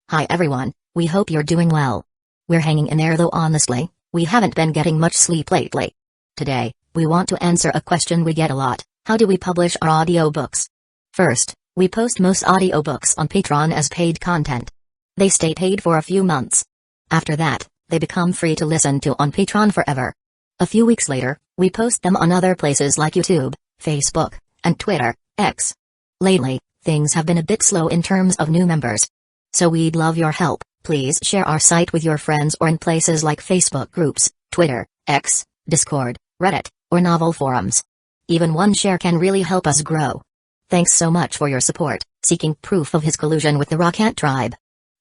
Hi everyone, we hope you're doing well. We're hanging in there though honestly, we haven't been getting much sleep lately. Today, we want to answer a question we get a lot: how do we publish our audiobooks? First, we post most audiobooks on Patreon as paid content. They stay paid for a few months. After that, they become free to listen to on Patreon forever. A few weeks later, we post them on other places like YouTube, Facebook, and Twitter, X. Lately, things have been a bit slow in terms of new members. So we'd love your help. Please share our site with your friends or in places like Facebook groups, Twitter, X, Discord, Reddit, or novel forums. Even one share can really help us grow. Thanks so much for your support. Seeking proof of his collusion with the Rock Ant tribe.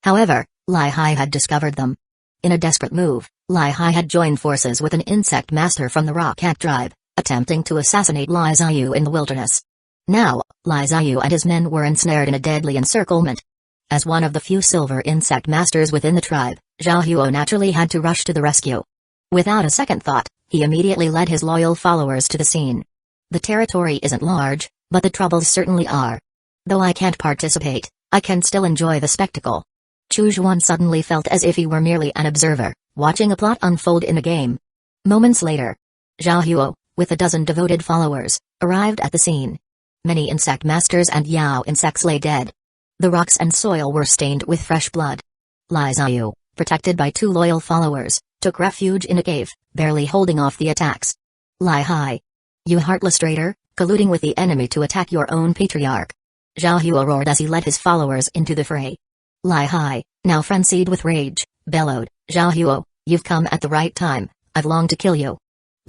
However, Lai Hai had discovered them. In a desperate move, Lai Hai had joined forces with an insect master from the Rock Ant tribe, attempting to assassinate Lai Xiu in the wilderness. Now, Lai Xiu and his men were ensnared in a deadly encirclement. As one of the few silver insect masters within the tribe, Zhao Huo naturally had to rush to the rescue. Without a second thought, he immediately led his loyal followers to the scene. The territory isn't large, but the troubles certainly are. Though I can't participate, I can still enjoy the spectacle. Chu Zhuan suddenly felt as if he were merely an observer, watching a plot unfold in a game. Moments later, Zhao Huo, with a dozen devoted followers, arrived at the scene. Many insect masters and Yao insects lay dead. The rocks and soil were stained with fresh blood. Lai Xiu, protected by two loyal followers, took refuge in a cave, barely holding off the attacks. Lai Hai! You heartless traitor, colluding with the enemy to attack your own patriarch! Zhao Huo roared as he led his followers into the fray. Lai Hai, now frenzied with rage, bellowed, Zhao Huo, you've come at the right time, I've longed to kill you.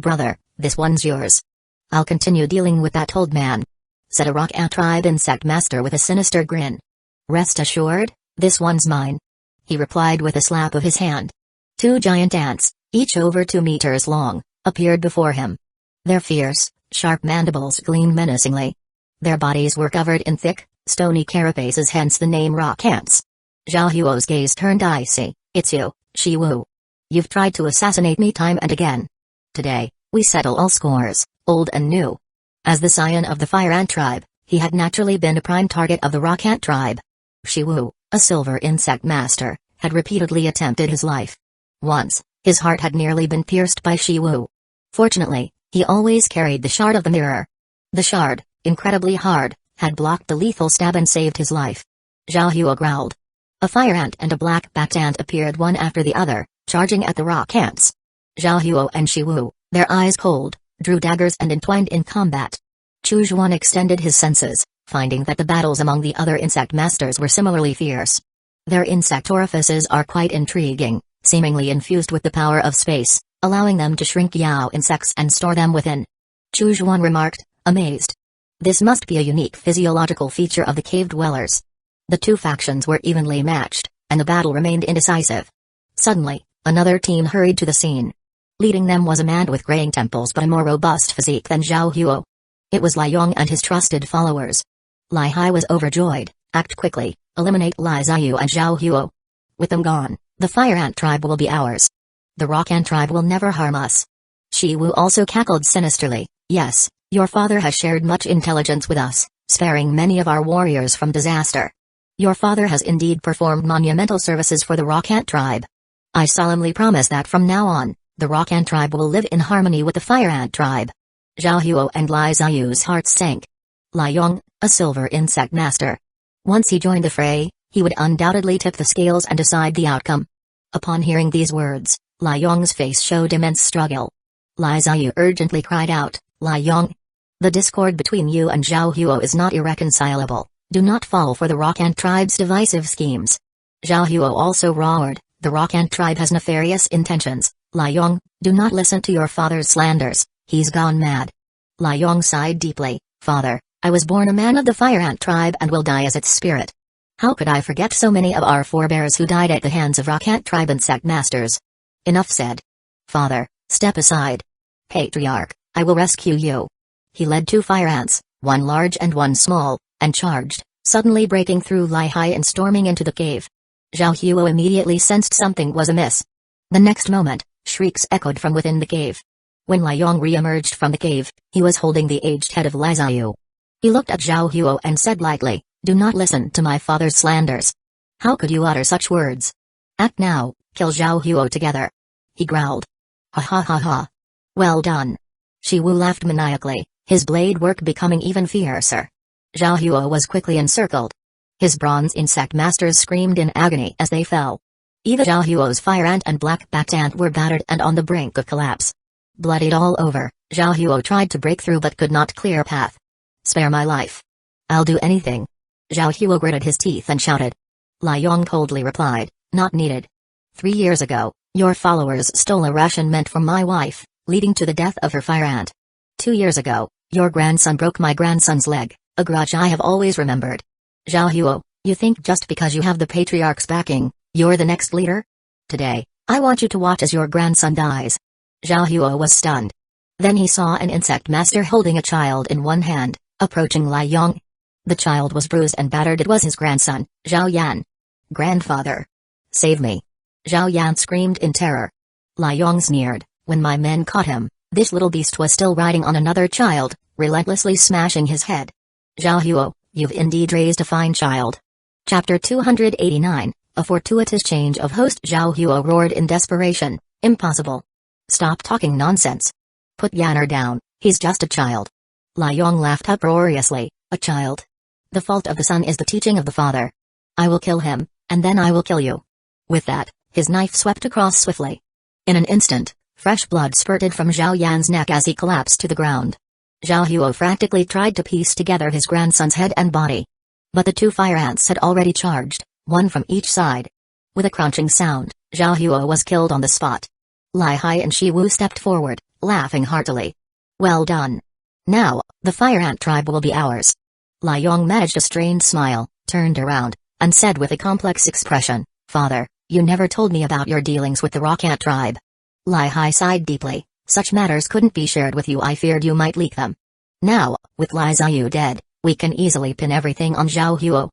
Brother, this one's yours. I'll continue dealing with that old man, said a Rock Ant tribe insect master with a sinister grin. Rest assured, this one's mine, he replied with a slap of his hand. Two giant ants, each over 2 meters long, appeared before him. Their fierce, sharp mandibles gleamed menacingly. Their bodies were covered in thick, stony carapaces, hence the name rock ants. Zhao Huo's gaze turned icy. It's you, Shi Wu. You've tried to assassinate me time and again. Today, we settle all scores, old and new. As the scion of the Fire Ant tribe, he had naturally been a prime target of the Rock Ant tribe. Shi Wu, a silver insect master, had repeatedly attempted his life. Once, his heart had nearly been pierced by Shi Wu. Fortunately, he always carried the shard of the mirror. The shard, incredibly hard, had blocked the lethal stab and saved his life. Zhao Huo growled. A fire ant and a black-backed ant appeared one after the other, charging at the rock ants. Zhao Huo and Shi Wu, their eyes cold, drew daggers and entwined in combat. Chu Zhuan extended his senses, finding that the battles among the other insect masters were similarly fierce. Their insect orifices are quite intriguing, seemingly infused with the power of space, allowing them to shrink Yao insects and store them within. Chu Zhuan remarked, amazed. This must be a unique physiological feature of the cave dwellers. The two factions were evenly matched, and the battle remained indecisive. Suddenly, another team hurried to the scene. Leading them was a man with graying temples but a more robust physique than Zhao Huo. It was Lai Yong and his trusted followers. Lai Hai was overjoyed. Act quickly, eliminate Lai Xiu and Zhao Huo. With them gone, the Fire Ant tribe will be ours. The Rock Ant tribe will never harm us. Shi Wu also cackled sinisterly. Yes, your father has shared much intelligence with us, sparing many of our warriors from disaster. Your father has indeed performed monumental services for the Rock Ant tribe. I solemnly promise that from now on, the Rock Ant tribe will live in harmony with the Fire Ant tribe. Zhao Huo and Lai Xiu's hearts sank. Lai Yong, a silver insect master. Once he joined the fray, he would undoubtedly tip the scales and decide the outcome. Upon hearing these words, Lai Yong's face showed immense struggle. Lai Xiu urgently cried out, Lai Yong, the discord between you and Zhao Huo is not irreconcilable. Do not fall for the Rock Ant tribe's divisive schemes. Zhao Huo also roared, the Rock Ant tribe has nefarious intentions. Lai Yong, do not listen to your father's slanders, he's gone mad. Lai Yong sighed deeply, Father, I was born a man of the Fire Ant tribe and will die as its spirit. How could I forget so many of our forebears who died at the hands of Rock Ant tribe insect masters? Enough said. Father, step aside. Patriarch, I will rescue you. He led 2 fire ants, one large and one small, and charged, suddenly breaking through Lai Hai and storming into the cave. Zhao Huo immediately sensed something was amiss. The next moment, shrieks echoed from within the cave. When Lai Yong re-emerged from the cave, he was holding the aged head of Lai Xiu. He looked at Zhao Huo and said lightly, do not listen to my father's slanders. How could you utter such words? Act now, kill Zhao Huo together. He growled. Ha ha ha ha. Well done. Shiwu laughed maniacally, his blade work becoming even fiercer. Zhao Huo was quickly encircled. His bronze insect masters screamed in agony as they fell. Even Zhao Huo's fire ant and black-backed ant were battered and on the brink of collapse. Bloodied all over, Zhao Huo tried to break through but could not clear a path. Spare my life. I'll do anything. Zhao Huo gritted his teeth and shouted. Lai Yong coldly replied, not needed. 3 years ago, your followers stole a ration meant for my wife, leading to the death of her fire ant. 2 years ago, your grandson broke my grandson's leg, a grudge I have always remembered. Zhao Huo, you think just because you have the patriarch's backing, you're the next leader? Today, I want you to watch as your grandson dies. Zhao Huo was stunned. Then he saw an insect master holding a child in one hand, approaching Lai Yong. The child was bruised and battered. It was his grandson, Zhao Yan. Grandfather. Save me. Zhao Yan screamed in terror. Lai Yong sneered, when my men caught him, this little beast was still riding on another child, relentlessly smashing his head. Zhao Huo, you've indeed raised a fine child. Chapter 289, a fortuitous change of host. Zhao Huo roared in desperation, impossible. Stop talking nonsense. Put Yanner down, he's just a child. Lai Yong laughed uproariously, a child? The fault of the son is the teaching of the father. I will kill him, and then I will kill you. With that, his knife swept across swiftly. In an instant, fresh blood spurted from Zhao Yan's neck as he collapsed to the ground. Zhao Huo frantically tried to piece together his grandson's head and body. But the 2 fire ants had already charged, one from each side. With a crunching sound, Zhao Huo was killed on the spot. Lai Hai and Shi Wu stepped forward, laughing heartily. Well done. Now, the fire ant tribe will be ours. Lai Yong managed a strained smile, turned around, and said with a complex expression, Father, you never told me about your dealings with the rock ant tribe. Lai Hai sighed deeply, such matters couldn't be shared with you. I feared you might leak them. Now, with Lai Xiu dead, we can easily pin everything on Zhao Huo.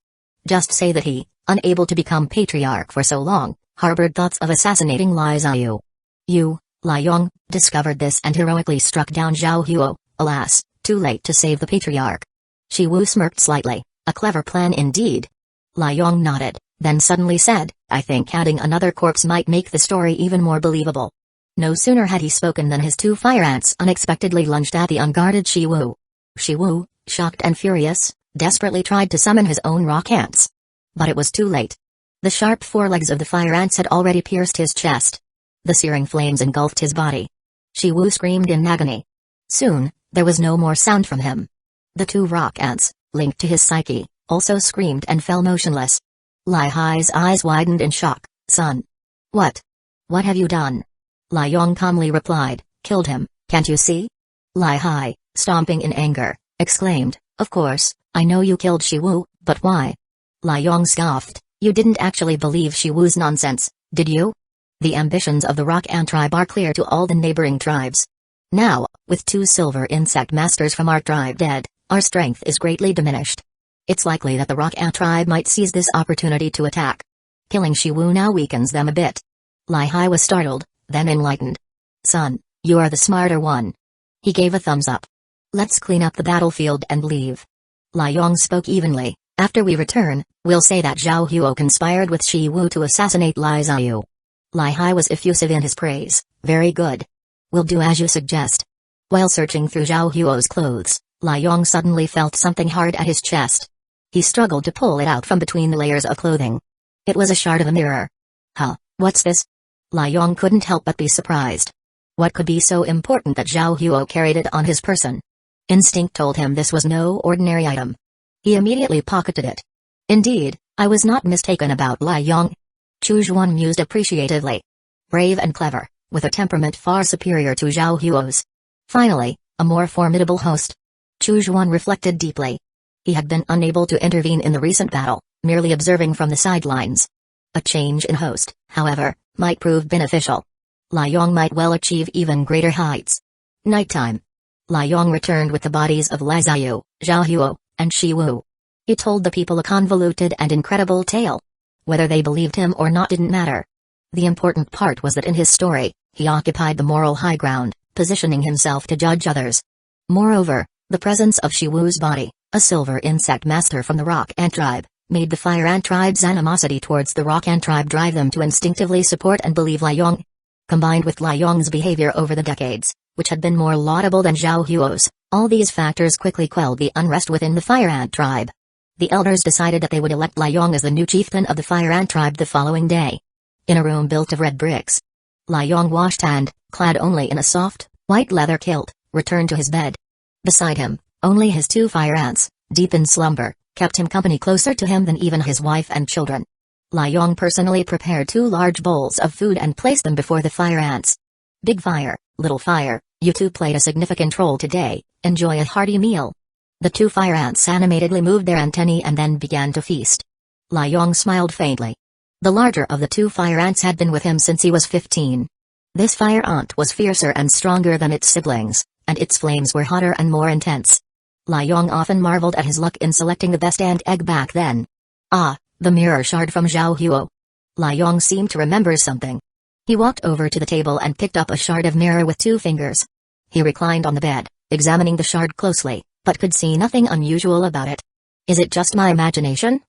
Just say that he, unable to become patriarch for so long, harbored thoughts of assassinating Lai Xiu. You, Lai Yong, discovered this and heroically struck down Zhao Huo. Alas, too late to save the patriarch. Shi Wu smirked slightly, a clever plan indeed. Lai Yong nodded, then suddenly said, I think adding another corpse might make the story even more believable. No sooner had he spoken than his 2 fire ants unexpectedly lunged at the unguarded Shi Wu. Shi Wu, shocked and furious, desperately tried to summon his own rock ants. But it was too late. The sharp forelegs of the fire ants had already pierced his chest. The searing flames engulfed his body. Shi Wu screamed in agony. Soon, there was no more sound from him. The 2 rock ants, linked to his psyche, also screamed and fell motionless. Lai Hai's eyes widened in shock. Son. What? What have you done? Lai Yong calmly replied, killed him, can't you see? Lai Hai, stomping in anger, exclaimed, of course, I know you killed Shi Wu, but why? Lai Yong scoffed, you didn't actually believe Shi Wu's nonsense, did you? The ambitions of the rock ant tribe are clear to all the neighboring tribes. Now, with 2 silver insect masters from our tribe dead, our strength is greatly diminished. It's likely that the rock ant tribe might seize this opportunity to attack. Killing Shi Wu now weakens them a bit. Lai Hai was startled, then enlightened. Son, you are the smarter one. He gave a thumbs up. Let's clean up the battlefield and leave. Lai Yong spoke evenly, after we return, we'll say that Zhao Huo conspired with Shi Wu to assassinate Lai Xiu. Lai Hai was effusive in his praise, very good. We'll do as you suggest. While searching through Zhao Huo's clothes, Lai Yong suddenly felt something hard at his chest. He struggled to pull it out from between the layers of clothing. It was a shard of a mirror. Huh, what's this? Lai Yong couldn't help but be surprised. What could be so important that Zhao Huo carried it on his person? Instinct told him this was no ordinary item. He immediately pocketed it. Indeed, I was not mistaken about Lai Yong. Chu Zhuan mused appreciatively. Brave and clever, with a temperament far superior to Zhao Huo's. Finally, a more formidable host. Chu Zhuan reflected deeply. He had been unable to intervene in the recent battle, merely observing from the sidelines. A change in host, however, might prove beneficial. Lai Yong might well achieve even greater heights. Nighttime. Lai Yong returned with the bodies of Lai Xiu, Zhao Huo, and Shi Wu. He told the people a convoluted and incredible tale. Whether they believed him or not didn't matter. The important part was that in his story, he occupied the moral high ground, positioning himself to judge others. Moreover, the presence of Shi Wu's body, a silver insect master from the rock ant tribe, made the Fire Ant tribe's animosity towards the Rock Ant tribe drive them to instinctively support and believe Lai Yong. Combined with Lai Yong's behavior over the decades, which had been more laudable than Zhao Huo's, all these factors quickly quelled the unrest within the Fire Ant tribe. The elders decided that they would elect Lai Yong as the new chieftain of the Fire Ant tribe the following day. In a room built of red bricks, Lai Yong washed and, clad only in a soft, white leather kilt, returned to his bed. Beside him, only his 2 fire ants, deep in slumber, kept him company closer to him than even his wife and children. Lai Yong personally prepared 2 large bowls of food and placed them before the fire ants. Big fire, little fire, you two played a significant role today, enjoy a hearty meal. The 2 fire ants animatedly moved their antennae and then began to feast. Lai Yong smiled faintly. The larger of the 2 fire ants had been with him since he was 15. This fire ant was fiercer and stronger than its siblings, and its flames were hotter and more intense. Lai Yong often marveled at his luck in selecting the best ant egg back then. Ah, the mirror shard from Zhao Huo. Lai Yong seemed to remember something. He walked over to the table and picked up a shard of mirror with 2 fingers. He reclined on the bed, examining the shard closely, but could see nothing unusual about it. Is it just my imagination?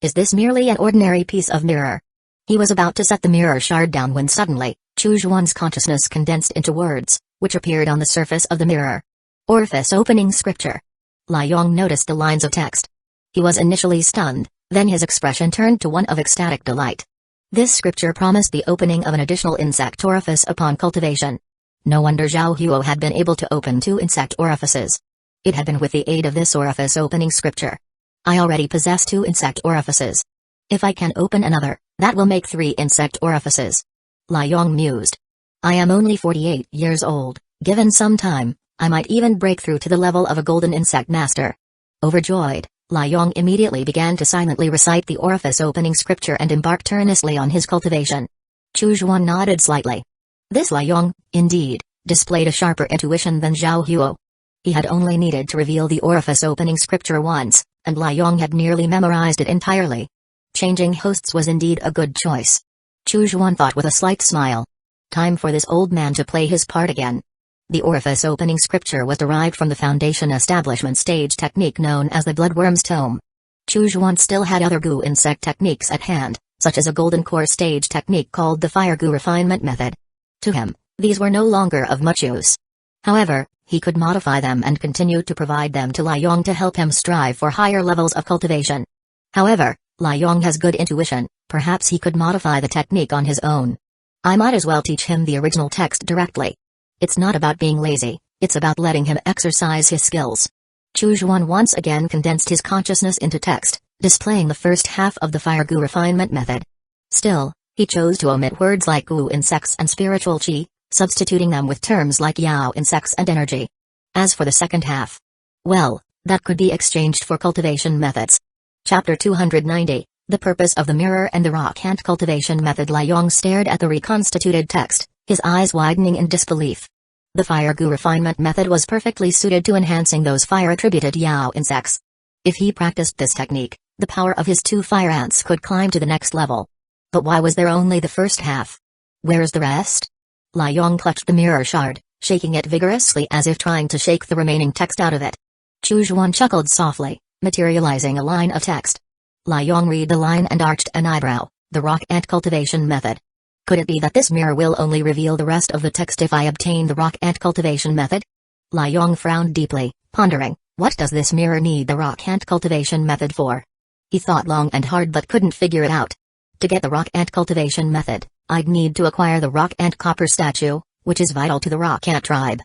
Is this merely an ordinary piece of mirror? He was about to set the mirror shard down when suddenly, Chu Zhuan's consciousness condensed into words, which appeared on the surface of the mirror. Orifice opening scripture. Lai Yong noticed the lines of text. He was initially stunned, then his expression turned to one of ecstatic delight. This scripture promised the opening of an additional insect orifice upon cultivation. No wonder Zhao Huo had been able to open 2 insect orifices. It had been with the aid of this orifice opening scripture. I already possess 2 insect orifices. If I can open another, that will make 3 insect orifices. Lai Yong mused. I am only 48 years old, given some time, I might even break through to the level of a golden insect master. Overjoyed, Lai Yong immediately began to silently recite the orifice opening scripture and embarked earnestly on his cultivation. Chu Zhuan nodded slightly. This Lai Yong, indeed, displayed a sharper intuition than Zhao Huo. He had only needed to reveal the orifice opening scripture once, and Lai Yong had nearly memorized it entirely. Changing hosts was indeed a good choice. Chu Zhuan thought with a slight smile. Time for this old man to play his part again. The orifice opening scripture was derived from the Foundation Establishment stage technique known as the Bloodworm's Tome. Chu Zhuan still had other Gu insect techniques at hand, such as a golden core stage technique called the Fire Gu refinement method. To him, these were no longer of much use. However, he could modify them and continue to provide them to Lai Yong to help him strive for higher levels of cultivation. However, Lai Yong has good intuition, perhaps he could modify the technique on his own. I might as well teach him the original text directly. It's not about being lazy, it's about letting him exercise his skills. Chu Zhuan once again condensed his consciousness into text, displaying the first half of the Fire Gu refinement method. Still, he chose to omit words like Gu insects and spiritual qi, substituting them with terms like Yao insects and energy. As for the second half, well, that could be exchanged for cultivation methods. Chapter 290, The Purpose of the Mirror and the Rock Ant Cultivation Method. Lai Yong stared at the reconstituted text, his eyes widening in disbelief. The Fire Gu refinement method was perfectly suited to enhancing those fire-attributed Yao insects. If he practiced this technique, the power of his 2 fire ants could climb to the next level. But why was there only the first half? Where's the rest? Lai Yong clutched the mirror shard, shaking it vigorously as if trying to shake the remaining text out of it. Chu Zhuan chuckled softly, materializing a line of text. Lai Yong read the line and arched an eyebrow. The rock ant cultivation method. Could it be that this mirror will only reveal the rest of the text if I obtain the rock ant cultivation method? Lai Yong frowned deeply, pondering, what does this mirror need the rock ant cultivation method for? He thought long and hard but couldn't figure it out. To get the rock ant cultivation method, I'd need to acquire the rock ant copper statue, which is vital to the rock ant tribe.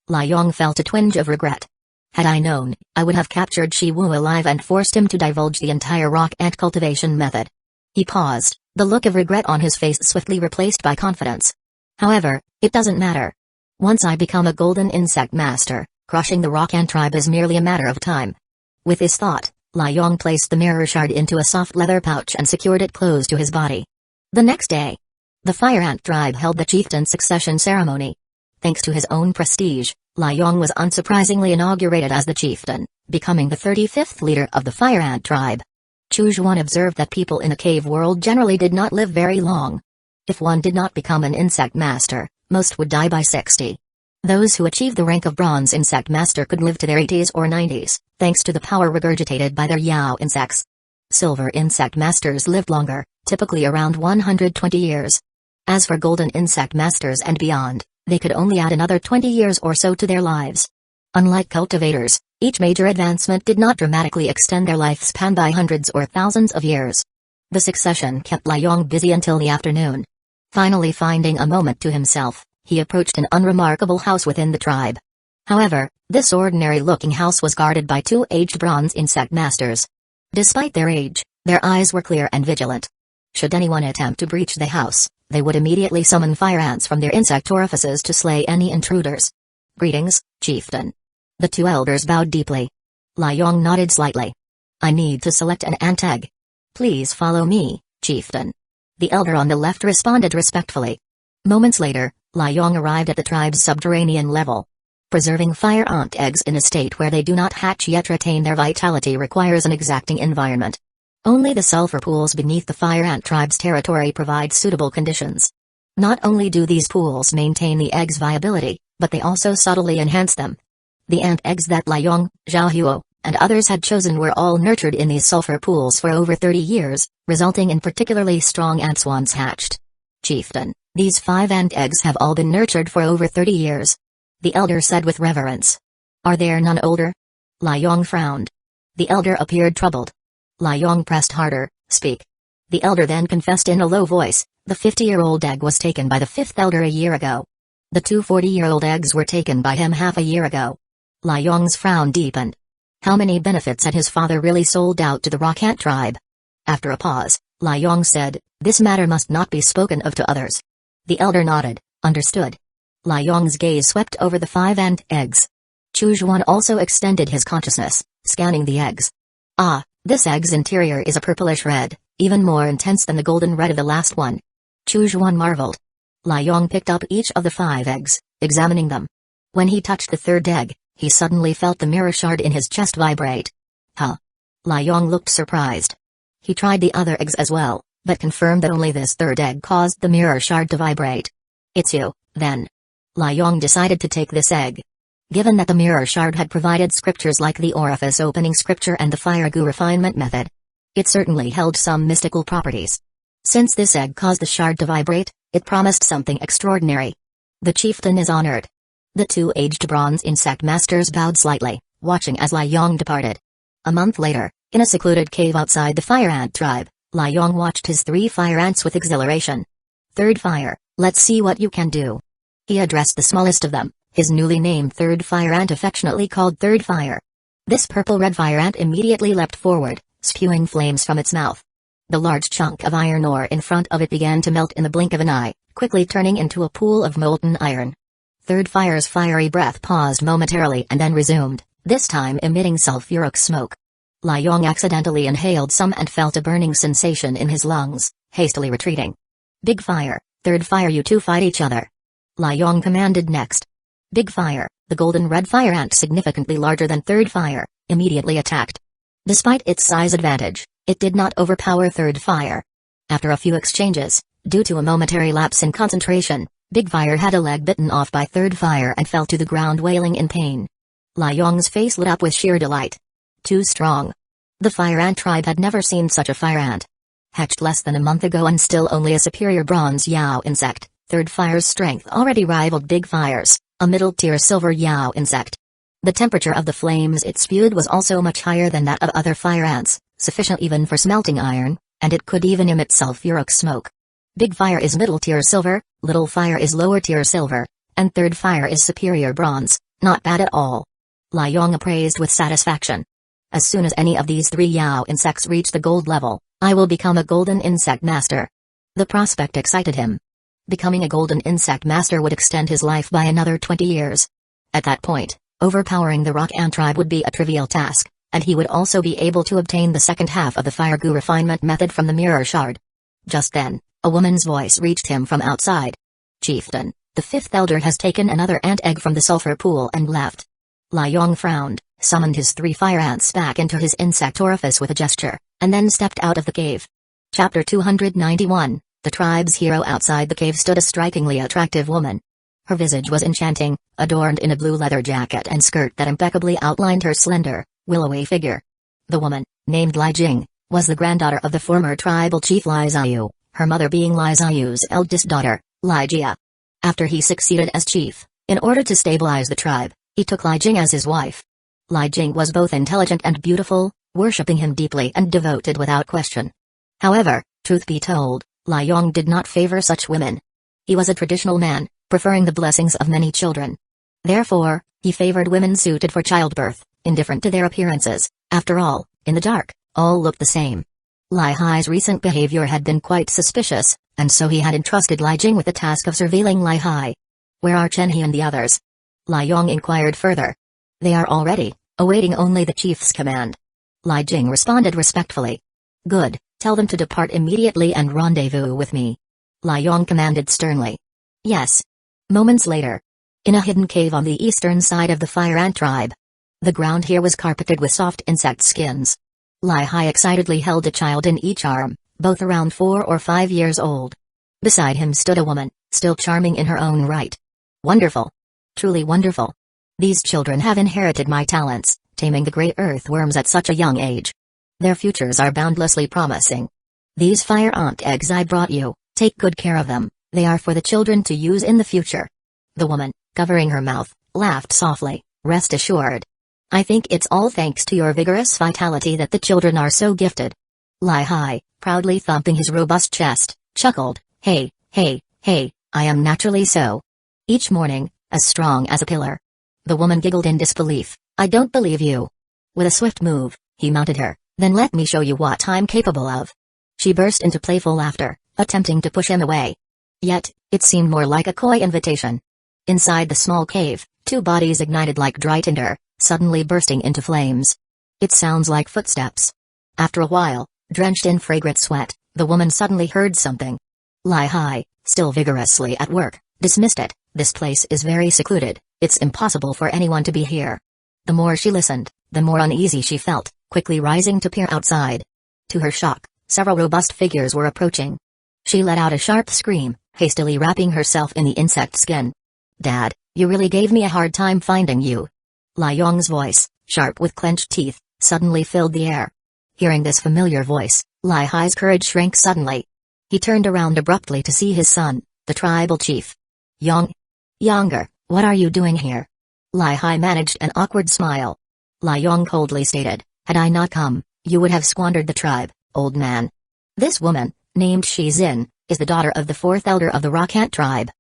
Lai Yong felt a twinge of regret. Had I known, I would have captured Shi Wu alive and forced him to divulge the entire rock ant cultivation method. He paused, the look of regret on his face swiftly replaced by confidence. However, it doesn't matter. Once I become a golden insect master, crushing the rock ant tribe is merely a matter of time. With this thought, Lai Yong placed the mirror shard into a soft leather pouch and secured it close to his body. The next day, the fire ant tribe held the chieftain succession ceremony. Thanks to his own prestige, Lai Yong was unsurprisingly inaugurated as the chieftain, becoming the 35th leader of the fire ant tribe. Chu Zhuan observed that people in the cave world generally did not live very long. If one did not become an insect master, most would die by 60. Those who achieved the rank of bronze insect master could live to their 80s or 90s, thanks to the power regurgitated by their Yao insects. Silver insect masters lived longer, typically around 120 years. As for golden insect masters and beyond, they could only add another 20 years or so to their lives. Unlike cultivators, each major advancement did not dramatically extend their lifespan by hundreds or thousands of years. The succession kept Lai Yong busy until the afternoon. Finally finding a moment to himself, he approached an unremarkable house within the tribe. However, this ordinary-looking house was guarded by two aged bronze insect masters. Despite their age, their eyes were clear and vigilant. Should anyone attempt to breach the house, they would immediately summon fire ants from their insect orifices to slay any intruders. "Greetings, chieftain." The two elders bowed deeply. Lai Yong nodded slightly. "I need to select an ant egg. Please follow me, chieftain." The elder on the left responded respectfully. Moments later, Lai Yong arrived at the tribe's subterranean level. Preserving fire ant eggs in a state where they do not hatch yet retain their vitality requires an exacting environment. Only the sulfur pools beneath the fire ant tribe's territory provide suitable conditions. Not only do these pools maintain the eggs' viability, but they also subtly enhance them. The ant eggs that Lai Yong, Zhao Huo, and others had chosen were all nurtured in these sulfur pools for over 30 years, resulting in particularly strong ants once hatched. "Chieftain, these 5 ant eggs have all been nurtured for over 30 years. The elder said with reverence. "Are there none older?" Lai Yong frowned. The elder appeared troubled. Lai Yong pressed harder, "Speak." The elder then confessed in a low voice, "The 50-year-old egg was taken by the 5th elder a year ago. The 2 40-year-old eggs were taken by him half a year ago." Lai Yong's frown deepened. How many benefits had his father really sold out to the rock ant tribe? After a pause, Lai Yong said, "This matter must not be spoken of to others." The elder nodded, "Understood." Lai Yong's gaze swept over the 5 ant eggs. Chu Zhuan also extended his consciousness, scanning the eggs. "Ah, this egg's interior is a purplish red, even more intense than the golden red of the last one." Chu Zhuan marveled. Lai Yong picked up each of the 5 eggs, examining them. When he touched the 3rd egg, he suddenly felt the mirror shard in his chest vibrate. "Huh?" Lai Yong looked surprised. He tried the other eggs as well, but confirmed that only this 3rd egg caused the mirror shard to vibrate. "It's you, then." Lai Yong decided to take this egg. Given that the mirror shard had provided scriptures like the orifice opening scripture and the fire goo refinement method, it certainly held some mystical properties. Since this egg caused the shard to vibrate, it promised something extraordinary. The chieftain is honored. The 2 aged bronze insect masters bowed slightly, watching as Lai Yong departed. A month later, in a secluded cave outside the fire ant tribe, Lai Yong watched his 3 fire ants with exhilaration. "Third fire, let's see what you can do." He addressed the smallest of them, his newly named 3rd fire ant affectionately called Third Fire. This purple-red fire ant immediately leapt forward, spewing flames from its mouth. The large chunk of iron ore in front of it began to melt in the blink of an eye, quickly turning into a pool of molten iron. Third Fire's fiery breath paused momentarily and then resumed, this time emitting sulfuric smoke. Lai Yong accidentally inhaled some and felt a burning sensation in his lungs, hastily retreating. "Big Fire, Third Fire, you two fight each other." Lai Yong commanded next. Big Fire, the golden red fire ant significantly larger than Third Fire, immediately attacked. Despite its size advantage, it did not overpower Third Fire. After a few exchanges, due to a momentary lapse in concentration, Big Fire had a leg bitten off by Third Fire and fell to the ground wailing in pain. Lai Yong's face lit up with sheer delight. Too strong. The fire ant tribe had never seen such a fire ant. Hatched less than a month ago and still only a superior bronze Yao insect, Third Fire's strength already rivaled Big Fire's, a middle-tier silver Yao insect. The temperature of the flames it spewed was also much higher than that of other fire ants, sufficient even for smelting iron, and it could even emit sulfuric smoke. Big Fire is middle-tier silver, Little Fire is lower-tier silver, and Third Fire is superior bronze, not bad at all. Lai Yong appraised with satisfaction. As soon as any of these 3 Yao insects reach the gold level, I will become a golden insect master. The prospect excited him. Becoming a golden insect master would extend his life by another 20 years. At that point, overpowering the rock ant tribe would be a trivial task, and he would also be able to obtain the second half of the fire goo refinement method from the mirror shard. Just then, a woman's voice reached him from outside. "Chieftain, the 5th elder has taken another ant egg from the sulfur pool and left." Lai Yong frowned, summoned his 3 fire ants back into his insect orifice with a gesture, and then stepped out of the cave. Chapter 291, The tribe's hero. Outside the cave stood a strikingly attractive woman. Her visage was enchanting, adorned in a blue leather jacket and skirt that impeccably outlined her slender, willowy figure. The woman, named Lai Jing, was the granddaughter of the former tribal chief Lai Xiu, her mother being Lai Xiu's eldest daughter, Lai Jia. After he succeeded as chief, in order to stabilize the tribe, he took Lai Jing as his wife. Lai Jing was both intelligent and beautiful, worshipping him deeply and devoted without question. However, truth be told, Lai Yong did not favor such women. He was a traditional man, preferring the blessings of many children. Therefore, he favored women suited for childbirth, indifferent to their appearances. After all, in the dark, all looked the same. Lai Hai's recent behavior had been quite suspicious, and so he had entrusted Lai Jing with the task of surveilling Lai Hai. "Where are Chen He and the others?" Lai Yong inquired further. "They are all ready, awaiting only the chief's command." Lai Jing responded respectfully. "Good, tell them to depart immediately and rendezvous with me." Lai Yong commanded sternly. "Yes." Moments later. In a hidden cave on the eastern side of the Fire Ant tribe. The ground here was carpeted with soft insect skins. Lai Hai excitedly held a child in each arm, both around 4 or 5 years old. Beside him stood a woman, still charming in her own right. Wonderful. Truly wonderful. These children have inherited my talents, taming the great earthworms at such a young age. Their futures are boundlessly promising. These fire ant eggs I brought you, take good care of them, they are for the children to use in the future. The woman, covering her mouth, laughed softly. "Rest assured. I think it's all thanks to your vigorous vitality that the children are so gifted." Lai Hai, proudly thumping his robust chest, chuckled, Hey, I am naturally so. Each morning, as strong as a pillar." The woman giggled in disbelief. "I don't believe you." With a swift move, he mounted her. "Then let me show you what I'm capable of." She burst into playful laughter, attempting to push him away. Yet, it seemed more like a coy invitation. Inside the small cave, 2 bodies ignited like dry tinder, suddenly bursting into flames. It sounds like footsteps. After a while, drenched in fragrant sweat, the woman suddenly heard something. Lai Hai, still vigorously at work, dismissed it. "This place is very secluded, it's impossible for anyone to be here." The more she listened, the more uneasy she felt, quickly rising to peer outside. To her shock, several robust figures were approaching. She let out a sharp scream, hastily wrapping herself in the insect skin. "Dad, you really gave me a hard time finding you." Lai Yong's voice, sharp with clenched teeth, suddenly filled the air. Hearing this familiar voice, Lai Hai's courage shrank suddenly. He turned around abruptly to see his son, the tribal chief. Younger, what are you doing here?" Lai Hai managed an awkward smile. Lai Yong coldly stated, "Had I not come, you would have squandered the tribe, old man. This woman, named Shizin, is the daughter of the 4th elder of the Rock Ant tribe."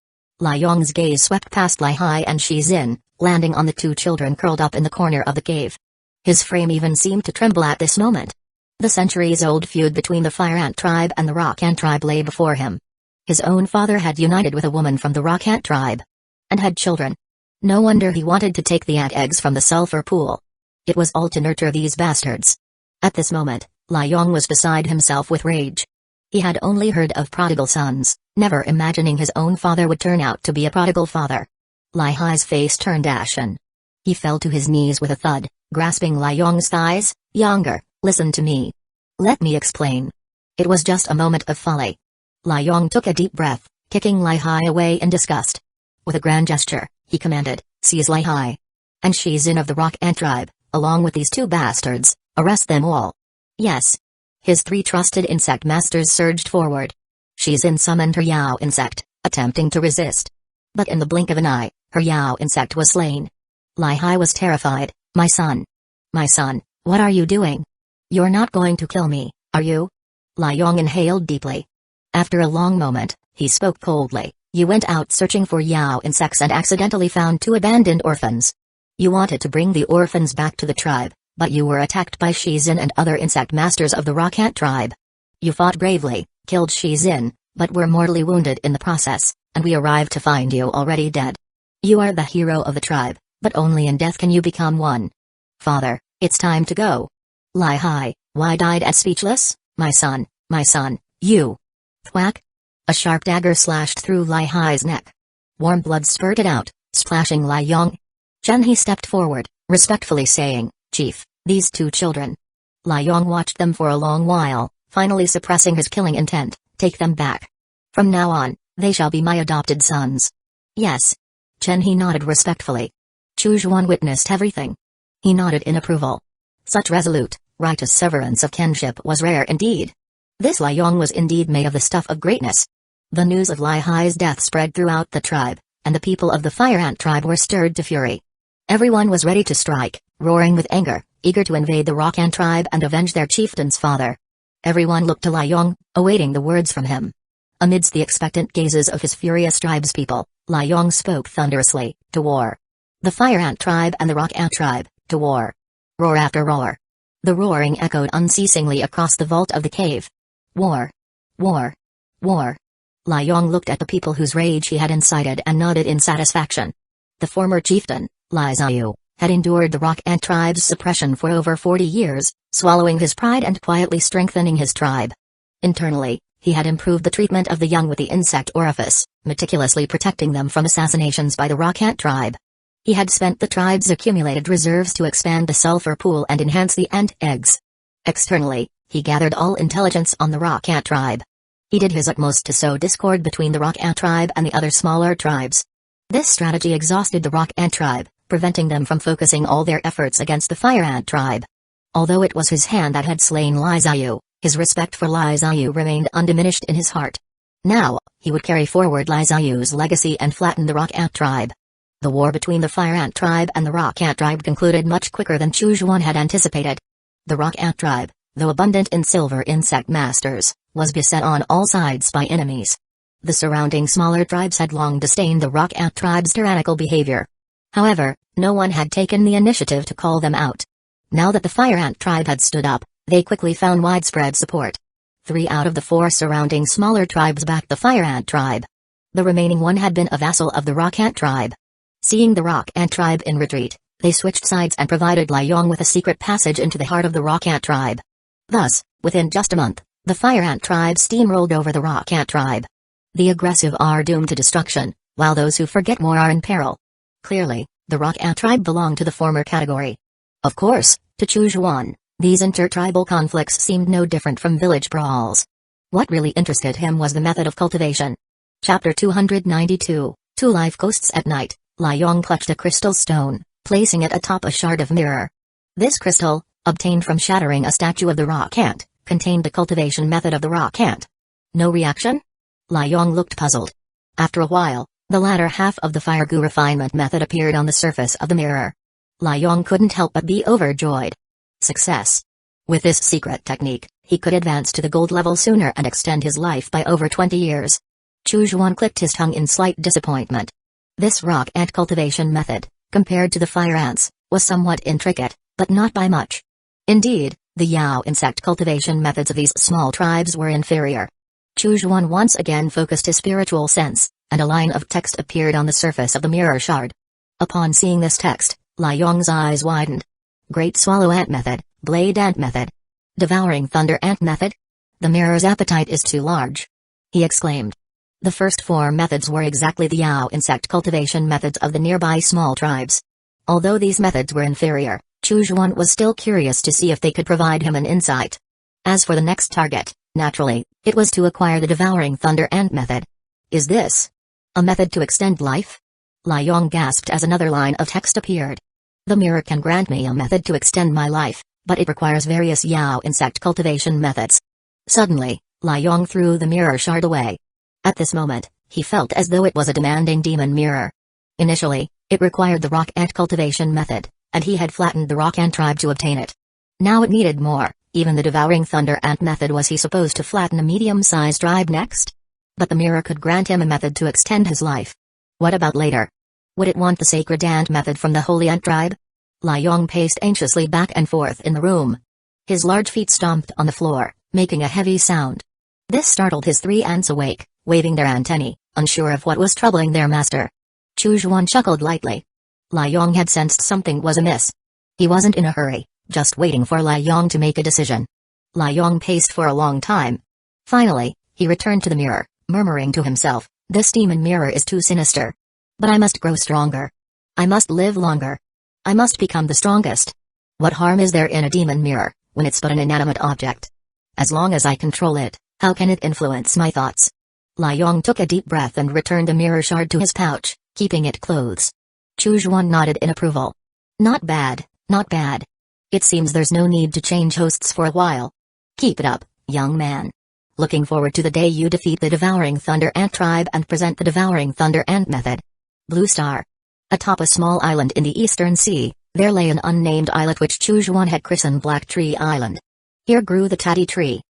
Lai Yong's gaze swept past Lai Hai and Shizin, landing on the 2 children curled up in the corner of the cave. His frame even seemed to tremble at this moment. The centuries-old feud between the Fire Ant tribe and the Rock Ant tribe lay before him. His own father had united with a woman from the Rock Ant tribe. And had children. No wonder he wanted to take the ant eggs from the sulfur pool. It was all to nurture these bastards. At this moment, Lai Yong was beside himself with rage. He had only heard of prodigal sons, never imagining his own father would turn out to be a prodigal father. Lai Hai's face turned ashen. He fell to his knees with a thud, grasping Lai Yong's thighs. "Younger, listen to me. Let me explain. It was just a moment of folly." Lai Yong took a deep breath, kicking Lai Hai away in disgust. With a grand gesture, he commanded, "Seize Lai Hai. And Shizin of the Rock Ant tribe, along with these 2 bastards, arrest them all." "Yes." His 3 trusted insect masters surged forward. Shizin summoned her Yao insect, attempting to resist. But in the blink of an eye, her Yao insect was slain. Lai Hai was terrified. My son, what are you doing? You're not going to kill me, are you?" Lai Yong inhaled deeply. After a long moment, he spoke coldly. "You went out searching for Yao insects and accidentally found 2 abandoned orphans. You wanted to bring the orphans back to the tribe, but you were attacked by Shizin and other insect masters of the Rock Ant tribe. You fought bravely, killed Shizin, but were mortally wounded in the process, and we arrived to find you already dead. You are the hero of the tribe, but only in death can you become one. Father, it's time to go." Lai Hai, wide-eyed and speechless, my son, you." Thwack! A sharp dagger slashed through Lai Hai's neck. Warm blood spurted out, splashing Lai Yong. Chen He stepped forward, respectfully saying, "Chief, these 2 children." Lai Yong watched them for a long while, finally suppressing his killing intent. "Take them back. From now on, they shall be my adopted sons." "Yes." Chen He nodded respectfully. Chu Zhuan witnessed everything. He nodded in approval. Such resolute, Righteous severance of kinship was rare indeed. This Lai Yong was indeed made of the stuff of greatness. The news of Lai Hai's death spread throughout the tribe, and the people of the Fire Ant tribe were stirred to fury. Everyone was ready to strike, roaring with anger, eager to invade the Rock Ant tribe and avenge their chieftain's father. Everyone looked to Lai Yong, awaiting the words from him. Amidst the expectant gazes of his furious tribespeople, Lai Yong spoke thunderously, "To war! The Fire Ant tribe and the Rock Ant tribe, to war!" Roar after roar. The roaring echoed unceasingly across the vault of the cave. War! War! War! Lai Yong looked at the people whose rage he had incited and nodded in satisfaction. The former chieftain, Lai Xiao, had endured the Rock Ant tribe's suppression for over 40 years, swallowing his pride and quietly strengthening his tribe. Internally, he had improved the treatment of the young with the insect orifice, meticulously protecting them from assassinations by the Rock Ant tribe. He had spent the tribe's accumulated reserves to expand the sulfur pool and enhance the ant eggs. Externally, he gathered all intelligence on the Rock Ant tribe. He did his utmost to sow discord between the Rock Ant tribe and the other smaller tribes. This strategy exhausted the Rock Ant tribe, preventing them from focusing all their efforts against the Fire Ant tribe. Although it was his hand that had slain Lai Xiao, his respect for Lai Xiao remained undiminished in his heart. Now, he would carry forward Lai Xiao's legacy and flatten the Rock Ant tribe. The war between the Fire Ant tribe and the Rock Ant tribe concluded much quicker than Chu Zhuan had anticipated. The Rock Ant tribe, though abundant in silver insect masters, was beset on all sides by enemies. The surrounding smaller tribes had long disdained the Rock Ant tribe's tyrannical behavior. However, no one had taken the initiative to call them out. Now that the Fire Ant tribe had stood up, they quickly found widespread support. 3 out of the 4 surrounding smaller tribes backed the Fire Ant tribe. The remaining one had been a vassal of the Rock Ant tribe. Seeing the Rock Ant tribe in retreat, they switched sides and provided Lai Yong with a secret passage into the heart of the Rock Ant tribe. Thus, within just a month, the Fire Ant tribe steamrolled over the Rock Ant tribe. The aggressive are doomed to destruction, while those who forget more are in peril. Clearly, the Rock Ant tribe belonged to the former category. Of course, to Chu Zhuan, these intertribal conflicts seemed no different from village brawls. What really interested him was the method of cultivation. Chapter 292, 2 Life Ghosts at Night. Lai Yong clutched a crystal stone, placing it atop a shard of mirror. This crystal, obtained from shattering a statue of the Rock Ant, contained the cultivation method of the Rock Ant. No reaction? Lai Yong looked puzzled. After a while, the latter half of the Fire Gu refinement method appeared on the surface of the mirror. Lai Yong couldn't help but be overjoyed. Success. With this secret technique, he could advance to the gold level sooner and extend his life by over 20 years. Chu Zhuan clicked his tongue in slight disappointment. This Rock Ant cultivation method, compared to the Fire Ants, was somewhat intricate, but not by much. Indeed, the Yao insect cultivation methods of these small tribes were inferior. Chu Zhuan once again focused his spiritual sense, and a line of text appeared on the surface of the mirror shard. Upon seeing this text, Lai Yong's eyes widened. Great Swallow Ant Method, Blade Ant Method. Devouring Thunder Ant Method? The mirror's appetite is too large, he exclaimed. The first 4 methods were exactly the Yao insect cultivation methods of the nearby small tribes. Although these methods were inferior, Chu Zhuan was still curious to see if they could provide him an insight. As for the next target, naturally, it was to acquire the Devouring Thunder Ant Method. Is this a method to extend life? Lai Yong gasped as another line of text appeared. The mirror can grant me a method to extend my life, but it requires various Yao insect cultivation methods. Suddenly, Lai Yong threw the mirror shard away. At this moment, he felt as though it was a demanding demon mirror. Initially, it required the Rock Ant cultivation method, and he had flattened the Rock Ant tribe to obtain it. Now it needed more. Even the Devouring Thunder Ant method. Was he supposed to flatten a medium-sized tribe next? But the mirror could grant him a method to extend his life. What about later? Would it want the Sacred Ant method from the Holy Ant tribe? Lai Yong paced anxiously back and forth in the room. His large feet stomped on the floor, making a heavy sound. This startled his 3 ants awake, waving their antennae, unsure of what was troubling their master. Chu Zhuan chuckled lightly. Lai Yong had sensed something was amiss. He wasn't in a hurry, just waiting for Lai Yong to make a decision. Lai Yong paced for a long time. Finally, he returned to the mirror, murmuring to himself, "This demon mirror is too sinister. But I must grow stronger. I must live longer. I must become the strongest. What harm is there in a demon mirror, when it's but an inanimate object? As long as I control it, how can it influence my thoughts?" Lai Yong took a deep breath and returned the mirror shard to his pouch, keeping it close. Chu Zhuan nodded in approval. Not bad, not bad. It seems there's no need to change hosts for a while. Keep it up, young man. Looking forward to the day you defeat the Devouring Thunder Ant tribe and present the Devouring Thunder Ant method. Blue Star. Atop a small island in the Eastern Sea, there lay an unnamed islet which Chujuan had christened Black Tree Island. Here grew the tati tree.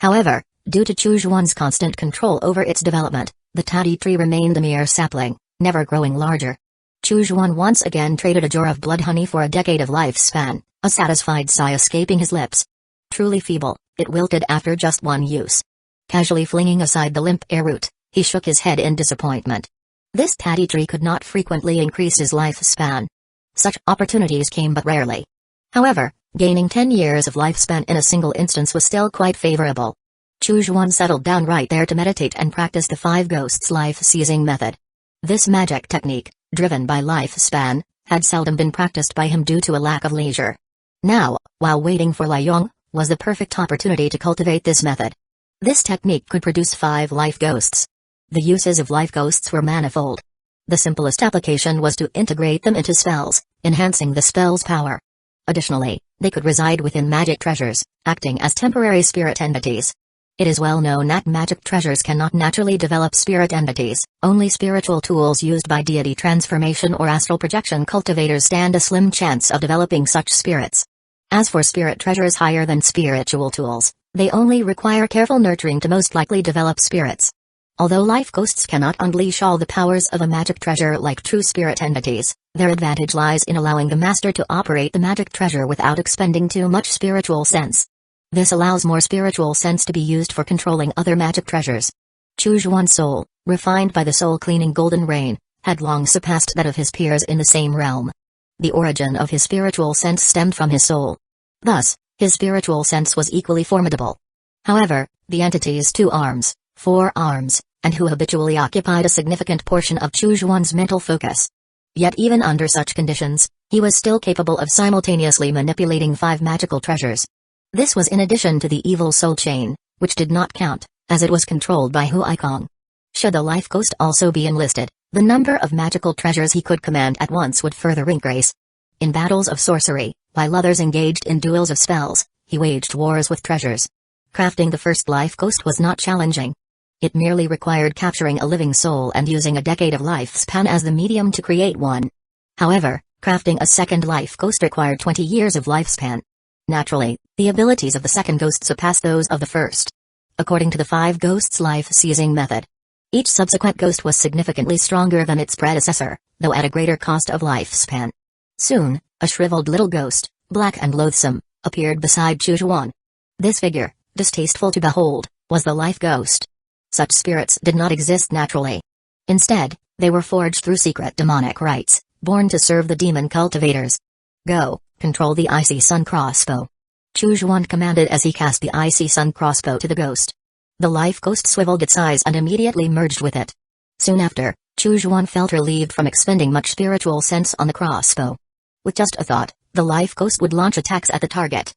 However, due to Chujuan's constant control over its development, the tati tree remained a mere sapling, never growing larger. Chujuan once again traded a jar of blood honey for a decade of lifespan, a satisfied sigh escaping his lips. Truly feeble, it wilted after just one use. Casually flinging aside the limp air root, he shook his head in disappointment. This tati tree could not frequently increase his lifespan. Such opportunities came but rarely. However, gaining 10 years of lifespan in a single instance was still quite favorable. Chujuan settled down right there to meditate and practice the Five Ghosts life-seizing method. This magic technique, driven by lifespan, had seldom been practiced by him due to a lack of leisure. Now, while waiting for Liuyang, was the perfect opportunity to cultivate this method. This technique could produce 5 life ghosts. The uses of life ghosts were manifold. The simplest application was to integrate them into spells, enhancing the spell's power. Additionally, they could reside within magic treasures, acting as temporary spirit entities. It is well known that magic treasures cannot naturally develop spirit entities, only spiritual tools used by deity transformation or astral projection cultivators stand a slim chance of developing such spirits. As for spirit treasures higher than spiritual tools, they only require careful nurturing to most likely develop spirits. Although life ghosts cannot unleash all the powers of a magic treasure like true spirit entities, their advantage lies in allowing the master to operate the magic treasure without expending too much spiritual sense. This allows more spiritual sense to be used for controlling other magic treasures. Chujuan's soul, refined by the soul-cleaning golden rain, had long surpassed that of his peers in the same realm. The origin of his spiritual sense stemmed from his soul. Thus, his spiritual sense was equally formidable. However, the entity's 2 arms, 4 arms, and who habitually occupied a significant portion of Chujuan's mental focus. Yet even under such conditions, he was still capable of simultaneously manipulating 5 magical treasures. This was in addition to the evil soul chain, which did not count, as it was controlled by Hueco. Should the life ghost also be enlisted, the number of magical treasures he could command at once would further increase. In battles of sorcery, while others engaged in duels of spells, he waged wars with treasures. Crafting the first life ghost was not challenging. It merely required capturing a living soul and using a decade of lifespan as the medium to create one. However, crafting a second life ghost required 20 years of lifespan. Naturally, the abilities of the second ghost surpassed those of the first. According to the 5 Ghosts life-seizing method, each subsequent ghost was significantly stronger than its predecessor, though at a greater cost of lifespan. Soon, a shriveled little ghost, black and loathsome, appeared beside Chujuan. This figure, distasteful to behold, was the life ghost. Such spirits did not exist naturally. Instead, they were forged through secret demonic rites, born to serve the demon cultivators. Go, control the icy sun crossbow. Chujuan commanded as he cast the icy sun crossbow to the ghost. The life ghost swiveled its eyes and immediately merged with it. Soon after, Chujuan felt relieved from expending much spiritual sense on the crossbow. With just a thought, the life ghost would launch attacks at the target.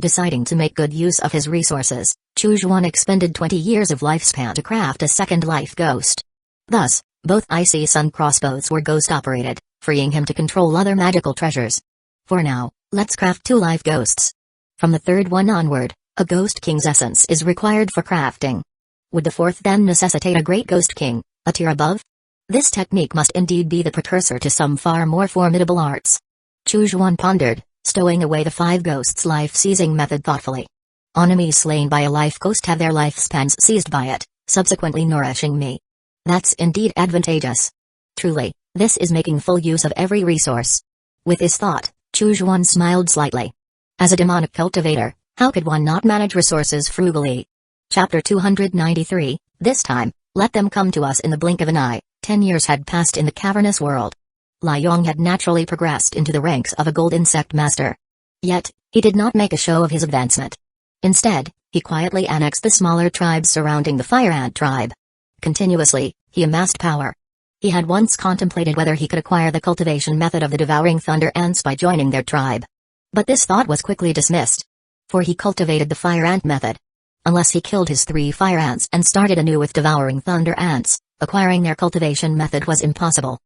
Deciding to make good use of his resources, Chujuan expended 20 years of lifespan to craft a second life ghost. Thus, both icy sun crossbows were ghost-operated, freeing him to control other magical treasures. For now, let's craft 2 life ghosts. From the 3rd one onward, a Ghost King's essence is required for crafting. Would the 4th then necessitate a Great Ghost King, a tier above? This technique must indeed be the precursor to some far more formidable arts. Chujuan pondered, stowing away the 5 Ghosts life-seizing method thoughtfully. Enemies slain by a life ghost have their lifespans seized by it, subsequently nourishing me. That's indeed advantageous. Truly, this is making full use of every resource. With this thought, Chujuan smiled slightly. As a demonic cultivator, how could one not manage resources frugally? Chapter 293, this time, let them come to us in the blink of an eye. 10 years had passed in the cavernous world. Liuyang had naturally progressed into the ranks of a gold insect master. Yet, he did not make a show of his advancement. Instead, he quietly annexed the smaller tribes surrounding the fire ant tribe. Continuously, he amassed power. He had once contemplated whether he could acquire the cultivation method of the devouring thunder ants by joining their tribe. But this thought was quickly dismissed. For he cultivated the fire ant method. Unless he killed his 3 fire ants and started anew with devouring thunder ants, acquiring their cultivation method was impossible.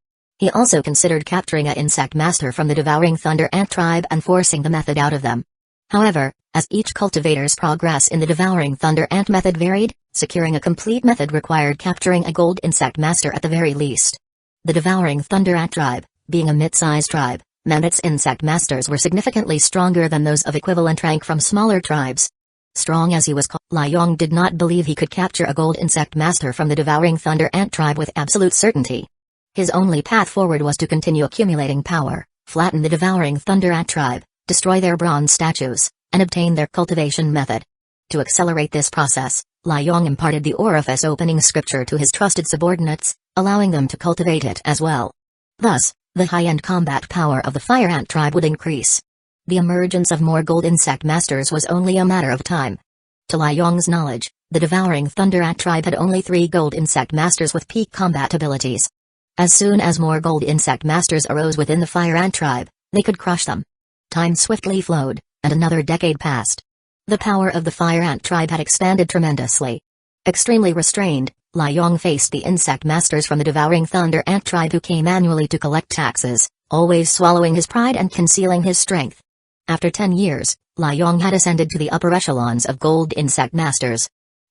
He also considered capturing an insect master from the Devouring Thunder Ant tribe and forcing the method out of them. However, as each cultivator's progress in the Devouring Thunder Ant method varied, securing a complete method required capturing a gold insect master at the very least. The Devouring Thunder Ant tribe, being a mid-sized tribe, meant its insect masters were significantly stronger than those of equivalent rank from smaller tribes. Strong as he was, Lai Yong did not believe he could capture a gold insect master from the Devouring Thunder Ant tribe with absolute certainty. His only path forward was to continue accumulating power, flatten the Devouring Thunder Ant tribe, destroy their bronze statues, and obtain their cultivation method. To accelerate this process, Lai Yong imparted the orifice opening scripture to his trusted subordinates, allowing them to cultivate it as well. Thus, the high-end combat power of the Fire Ant tribe would increase. The emergence of more gold insect masters was only a matter of time. To Lai Yong's knowledge, the Devouring Thunder Ant tribe had only 3 gold insect masters with peak combat abilities. As soon as more gold insect masters arose within the Fire Ant tribe, they could crush them. Time swiftly flowed, and another decade passed. The power of the Fire Ant tribe had expanded tremendously. Extremely restrained, Lai Yong faced the insect masters from the Devouring Thunder Ant tribe who came annually to collect taxes, always swallowing his pride and concealing his strength. After 10 years, Lai Yong had ascended to the upper echelons of gold insect masters.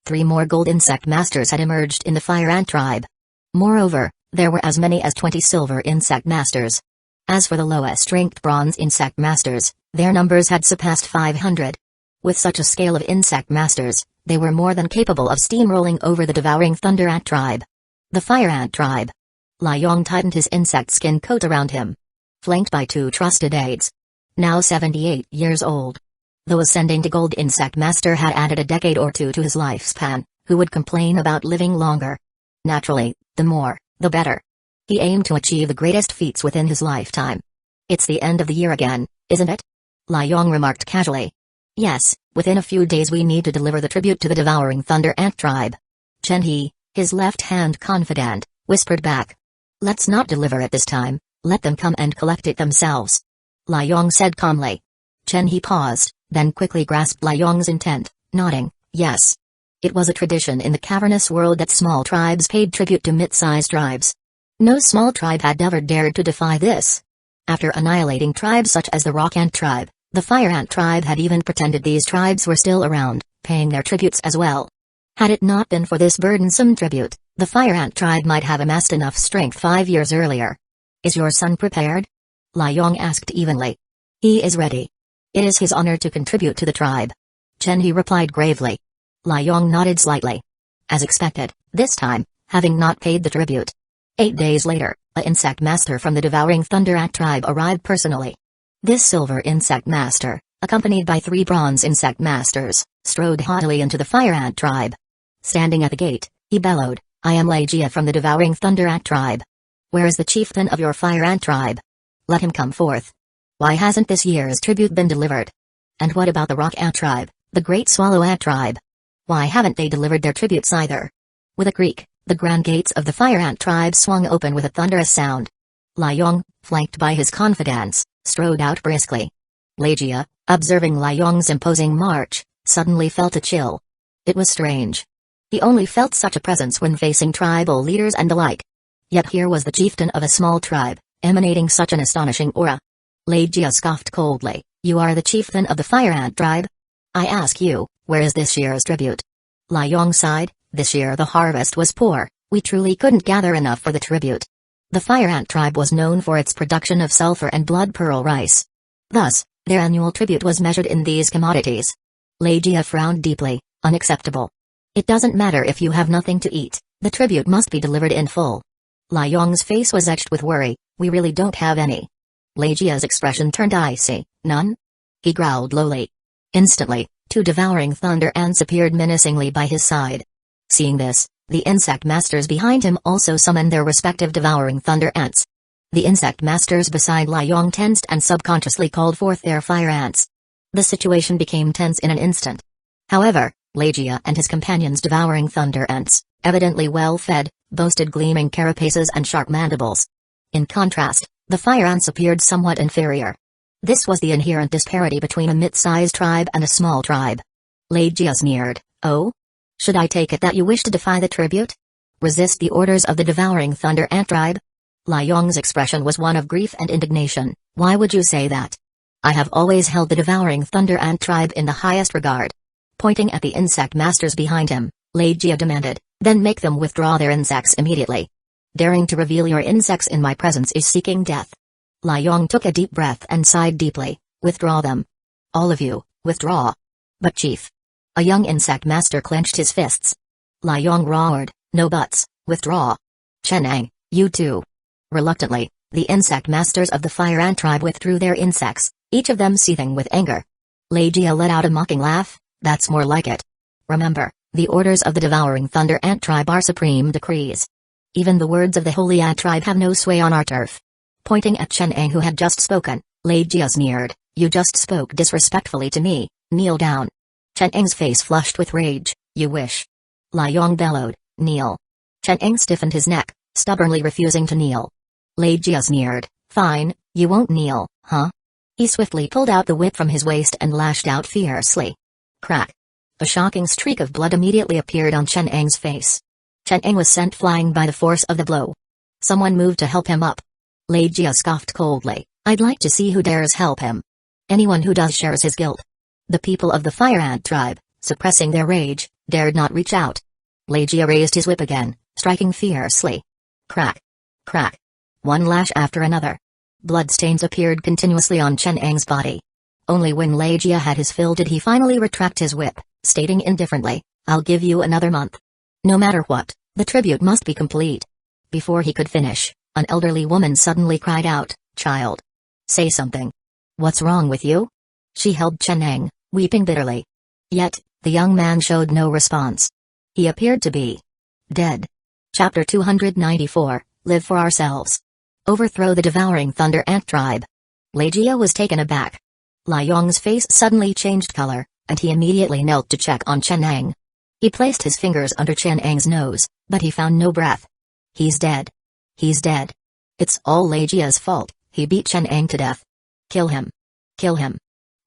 3 more gold insect masters had emerged in the Fire Ant tribe. Moreover, there were as many as 20 silver insect masters. As for the lowest-ranked bronze insect masters, their numbers had surpassed 500. With such a scale of insect masters, they were more than capable of steamrolling over the Devouring Thunder Ant tribe. The Fire Ant tribe. Lai Yong tightened his insect skin coat around him. Flanked by 2 trusted aides. Now 78 years old. Though ascending to Gold Insect Master had added a decade or 2 to his lifespan, who would complain about living longer? Naturally, the more, the better. He aimed to achieve the greatest feats within his lifetime. It's the end of the year again, isn't it? Lai Yong remarked casually. Yes, within a few days we need to deliver the tribute to the Devouring Thunder Ant tribe. Chen He, his left-hand confidant, whispered back. Let's not deliver it this time, let them come and collect it themselves. Lai Yong said calmly. Chen He paused, then quickly grasped Lai Yong's intent, nodding, yes. It was a tradition in the cavernous world that small tribes paid tribute to mid-sized tribes. No small tribe had ever dared to defy this. After annihilating tribes such as the Rock Ant tribe, the Fire Ant tribe had even pretended these tribes were still around, paying their tributes as well. Had it not been for this burdensome tribute, the Fire Ant tribe might have amassed enough strength 5 years earlier. Is your son prepared? Lai Yong asked evenly. He is ready. It is his honor to contribute to the tribe. Chen He replied gravely. Lai Yong nodded slightly. As expected, this time, having not paid the tribute. 8 days later, an insect master from the Devouring Thunder Ant tribe arrived personally. This silver insect master, accompanied by 3 bronze insect masters, strode haughtily into the Fire Ant tribe. Standing at the gate, he bellowed, I am Lei Jia from the Devouring Thunder Ant tribe. Where is the chieftain of your Fire Ant tribe? Let him come forth. Why hasn't this year's tribute been delivered? And what about the Rock Ant tribe, the Great Swallow Ant tribe? Why haven't they delivered their tributes either? With a creak, the grand gates of the Fire Ant tribe swung open with a thunderous sound. Lai Yong, flanked by his confidants, strode out briskly. Lei Jia, observing Lai Yong's imposing march, suddenly felt a chill. It was strange. He only felt such a presence when facing tribal leaders and the like. Yet here was the chieftain of a small tribe, emanating such an astonishing aura. Lei Jia scoffed coldly, you are the chieftain of the Fire Ant tribe? I ask you, where is this year's tribute? Lai Yong sighed, this year the harvest was poor, we truly couldn't gather enough for the tribute. The Fire Ant tribe was known for its production of sulfur and blood pearl rice. Thus, their annual tribute was measured in these commodities. Lei Jia frowned deeply, unacceptable. It doesn't matter if you have nothing to eat, the tribute must be delivered in full. Lai Yong's face was etched with worry, we really don't have any. Lei Jia's expression turned icy, none? He growled lowly. Instantly, 2 devouring thunder ants appeared menacingly by his side. Seeing this, the insect masters behind him also summoned their respective devouring thunder ants. The insect masters beside Lai Yong tensed and subconsciously called forth their fire ants. The situation became tense in an instant. However, Lei Jia and his companions devouring thunder ants, evidently well fed, boasted gleaming carapaces and sharp mandibles. In contrast, the fire ants appeared somewhat inferior. This was the inherent disparity between a mid-sized tribe and a small tribe. Lei Jia sneered, oh? Should I take it that you wish to defy the tribute? Resist the orders of the devouring thunder ant tribe? Li Yong's expression was one of grief and indignation. Why would you say that? I have always held the Devouring Thunder Ant tribe in the highest regard. Pointing at the insect masters behind him, Lei Jia demanded, then make them withdraw their insects immediately. Daring to reveal your insects in my presence is seeking death. Li Yong took a deep breath and sighed deeply. Withdraw them. All of you, withdraw. But chief. A young insect master clenched his fists. Li Yong roared, no buts, withdraw. Chang'e, you too. Reluctantly, the insect masters of the Fire Ant tribe withdrew their insects, each of them seething with anger. Lei Jia let out a mocking laugh. That's more like it. Remember, the orders of the Devouring Thunder Ant tribe are supreme decrees. Even the words of the Holy Ant tribe have no sway on our turf. Pointing at Chang'e who had just spoken, Lei Jia sneered, you just spoke disrespectfully to me, kneel down. Chang'e's face flushed with rage, you wish. Li Yong bellowed, kneel. Chang'e stiffened his neck, stubbornly refusing to kneel. Lei Jia sneered, fine, you won't kneel, huh? He swiftly pulled out the whip from his waist and lashed out fiercely. Crack. A shocking streak of blood immediately appeared on Chang'e's face. Chang'e was sent flying by the force of the blow. Someone moved to help him up. Lei Jia scoffed coldly, I'd like to see who dares help him. Anyone who does shares his guilt. The people of the Fire Ant tribe, suppressing their rage, dared not reach out. Lei Jia raised his whip again, striking fiercely. Crack. Crack. One lash after another. Bloodstains appeared continuously on Chang'e's body. Only when Lei Jia had his fill did he finally retract his whip, stating indifferently, I'll give you another month. No matter what, the tribute must be complete. Before he could finish, an elderly woman suddenly cried out, child. Say something. What's wrong with you? She held Chang'e, weeping bitterly. Yet, the young man showed no response. He appeared to be dead. Chapter 294, Live for Ourselves. Overthrow the Devouring Thunder Ant tribe. Lei Jia was taken aback. Li Yong's face suddenly changed color, and he immediately knelt to check on Chang'e. He placed his fingers under Chang'e's nose, but he found no breath. He's dead. He's dead. It's all Lei Jia's fault, he beat Chang'e to death. Kill him. Kill him.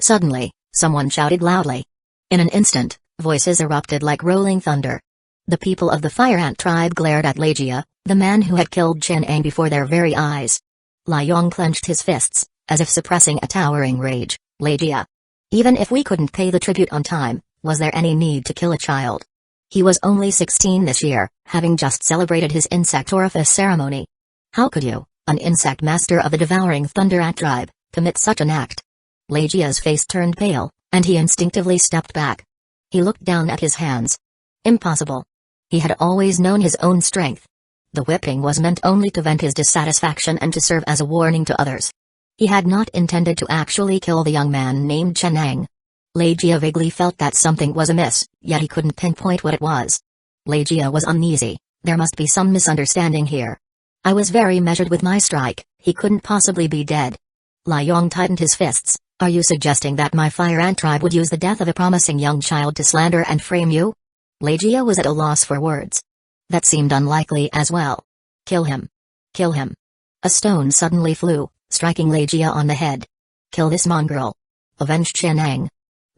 Suddenly, someone shouted loudly. In an instant, voices erupted like rolling thunder. The people of the Fire Ant tribe glared at Lei Jia, the man who had killed Chang'e before their very eyes. Li Yong clenched his fists, as if suppressing a towering rage. Lei Jia. Even if we couldn't pay the tribute on time, was there any need to kill a child? He was only 16 this year, having just celebrated his insect orifice ceremony. How could you, an insect master of the Devouring Thunder Ant tribe, commit such an act? Lei Jia's face turned pale, and he instinctively stepped back. He looked down at his hands. Impossible. He had always known his own strength. The whipping was meant only to vent his dissatisfaction and to serve as a warning to others. He had not intended to actually kill the young man named Chang'e. Lei Jia vaguely felt that something was amiss, yet he couldn't pinpoint what it was. Lei Jia was uneasy. There must be some misunderstanding here. I was very measured with my strike, he couldn't possibly be dead. Li Yong tightened his fists. Are you suggesting that my Fire Ant tribe would use the death of a promising young child to slander and frame you? Lei Jia was at a loss for words. That seemed unlikely as well. Kill him. Kill him. A stone suddenly flew, striking Lei Jia on the head. Kill this mongrel. Avenge Chang'e.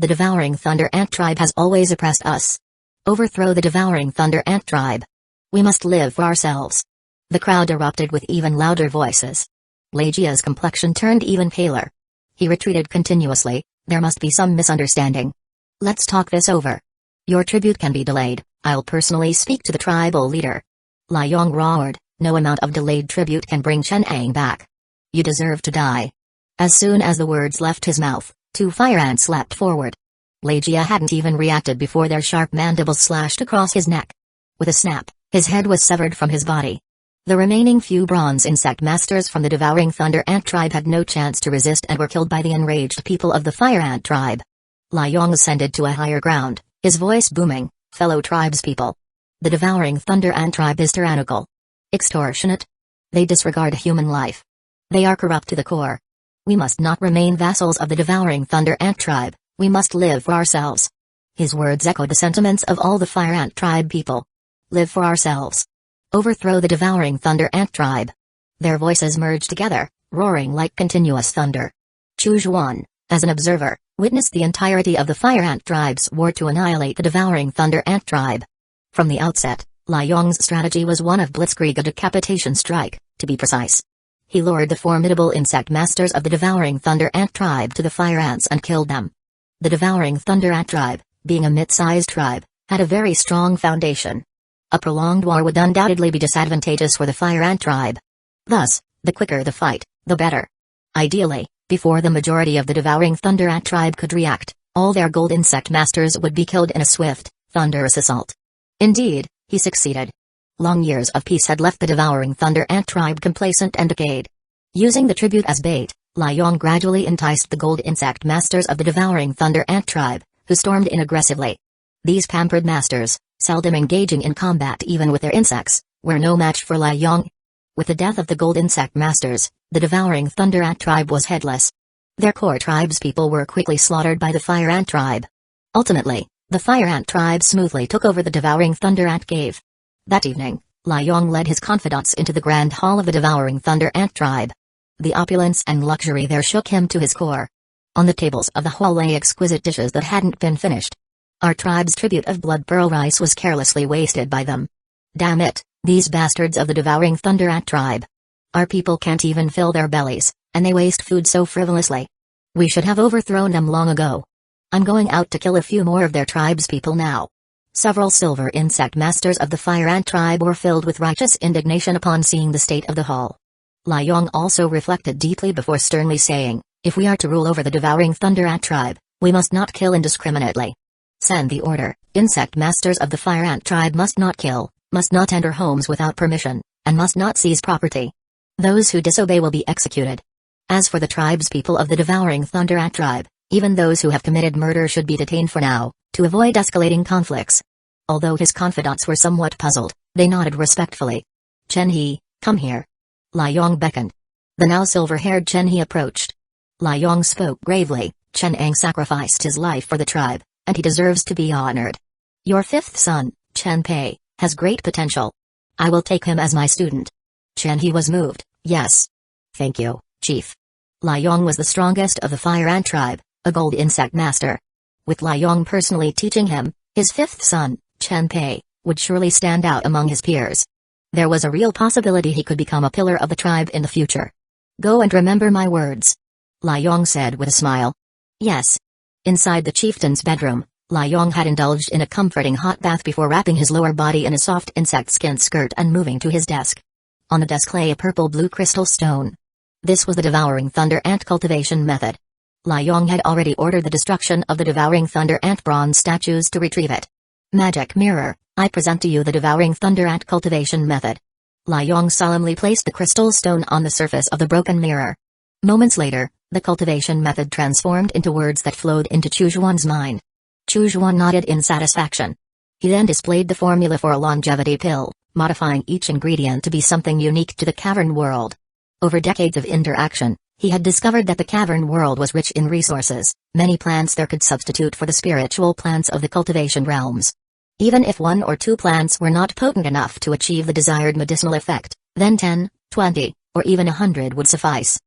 The Devouring Thunder Ant tribe has always oppressed us. Overthrow the Devouring Thunder Ant tribe. We must live for ourselves. The crowd erupted with even louder voices. Lei Jia's complexion turned even paler. He retreated continuously. There must be some misunderstanding. Let's talk this over. Your tribute can be delayed. I'll personally speak to the tribal leader. Li Yong roared, no amount of delayed tribute can bring Chang'e back. You deserve to die. As soon as the words left his mouth, two fire ants leapt forward. Lei Jia hadn't even reacted before their sharp mandibles slashed across his neck. With a snap, his head was severed from his body. The remaining few bronze insect masters from the Devouring Thunder Ant tribe had no chance to resist and were killed by the enraged people of the Fire Ant tribe. Li Yong ascended to a higher ground, his voice booming, fellow tribespeople. The Devouring Thunder Ant tribe is tyrannical. Extortionate. They disregard human life. They are corrupt to the core. We must not remain vassals of the Devouring Thunder Ant tribe, we must live for ourselves. His words echoed the sentiments of all the Fire Ant tribe people. Live for ourselves. Overthrow the Devouring Thunder Ant tribe. Their voices merged together, roaring like continuous thunder. Chu Zhuan, as an observer, witnessed the entirety of the Fire Ant tribe's war to annihilate the Devouring Thunder Ant tribe. From the outset, Lai Yong's strategy was one of blitzkrieg, a decapitation strike, to be precise. He lured the formidable insect masters of the Devouring Thunder Ant tribe to the fire ants and killed them. The Devouring Thunder Ant tribe, being a mid-sized tribe, had a very strong foundation. A prolonged war would undoubtedly be disadvantageous for the fire ant tribe. Thus, the quicker the fight, the better. Ideally, before the majority of the Devouring Thunder Ant tribe could react, all their gold insect masters would be killed in a swift, thunderous assault. Indeed, he succeeded. Long years of peace had left the Devouring Thunder Ant tribe complacent and decayed. Using the tribute as bait, Lai Yong gradually enticed the gold insect masters of the Devouring Thunder Ant tribe, who stormed in aggressively. These pampered masters, seldom engaging in combat even with their insects, were no match for Lai Yong. With the death of the gold insect masters, the Devouring Thunder Ant tribe was headless. Their core tribespeople were quickly slaughtered by the Fire Ant tribe. Ultimately, the Fire Ant tribe smoothly took over the Devouring Thunder Ant cave. That evening, Lai Yong led his confidants into the grand hall of the Devouring Thunder Ant tribe. The opulence and luxury there shook him to his core. On the tables of the hall lay exquisite dishes that hadn't been finished. Our tribe's tribute of blood pearl rice was carelessly wasted by them. Damn it, these bastards of the Devouring Thunder Ant tribe. Our people can't even fill their bellies, and they waste food so frivolously. We should have overthrown them long ago. I'm going out to kill a few more of their tribespeople now. Several silver insect masters of the Fire Ant tribe were filled with righteous indignation upon seeing the state of the hall. Lai Yong also reflected deeply before sternly saying, if we are to rule over the Devouring Thunder Ant tribe, we must not kill indiscriminately. Send the order, insect masters of the Fire Ant tribe must not kill, must not enter homes without permission, and must not seize property. Those who disobey will be executed. As for the tribespeople of the Devouring Thunder Ant tribe, even those who have committed murder should be detained for now, to avoid escalating conflicts. Although his confidants were somewhat puzzled, they nodded respectfully. Chen He, come here. Lai Yong beckoned. The now silver-haired Chen He approached. Lai Yong spoke gravely, Chen Ang sacrificed his life for the tribe, and he deserves to be honored. Your fifth son, Chen Pei, has great potential. I will take him as my student. Chen He was moved, yes. Thank you, Chief. Lai Yong was the strongest of the Fire Ant tribe, a gold insect master. With Lai Yong personally teaching him, his fifth son, Chen Pei, would surely stand out among his peers. There was a real possibility he could become a pillar of the tribe in the future. Go and remember my words. Lai Yong said with a smile. Yes. Inside the chieftain's bedroom, Lai Yong had indulged in a comforting hot bath before wrapping his lower body in a soft insect skin skirt and moving to his desk. On the desk lay a purple-blue crystal stone. This was the Devouring Thunder Ant cultivation method. Lai Yong had already ordered the destruction of the Devouring Thunder Ant bronze statues to retrieve it. Magic mirror, I present to you the Devouring Thunder Ant cultivation method. Lai Yong solemnly placed the crystal stone on the surface of the broken mirror. Moments later, the cultivation method transformed into words that flowed into Chu Zhuan's mind. Chu Zhuan nodded in satisfaction. He then displayed the formula for a longevity pill, modifying each ingredient to be something unique to the cavern world. Over decades of interaction, he had discovered that the cavern world was rich in resources, many plants there could substitute for the spiritual plants of the cultivation realms. Even if 1 or 2 plants were not potent enough to achieve the desired medicinal effect, then 10, 20, or even 100 would suffice.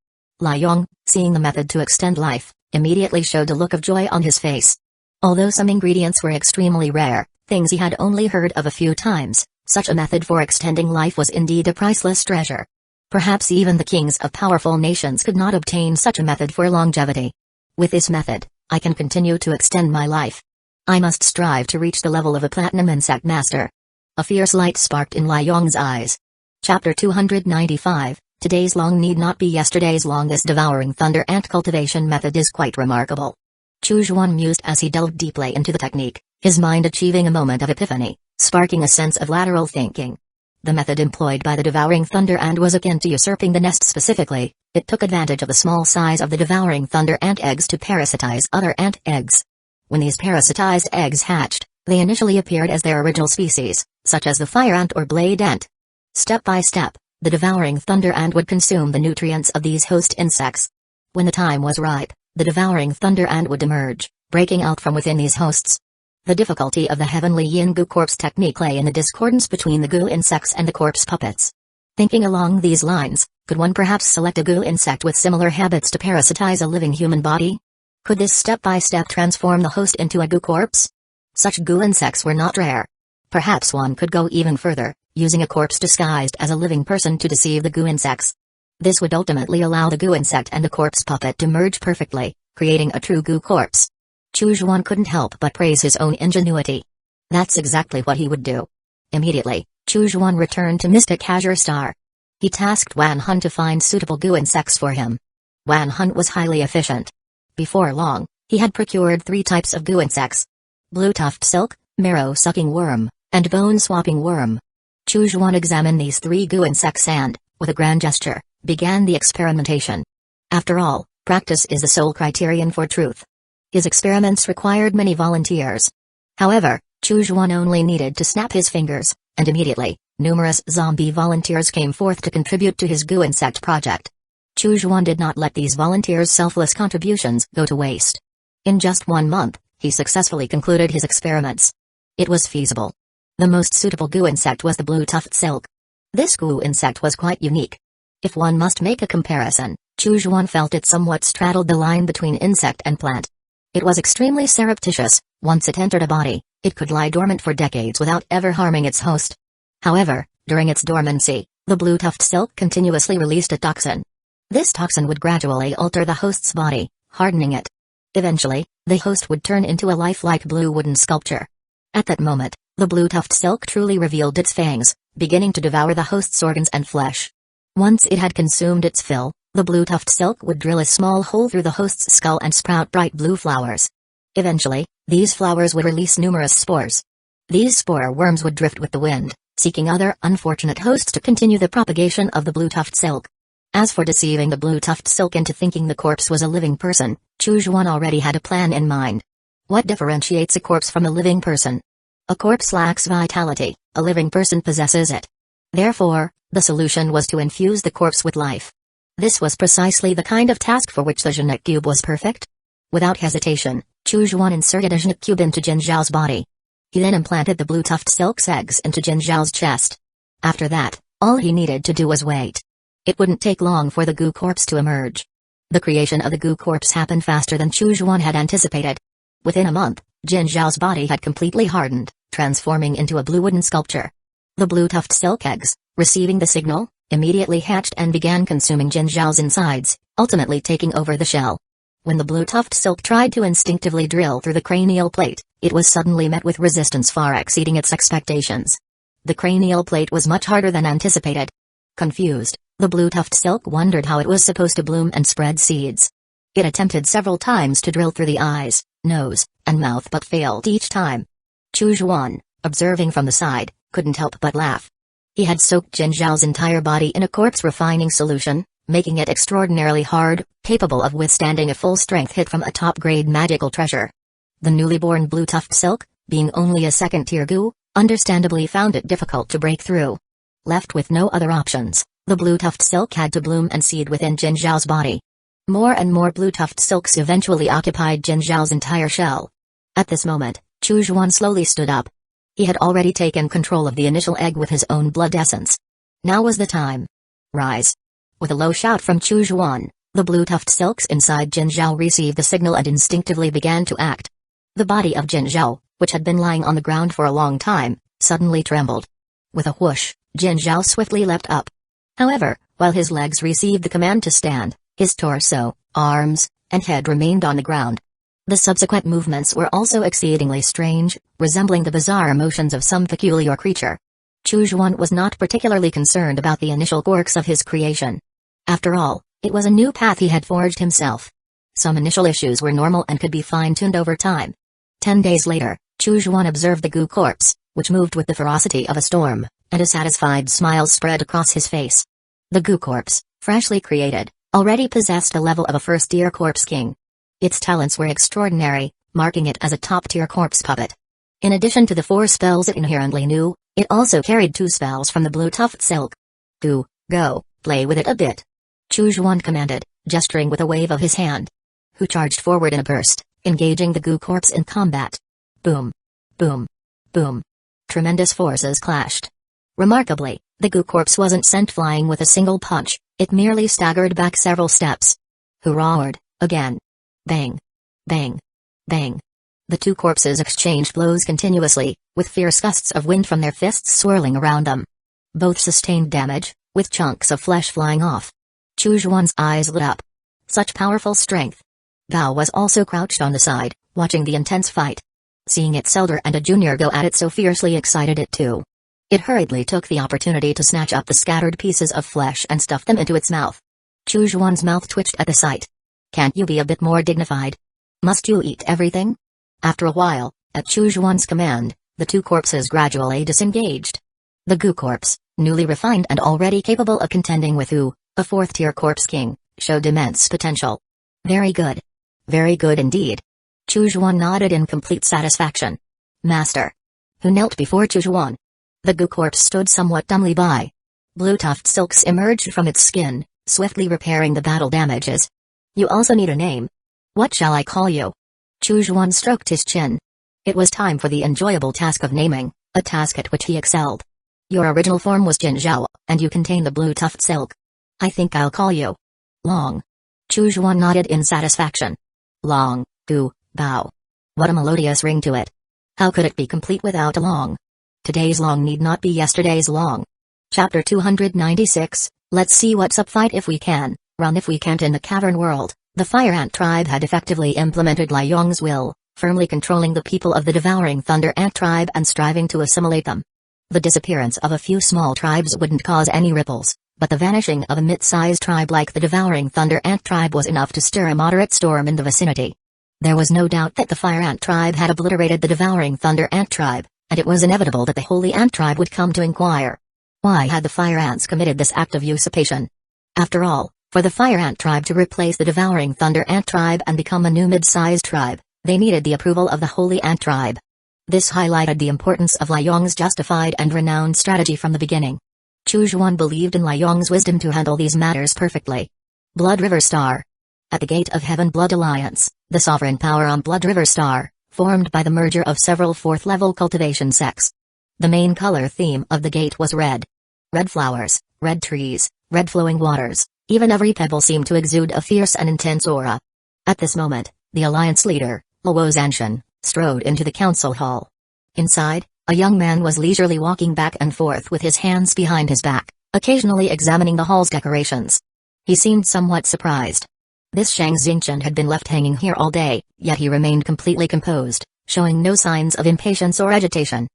Lai Yong, seeing the method to extend life, immediately showed a look of joy on his face. Although some ingredients were extremely rare, things he had only heard of a few times, such a method for extending life was indeed a priceless treasure. Perhaps even the kings of powerful nations could not obtain such a method for longevity. With this method, I can continue to extend my life. I must strive to reach the level of a platinum insect master. A fierce light sparked in Lai Yong's eyes. Chapter 295, Today's long need not be yesterday's long. This Devouring Thunder Ant cultivation method is quite remarkable. Chu Zhuan mused as he delved deeply into the technique, his mind achieving a moment of epiphany, sparking a sense of lateral thinking. The method employed by the Devouring Thunder Ant was akin to usurping the nest specifically. It took advantage of the small size of the Devouring Thunder Ant eggs to parasitize other ant eggs. When these parasitized eggs hatched, they initially appeared as their original species, such as the fire ant or blade ant. Step by step, the Devouring Thunder Ant would consume the nutrients of these host insects. When the time was ripe, the Devouring Thunder Ant would emerge, breaking out from within these hosts. The difficulty of the heavenly yin goo corpse technique lay in the discordance between the goo insects and the corpse puppets. Thinking along these lines, could one perhaps select a goo insect with similar habits to parasitize a living human body? Could this step-by-step transform the host into a goo corpse? Such goo insects were not rare. Perhaps one could go even further, using a corpse disguised as a living person to deceive the goo insects. This would ultimately allow the goo insect and the corpse puppet to merge perfectly, creating a true goo corpse. Chujuan couldn't help but praise his own ingenuity. That's exactly what he would do. Immediately, Chujuan returned to Mystic Azure Star. He tasked Wan Hun to find suitable goo insects for him. Wan Hun was highly efficient. Before long, he had procured 3 types of goo insects: blue tuft silk, marrow-sucking worm, and bone-swapping worm. Chujuan examined these 3 goo insects and, with a grand gesture, began the experimentation. After all, practice is the sole criterion for truth. His experiments required many volunteers. However, Chujuan only needed to snap his fingers, and immediately, numerous zombie volunteers came forth to contribute to his goo insect project. Chujuan did not let these volunteers' selfless contributions go to waste. In just 1 month, he successfully concluded his experiments. It was feasible. The most suitable goo insect was the blue tuft silk. This goo insect was quite unique. If one must make a comparison, Chujuan felt it somewhat straddled the line between insect and plant. It was extremely surreptitious. Once it entered a body, it could lie dormant for decades without ever harming its host. However, during its dormancy, the blue tuft silk continuously released a toxin. This toxin would gradually alter the host's body, hardening it. Eventually, the host would turn into a lifelike blue wooden sculpture. At that moment, the blue tuft silk truly revealed its fangs, beginning to devour the host's organs and flesh. Once it had consumed its fill, the blue tuft silk would drill a small hole through the host's skull and sprout bright blue flowers. Eventually, these flowers would release numerous spores. These spore worms would drift with the wind, seeking other unfortunate hosts to continue the propagation of the blue tuft silk. As for deceiving the blue tuft silk into thinking the corpse was a living person, Chujuan already had a plan in mind. What differentiates a corpse from a living person? A corpse lacks vitality, a living person possesses it. Therefore, the solution was to infuse the corpse with life. This was precisely the kind of task for which the genetic cube was perfect. Without hesitation, Chujuan inserted a genetic cube into Jin Zhao's body. He then implanted the blue tuft silk's eggs into Jin Zhao's chest. After that, all he needed to do was wait. It wouldn't take long for the goo corpse to emerge. The creation of the goo corpse happened faster than Chujuan had anticipated. Within a month, Jin Zhao's body had completely hardened, transforming into a blue wooden sculpture. The blue tuft silk eggs, receiving the signal, immediately hatched and began consuming Jin Zhao's insides, ultimately taking over the shell. When the blue tuft silk tried to instinctively drill through the cranial plate, it was suddenly met with resistance far exceeding its expectations. The cranial plate was much harder than anticipated. Confused, the blue tuft silk wondered how it was supposed to bloom and spread seeds. It attempted several times to drill through the eyes, nose, and mouth but failed each time. Chujuan, observing from the side, couldn't help but laugh. He had soaked Jin Zhao's entire body in a corpse refining solution, making it extraordinarily hard, capable of withstanding a full-strength hit from a top-grade magical treasure. The newly born blue tuft silk, being only a second-tier goo, understandably found it difficult to break through. Left with no other options, the blue tuft silk had to bloom and seed within Jin Zhao's body. More and more blue tuft silks eventually occupied Jin Zhao's entire shell. At this moment, Chujuan slowly stood up. He had already taken control of the initial egg with his own blood essence. Now was the time. Rise. With a low shout from Chujuan, the blue tuft silks inside Jin Zhao received the signal and instinctively began to act. The body of Jin Zhao, which had been lying on the ground for a long time, suddenly trembled. With a whoosh, Jin Zhao swiftly leapt up. However, while his legs received the command to stand, his torso, arms, and head remained on the ground. The subsequent movements were also exceedingly strange, resembling the bizarre motions of some peculiar creature. Chujuan was not particularly concerned about the initial quirks of his creation. After all, it was a new path he had forged himself. Some initial issues were normal and could be fine-tuned over time. 10 days later, Chujuan observed the goo corpse, which moved with the ferocity of a storm, and a satisfied smile spread across his face. The goo corpse, freshly created, already possessed a level of a first-tier corpse king. Its talents were extraordinary, marking it as a top-tier corpse puppet. In addition to the 4 spells it inherently knew, it also carried 2 spells from the blue tuft silk. Go, play with it a bit. Chujuan commanded, gesturing with a wave of his hand. Hu charged forward in a burst, engaging the goo corpse in combat. Boom. Boom. Boom. Tremendous forces clashed. Remarkably, the goo corpse wasn't sent flying with a single punch, it merely staggered back several steps. Hu roared, again. Bang. Bang. Bang. The two corpses exchanged blows continuously, with fierce gusts of wind from their fists swirling around them. Both sustained damage, with chunks of flesh flying off. Chu Zhuan's eyes lit up. Such powerful strength. Gao was also crouched on the side, watching the intense fight. Seeing its elder and a junior go at it so fiercely excited it too. It hurriedly took the opportunity to snatch up the scattered pieces of flesh and stuff them into its mouth. Chu Zhuan's mouth twitched at the sight. Can't you be a bit more dignified? Must you eat everything? After a while, at Chu Zhuan's command, the two corpses gradually disengaged. The Gu corpse, newly refined and already capable of contending with Hu, a fourth-tier corpse king, showed immense potential. Very good. Very good indeed. Chu Zhuan nodded in complete satisfaction. Master. Who knelt before Chu Zhuan? The Gu corpse stood somewhat dumbly by. Blue tuft silks emerged from its skin, swiftly repairing the battle damages. You also need a name. What shall I call you? Chu Zhuan stroked his chin. It was time for the enjoyable task of naming, a task at which he excelled. Your original form was Jin Zhao, and you contain the blue tuft silk. I think I'll call you Long. Chu Zhuan nodded in satisfaction. Long, Gu, Bao. What a melodious ring to it. How could it be complete without a Long? Today's Long need not be yesterday's Long. Chapter 296, Let's see what's up. Fight if we can, run if we can't. In the cavern world, the Fire Ant tribe had effectively implemented Lai Yong's will, firmly controlling the people of the Devouring Thunder Ant tribe and striving to assimilate them. The disappearance of a few small tribes wouldn't cause any ripples, but the vanishing of a mid-sized tribe like the Devouring Thunder Ant tribe was enough to stir a moderate storm in the vicinity. There was no doubt that the Fire Ant tribe had obliterated the Devouring Thunder Ant tribe, and it was inevitable that the Holy Ant tribe would come to inquire. Why had the Fire Ants committed this act of usurpation? After all, for the Fire Ant tribe to replace the Devouring Thunder Ant tribe and become a new mid-sized tribe, they needed the approval of the Holy Ant tribe. This highlighted the importance of Lai Yong's justified and renowned strategy from the beginning. Chu Zhuan believed in Lai Yong's wisdom to handle these matters perfectly. Blood River Star. At the Gate of Heaven Blood Alliance, the sovereign power on Blood River Star, formed by the merger of several fourth-level cultivation sects. The main color theme of the gate was red. Red flowers, red trees, red flowing waters, even every pebble seemed to exude a fierce and intense aura. At this moment, the alliance leader, Luo Zanshan, strode into the council hall. Inside, a young man was leisurely walking back and forth with his hands behind his back, occasionally examining the hall's decorations. He seemed somewhat surprised. This Shang Xingchen had been left hanging here all day, yet he remained completely composed, showing no signs of impatience or agitation.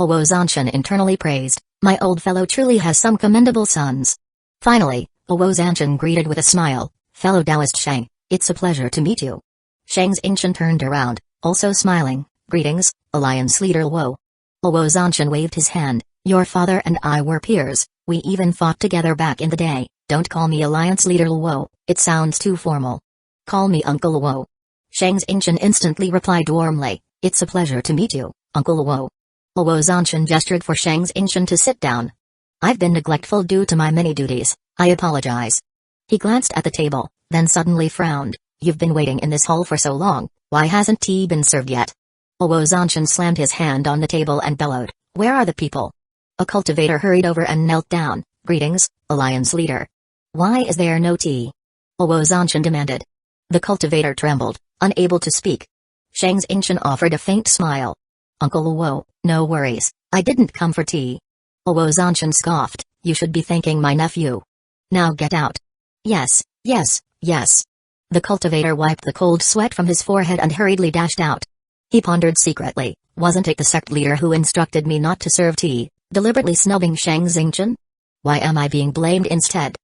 Luo Zanshan internally praised, "My old fellow truly has some commendable sons." Finally, Luo Zanshan greeted with a smile, "Fellow Taoist Shang, it's a pleasure to meet you." Shang Xingchen turned around, also smiling, "Greetings, Alliance Leader Luo." Luo Zanshan waved his hand, "Your father and I were peers, we even fought together back in the day. Don't call me Alliance Leader Luo, it sounds too formal. Call me Uncle Luo." Shang Xingchen instantly replied warmly, "It's a pleasure to meet you, Uncle Luo." Luo Zanshan gestured for Shang Xingchen to sit down. "I've been neglectful due to my many duties, I apologize." He glanced at the table, then suddenly frowned. "You've been waiting in this hall for so long, why hasn't tea been served yet?" Luo Zanshan slammed his hand on the table and bellowed, "Where are the people?" A cultivator hurried over and knelt down. "Greetings, Alliance Leader. Why is there no tea?" Luo Zanshan demanded. The cultivator trembled, unable to speak. Shang Xingchen offered a faint smile. "Uncle Luo, no worries, I didn't come for tea." Luo Zanshan scoffed, "You should be thanking my nephew. Now get out." "Yes, yes, yes." The cultivator wiped the cold sweat from his forehead and hurriedly dashed out. He pondered secretly, wasn't it the sect leader who instructed me not to serve tea, deliberately snubbing Shang Xingchen? Why am I being blamed instead?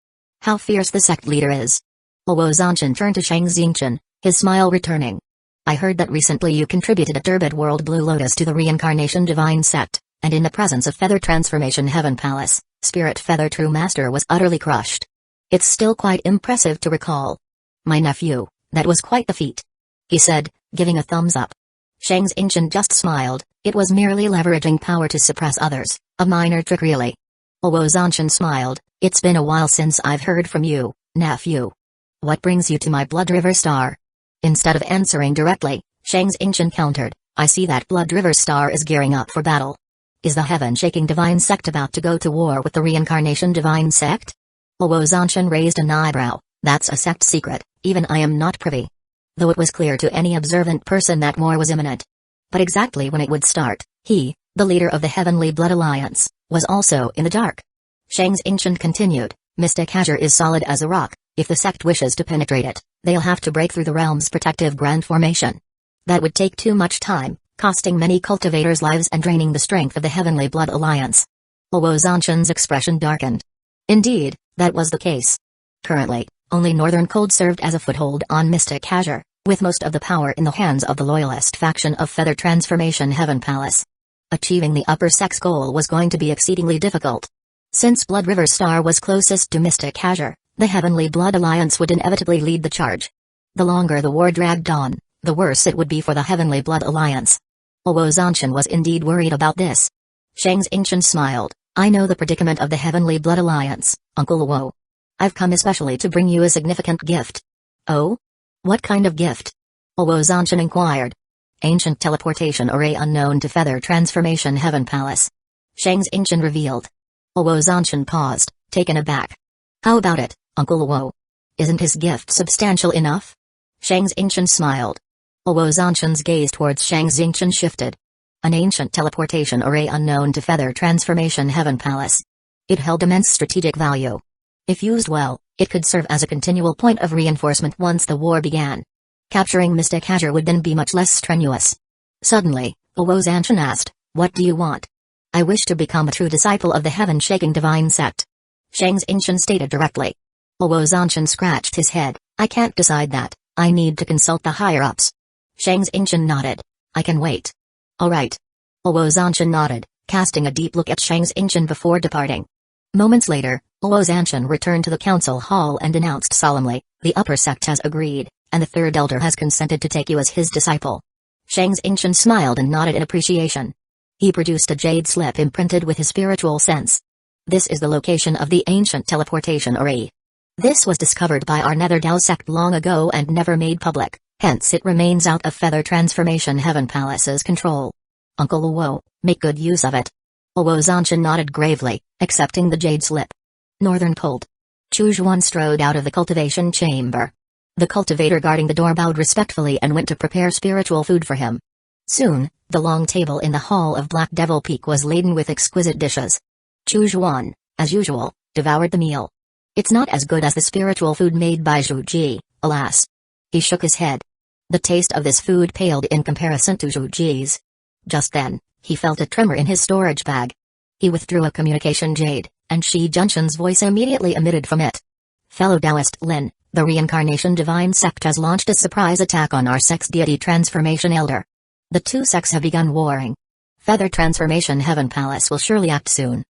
How fierce the sect leader is. Luo Zanshan turned to Shang Xingchen, his smile returning. "I heard that recently you contributed a turbid world Blue Lotus to the Reincarnation Divine Sect, and in the presence of Feather Transformation Heaven Palace, Spirit Feather True Master was utterly crushed. It's still quite impressive to recall." "My nephew, that was quite the feat," he said, giving a thumbs up. Shang Xingchen just smiled, it was merely leveraging power to suppress others, a minor trick really. Luo Zanshan smiled, "It's been a while since I've heard from you, nephew. What brings you to my Blood River Star?" Instead of answering directly, Shang Xingchen countered, "I see that Blood River Star is gearing up for battle. Is the heaven-shaking divine sect about to go to war with the Reincarnation Divine Sect?" Luo Zanshan raised an eyebrow, "That's a sect secret, even I am not privy." Though it was clear to any observant person that war was imminent. But exactly when it would start, he, the leader of the Heavenly Blood Alliance, was also in the dark. Shang's ancient continued, Mystic Azure is solid as a rock. If the sect wishes to penetrate it, they'll have to break through the realm's protective grand formation. That would take too much time, costing many cultivators lives and draining the strength of the Heavenly Blood Alliance. Luo Zanshan's expression darkened. Indeed, that was the case. Currently, only Northern Cold served as a foothold on Mystic Azure, with most of the power in the hands of the loyalist faction of Feather Transformation Heaven Palace. Achieving the upper sex goal was going to be exceedingly difficult. Since Blood River Star was closest to Mystic Azure, the Heavenly Blood Alliance would inevitably lead the charge. The longer the war dragged on, the worse it would be for the Heavenly Blood Alliance. Luo Zanshan was indeed worried about this. Shang's ancient smiled. I know the predicament of the Heavenly Blood Alliance, Uncle Luo. I've come especially to bring you a significant gift. Oh? What kind of gift? Luo Zanshan inquired. Ancient teleportation array unknown to Feather Transformation Heaven Palace. Shang's ancient revealed. Luo Zanshan paused, taken aback. How about it, Uncle Luo? Isn't his gift substantial enough? Shang's ancient smiled. Luo Zanshan's gaze towards Shang's ancient shifted. An ancient teleportation array unknown to Feather Transformation Heaven Palace. It held immense strategic value. If used well, it could serve as a continual point of reinforcement once the war began. Capturing Mystic Azure would then be much less strenuous. Suddenly, Luo Zanshan asked, what do you want? I wish to become a true disciple of the heaven-shaking divine sect. Shang's ancient stated directly. Luo Zanshan scratched his head, I can't decide that, I need to consult the higher-ups. Shang's ancient nodded. I can wait. Alright. Luo Zanshan nodded, casting a deep look at Shang's ancient before departing. Moments later, Luo Zanshan returned to the council hall and announced solemnly, the upper sect has agreed, and the third elder has consented to take you as his disciple. Shang's ancient smiled and nodded in appreciation. He produced a jade slip imprinted with his spiritual sense. This is the location of the ancient teleportation array. This was discovered by our Nether Dao sect long ago and never made public, hence it remains out of Feather Transformation Heaven Palace's control. Uncle Luo, make good use of it. Luo Zanshan nodded gravely, accepting the jade slip. Northern Cold. Chu Zhuan strode out of the cultivation chamber. The cultivator guarding the door bowed respectfully and went to prepare spiritual food for him. Soon, the long table in the hall of Black Devil Peak was laden with exquisite dishes. Chu Zhuan, as usual, devoured the meal. It's not as good as the spiritual food made by Zhu Ji, alas. He shook his head. The taste of this food paled in comparison to Zhu Ji's. Just then, he felt a tremor in his storage bag. He withdrew a communication jade, and Shi Junshan's voice immediately emitted from it. Fellow Taoist Lin, the Reincarnation Divine Sect has launched a surprise attack on our sect's deity Transformation Elder. The two sects have begun warring. Feather Transformation Heaven Palace will surely act soon.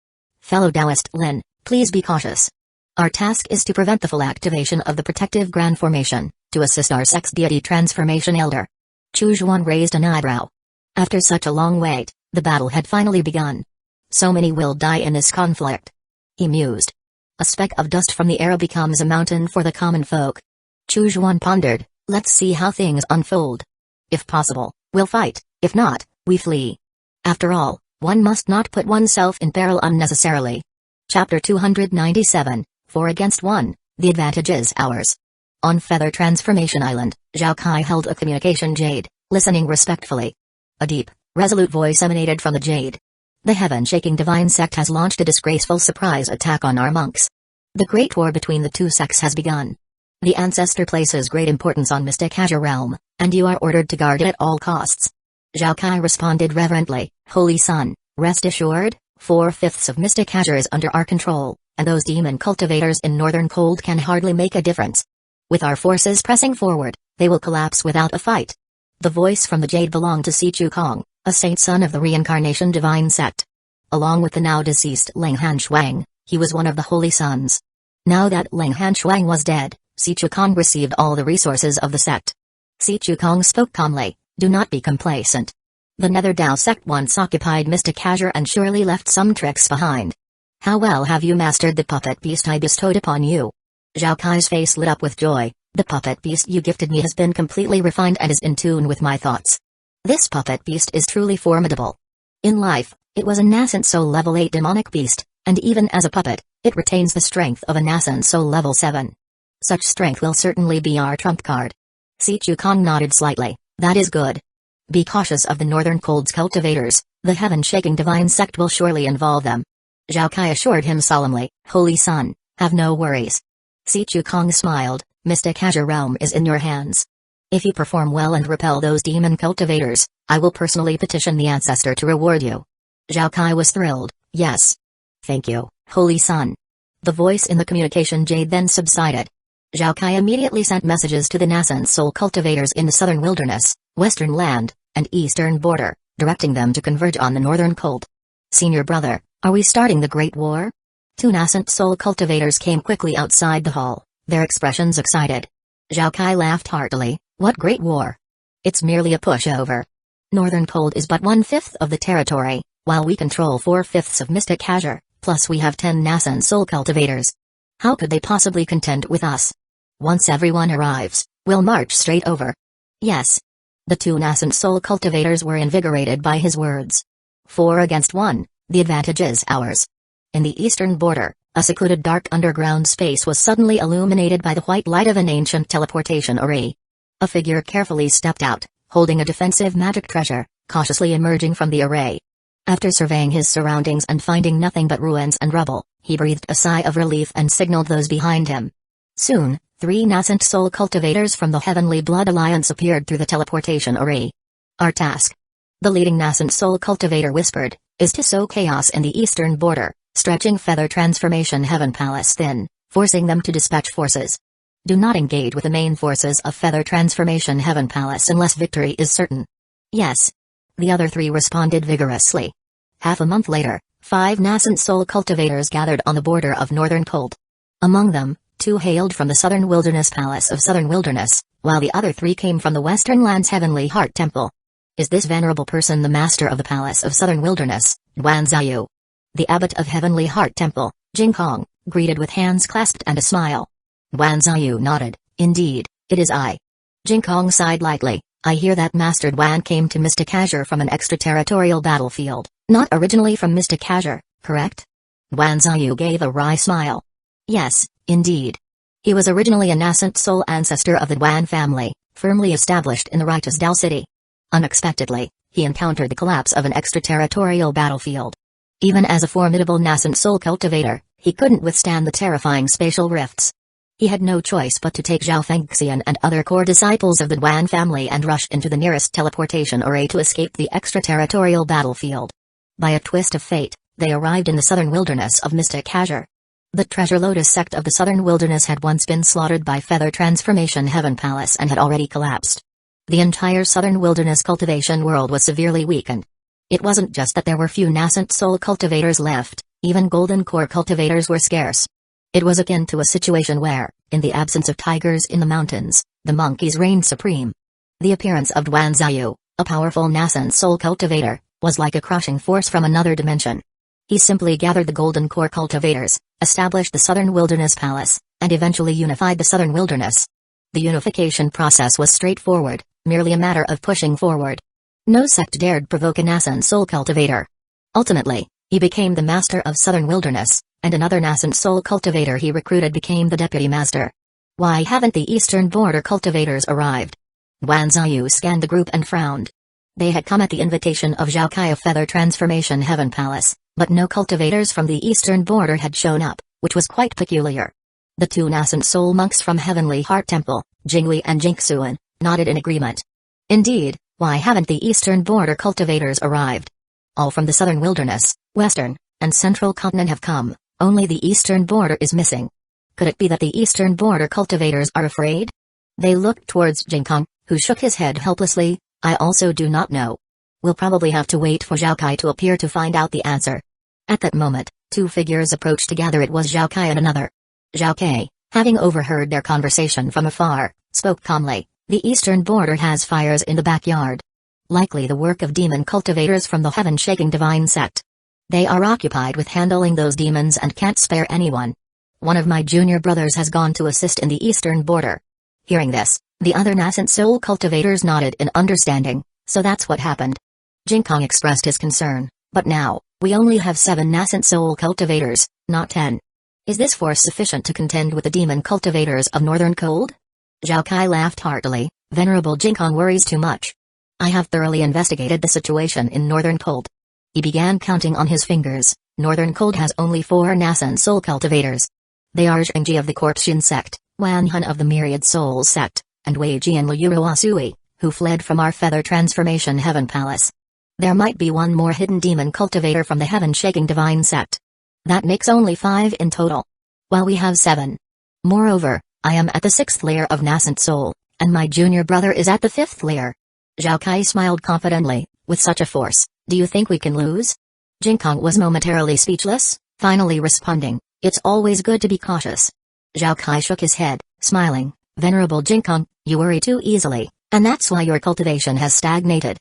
Fellow Taoist Lin, please be cautious. Our task is to prevent the full activation of the protective grand formation, to assist our sect's deity Transformation Elder. Chu Zhuan raised an eyebrow. After such a long wait, the battle had finally begun. So many will die in this conflict. He mused. A speck of dust from the air becomes a mountain for the common folk. Chu Zhuan pondered, let's see how things unfold. If possible, we'll fight, if not, we flee. After all, one must not put oneself in peril unnecessarily. Chapter 297, 4 against 1, the advantage is ours. On Feather Transformation Island, Zhao Kai held a communication jade, listening respectfully. A deep, resolute voice emanated from the jade. The heaven-shaking divine sect has launched a disgraceful surprise attack on our monks. The great war between the two sects has begun. The ancestor places great importance on Mystic Azure realm, and you are ordered to guard it at all costs. Zhao Kai responded reverently, Holy Son, rest assured, 4/5 of Mystic Azure is under our control, and those demon cultivators in Northern Cold can hardly make a difference. With our forces pressing forward, they will collapse without a fight. The voice from the jade belonged to Si Chu Kong, a saint son of the Reincarnation Divine Sect. Along with the now-deceased Leng Han Shuang, he was one of the Holy Sons. Now that Leng Han Shuang was dead, Si Chu Kong received all the resources of the sect. Si Chu Kong spoke calmly, do not be complacent. The Nether Dao sect once occupied Mystic Azure and surely left some tricks behind. How well have you mastered the puppet beast I bestowed upon you? Zhao Kai's face lit up with joy. The puppet beast you gifted me has been completely refined and is in tune with my thoughts. This puppet beast is truly formidable. In life, it was a nascent soul level 8 demonic beast, and even as a puppet, it retains the strength of a nascent soul level 7. Such strength will certainly be our trump card. Si Chu Kong nodded slightly, that is good. Be cautious of the Northern Cold's cultivators, the heaven-shaking divine sect will surely involve them. Zhao Kai assured him solemnly, Holy Son, have no worries. Si Chukong smiled, Mystic Azure Realm is in your hands. If you perform well and repel those demon cultivators, I will personally petition the ancestor to reward you. Zhao Kai was thrilled, yes. Thank you, Holy Son. The voice in the communication jade then subsided. Zhao Kai immediately sent messages to the nascent soul cultivators in the southern wilderness, western land, and eastern border, directing them to converge on the northern cult. Senior brother, are we starting the Great War? Two nascent soul cultivators came quickly outside the hall, their expressions excited. Zhao Kai laughed heartily, what Great War? It's merely a pushover. Northern Cold is but 1/5 of the territory, while we control 4/5 of Mystic Azure, plus we have 10 nascent soul cultivators. How could they possibly contend with us? Once everyone arrives, we'll march straight over. Yes. The two nascent soul cultivators were invigorated by his words. 4 against 1, the advantage is ours. In the eastern border, a secluded dark underground space was suddenly illuminated by the white light of an ancient teleportation array. A figure carefully stepped out, holding a defensive magic treasure, cautiously emerging from the array. After surveying his surroundings and finding nothing but ruins and rubble, he breathed a sigh of relief and signaled those behind him. Soon, 3 nascent soul cultivators from the Heavenly Blood Alliance appeared through the teleportation array. Our task. The leading nascent soul cultivator whispered, is to sow chaos in the eastern border, stretching Feather Transformation Heaven Palace thin, forcing them to dispatch forces. Do not engage with the main forces of Feather Transformation Heaven Palace unless victory is certain. Yes. The other 3 responded vigorously. Half a month later, 5 nascent soul cultivators gathered on the border of Northern Cold. Among them, 2 hailed from the Southern Wilderness Palace of Southern Wilderness, while the other 3 came from the Western Land's Heavenly Heart Temple. Is this venerable person the master of the Palace of Southern Wilderness, Danzō? The abbot of Heavenly Heart Temple, Jingkong, greeted with hands clasped and a smile. Danzō nodded, indeed, it is I. Jingkong sighed lightly, I hear that Master Duan came to Mystic Azure from an extraterritorial battlefield, not originally from Mystic Azure, correct? Danzō gave a wry smile. Yes, indeed. He was originally a nascent soul ancestor of the Duan family, firmly established in the righteous Dao city. Unexpectedly, he encountered the collapse of an extraterritorial battlefield. Even as a formidable nascent soul cultivator, he couldn't withstand the terrifying spatial rifts. He had no choice but to take Zhao Fengxian and other core disciples of the Duan family and rush into the nearest teleportation array to escape the extraterritorial battlefield. By a twist of fate, they arrived in the southern wilderness of Mystic Azure. The Treasure Lotus sect of the southern wilderness had once been slaughtered by Feather Transformation Heaven Palace and had already collapsed. The entire southern wilderness cultivation world was severely weakened. It wasn't just that there were few nascent soul cultivators left, even golden core cultivators were scarce. It was akin to a situation where, in the absence of tigers in the mountains, the monkeys reigned supreme. The appearance of Danzō, a powerful nascent soul cultivator, was like a crushing force from another dimension. He simply gathered the golden core cultivators, established the southern wilderness palace, and eventually unified the southern wilderness. The unification process was straightforward, merely a matter of pushing forward. No sect dared provoke a nascent soul cultivator. Ultimately, he became the master of southern wilderness, and another nascent soul cultivator he recruited became the deputy master. Why haven't the eastern border cultivators arrived? Danzō scanned the group and frowned. They had come at the invitation of Zhao Kai of Feather Transformation Heaven Palace, but no cultivators from the eastern border had shown up, which was quite peculiar. The 2 nascent soul monks from Heavenly Heart Temple, Jingwei and Jingxuan, nodded in agreement. Indeed, why haven't the eastern border cultivators arrived? All from the southern wilderness, western, and central continent have come, only the eastern border is missing. Could it be that the eastern border cultivators are afraid? They looked towards Jingkong, who shook his head helplessly, I also do not know. We'll probably have to wait for Zhao Kai to appear to find out the answer. At that moment, 2 figures approached together. It was Zhao Kai and another. Zhao Kai, having overheard their conversation from afar, spoke calmly, the eastern border has fires in the backyard. Likely the work of demon cultivators from the heaven-shaking divine sect. They are occupied with handling those demons and can't spare anyone. One of my junior brothers has gone to assist in the eastern border. Hearing this, the other nascent soul cultivators nodded in understanding, so that's what happened. Jingkong expressed his concern, but now, we only have 7 nascent soul cultivators, not 10. Is this force sufficient to contend with the demon cultivators of Northern Cold? Zhao Kai laughed heartily, Venerable Jingkong worries too much. I have thoroughly investigated the situation in Northern Cold. He began counting on his fingers. Northern Cold has only 4 nascent soul cultivators. They are Zhengji of the Corpshin sect, Wanhun of the Myriad Soul sect, and Weiji and Liuru Asui, who fled from our Feather Transformation Heaven Palace. There might be one more hidden demon cultivator from the Heaven-Shaking Divine sect. That makes only 5 in total. While we have 7. Moreover, I am at the 6th layer of nascent soul, and my junior brother is at the 5th layer. Zhao Kai smiled confidently. With such a force, do you think we can lose? Jinkong was momentarily speechless, finally responding, it's always good to be cautious. Zhao Kai shook his head, smiling, Venerable Jinkong, you worry too easily, and that's why your cultivation has stagnated.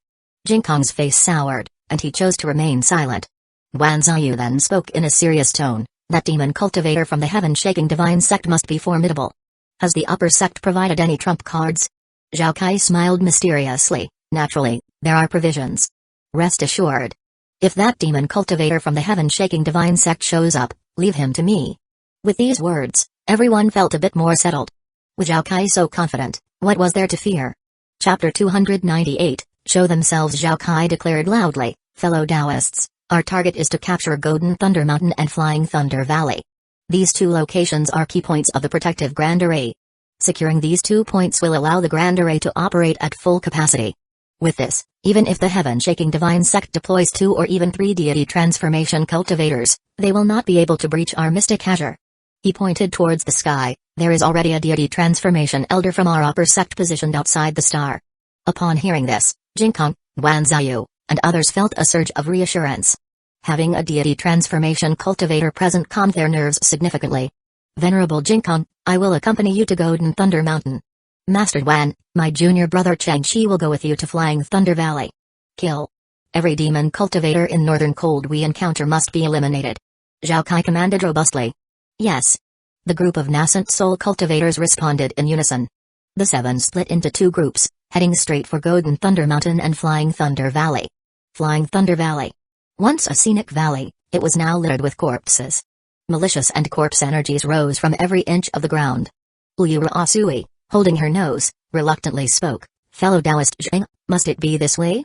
Jinkong's face soured, and he chose to remain silent. Danzō then spoke in a serious tone, that demon cultivator from the Heaven-Shaking Divine sect must be formidable. Has the upper sect provided any trump cards? Zhao Kai smiled mysteriously, naturally, there are provisions. Rest assured. If that demon cultivator from the Heaven-Shaking Divine sect shows up, leave him to me. With these words, everyone felt a bit more settled. With Zhao Kai so confident, what was there to fear? Chapter 298, Show themselves. Zhao Kai declared loudly, fellow Taoists, our target is to capture Golden Thunder Mountain and Flying Thunder Valley. These 2 locations are key points of the protective Grand Array. Securing these 2 points will allow the Grand Array to operate at full capacity. With this, even if the Heaven-Shaking Divine sect deploys 2 or even 3 deity transformation cultivators, they will not be able to breach our mystic azure. He pointed towards the sky. There is already a deity transformation elder from our upper sect positioned outside the star. Upon hearing this, Jinkong, Danzō, and others felt a surge of reassurance. Having a deity transformation cultivator present calmed their nerves significantly. Venerable Jinkong, I will accompany you to Golden Thunder Mountain. Master Wan, my junior brother Changshi will go with you to Flying Thunder Valley. Kill every demon cultivator in Northern Cold we encounter must be eliminated. Zhao Kai commanded robustly. Yes. The group of nascent soul cultivators responded in unison. The 7 split into 2 groups, heading straight for Golden Thunder Mountain and Flying Thunder Valley. Flying Thunder Valley. Once a scenic valley, it was now littered with corpses. Malicious and corpse energies rose from every inch of the ground. Liuru Asui, holding her nose, reluctantly spoke, fellow Taoist Zheng, must it be this way?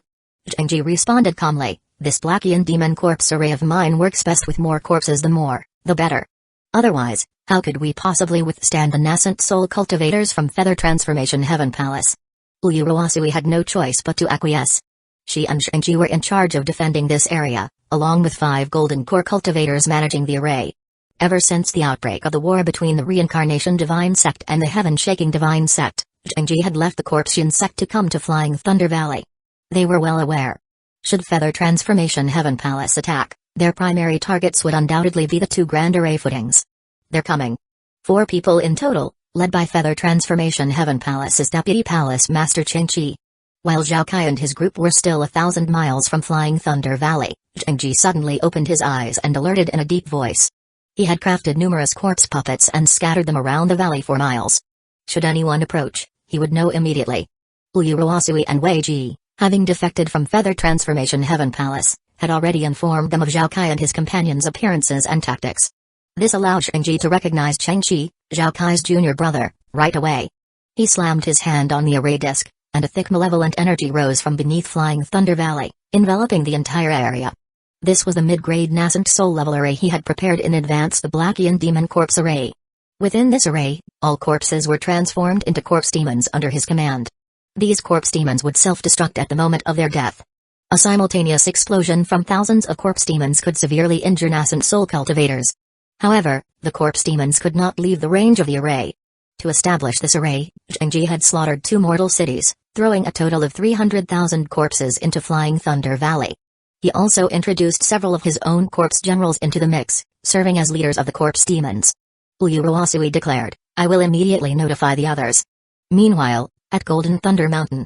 Zhengji responded calmly, this Blackian demon corpse array of mine works best with more corpses, the better. Otherwise, how could we possibly withstand the nascent soul cultivators from Feather Transformation Heaven Palace? Liuru Asui had no choice but to acquiesce. She and Zhengji were in charge of defending this area, along with 5 golden core cultivators managing the array. Ever since the outbreak of the war between the Reincarnation Divine Sect and the Heaven-Shaking Divine Sect, Zhengji had left the Corpshin Sect to come to Flying Thunder Valley. They were well aware. Should Feather Transformation Heaven Palace attack, their primary targets would undoubtedly be the 2 Grand Array footings. They're coming. 4 people in total, led by Feather Transformation Heaven Palace's Deputy Palace Master Changshi. While Zhao Kai and his group were still 1,000 miles from Flying Thunder Valley, Zhengji suddenly opened his eyes and alerted in a deep voice. He had crafted numerous corpse puppets and scattered them around the valley for miles. Should anyone approach, he would know immediately. Liuru Asui and Weiji, having defected from Feather Transformation Heaven Palace, had already informed them of Zhao Kai and his companions' appearances and tactics. This allowed Zhengji to recognize Changshi, Zhao Kai's junior brother, right away. He slammed his hand on the array disk, and a thick malevolent energy rose from beneath Flying Thunder Valley, enveloping the entire area. This was the mid-grade nascent soul level array he had prepared in advance, the Blackian Demon Corpse Array. Within this array, all corpses were transformed into corpse demons under his command. These corpse demons would self-destruct at the moment of their death. A simultaneous explosion from thousands of corpse demons could severely injure nascent soul cultivators. However, the corpse demons could not leave the range of the array. To establish this array, Zhengji had slaughtered 2 mortal cities, throwing a total of 300,000 corpses into Flying Thunder Valley. He also introduced several of his own corpse generals into the mix, serving as leaders of the corpse demons. Liuru Asui declared, I will immediately notify the others. Meanwhile, at Golden Thunder Mountain,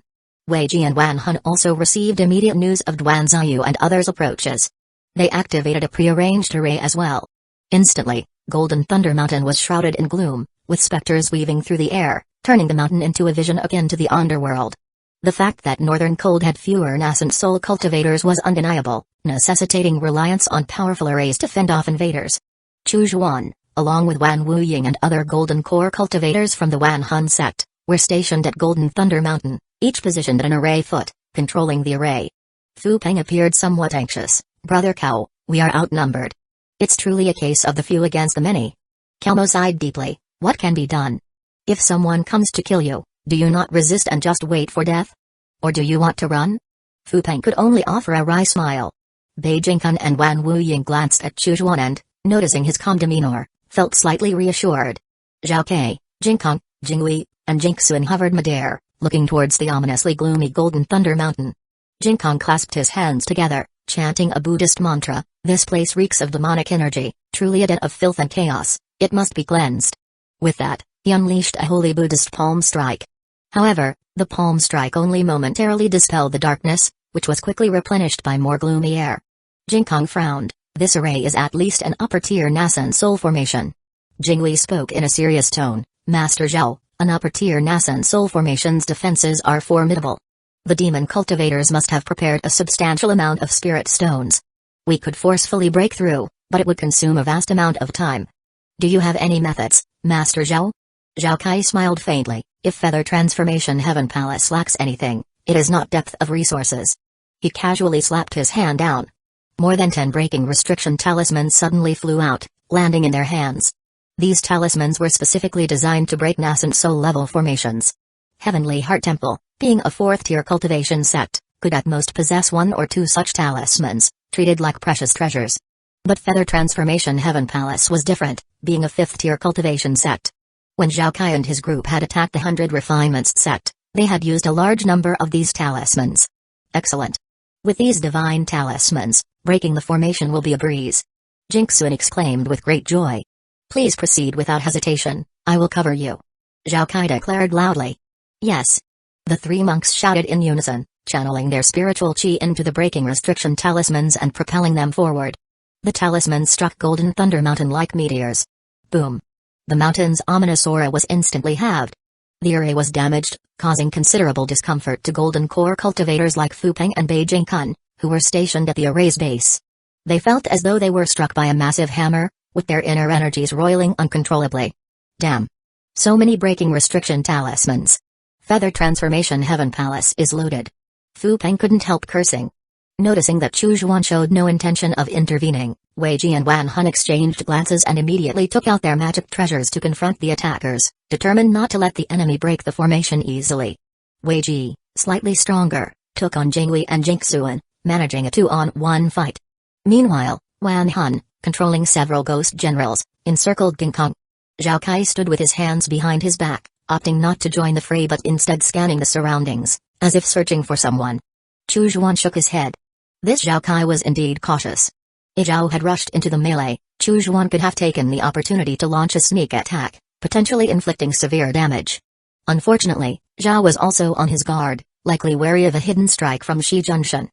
Weiji and Wanhun also received immediate news of Danzō and others' approaches. They activated a prearranged array as well. Instantly, Golden Thunder Mountain was shrouded in gloom, with specters weaving through the air, turning the mountain into a vision akin to the underworld. The fact that Northern Cold had fewer nascent soul cultivators was undeniable, necessitating reliance on powerful arrays to fend off invaders. Chu Zhuan, along with Wan Wuying and other Golden Core cultivators from the Wanhun sect, were stationed at Golden Thunder Mountain, each positioned at an array foot, controlling the array. Fu Peng appeared somewhat anxious. Brother Cao, we are outnumbered. It's truly a case of the few against the many. Cao sighed deeply. What can be done? If someone comes to kill you, do you not resist and just wait for death? Or do you want to run? Fu Peng could only offer a wry smile. Bei Jingkun and Wan Wuying glanced at Chu Zhuan and, noticing his calm demeanor, felt slightly reassured. Zhao Kei, Jingkong, Jingwei, and Jingxuan hovered midair, looking towards the ominously gloomy Golden Thunder Mountain. Jingkong clasped his hands together, chanting a Buddhist mantra. This place reeks of demonic energy, truly a den of filth and chaos. It must be cleansed. With that, he unleashed a holy Buddhist palm strike. However, the palm strike only momentarily dispelled the darkness, which was quickly replenished by more gloomy air. Jingkong frowned. This array is at least an upper-tier Nasan Soul formation. Jingwei spoke in a serious tone. Master Zhao, an upper-tier Nasan Soul formation's defenses are formidable. The demon cultivators must have prepared a substantial amount of spirit stones. We could forcefully break through, but it would consume a vast amount of time. Do you have any methods, Master Zhao? Zhao Kai smiled faintly. If Feather Transformation Heaven Palace lacks anything, it is not depth of resources. He casually slapped his hand down. More than 10 breaking restriction talismans suddenly flew out, landing in their hands. These talismans were specifically designed to break nascent soul-level formations. Heavenly Heart Temple, being a 4th-tier cultivation sect, could at most possess 1 or 2 such talismans, treated like precious treasures. But Feather Transformation Heaven Palace was different, being a 5th-tier cultivation sect. When Zhao Kai and his group had attacked the 100 Refinements sect, they had used a large number of these talismans. Excellent. With these divine talismans, breaking the formation will be a breeze. Jingxuan exclaimed with great joy. Please proceed without hesitation, I will cover you. Zhao Kai declared loudly. Yes. The 3 monks shouted in unison, channeling their spiritual chi into the breaking restriction talismans and propelling them forward. The talismans struck Golden Thunder Mountain like meteors. Boom. The mountain's ominous aura was instantly halved. The array was damaged, causing considerable discomfort to Golden Core cultivators like Fu Peng and Bei Jingkun, who were stationed at the array's base. They felt as though they were struck by a massive hammer, with their inner energies roiling uncontrollably. Damn. So many breaking restriction talismans. Feather Transformation Heaven Palace is loaded. Fu Peng couldn't help cursing. Noticing that Chu Zhuan showed no intention of intervening, Wei Ji and Wan Hun exchanged glances and immediately took out their magic treasures to confront the attackers, determined not to let the enemy break the formation easily. Wei Ji, slightly stronger, took on Jingwei and Jingxuan, managing a 2-on-1 fight. Meanwhile, Wan Hun, controlling several ghost generals, encircled Jingkong. Zhao Kai stood with his hands behind his back, opting not to join the fray but instead scanning the surroundings, as if searching for someone. Chu Zhuan shook his head. This Zhao Kai was indeed cautious. If Zhao had rushed into the melee, Chu Zhuan could have taken the opportunity to launch a sneak attack, potentially inflicting severe damage. Unfortunately, Zhao was also on his guard, likely wary of a hidden strike from Shi Junction.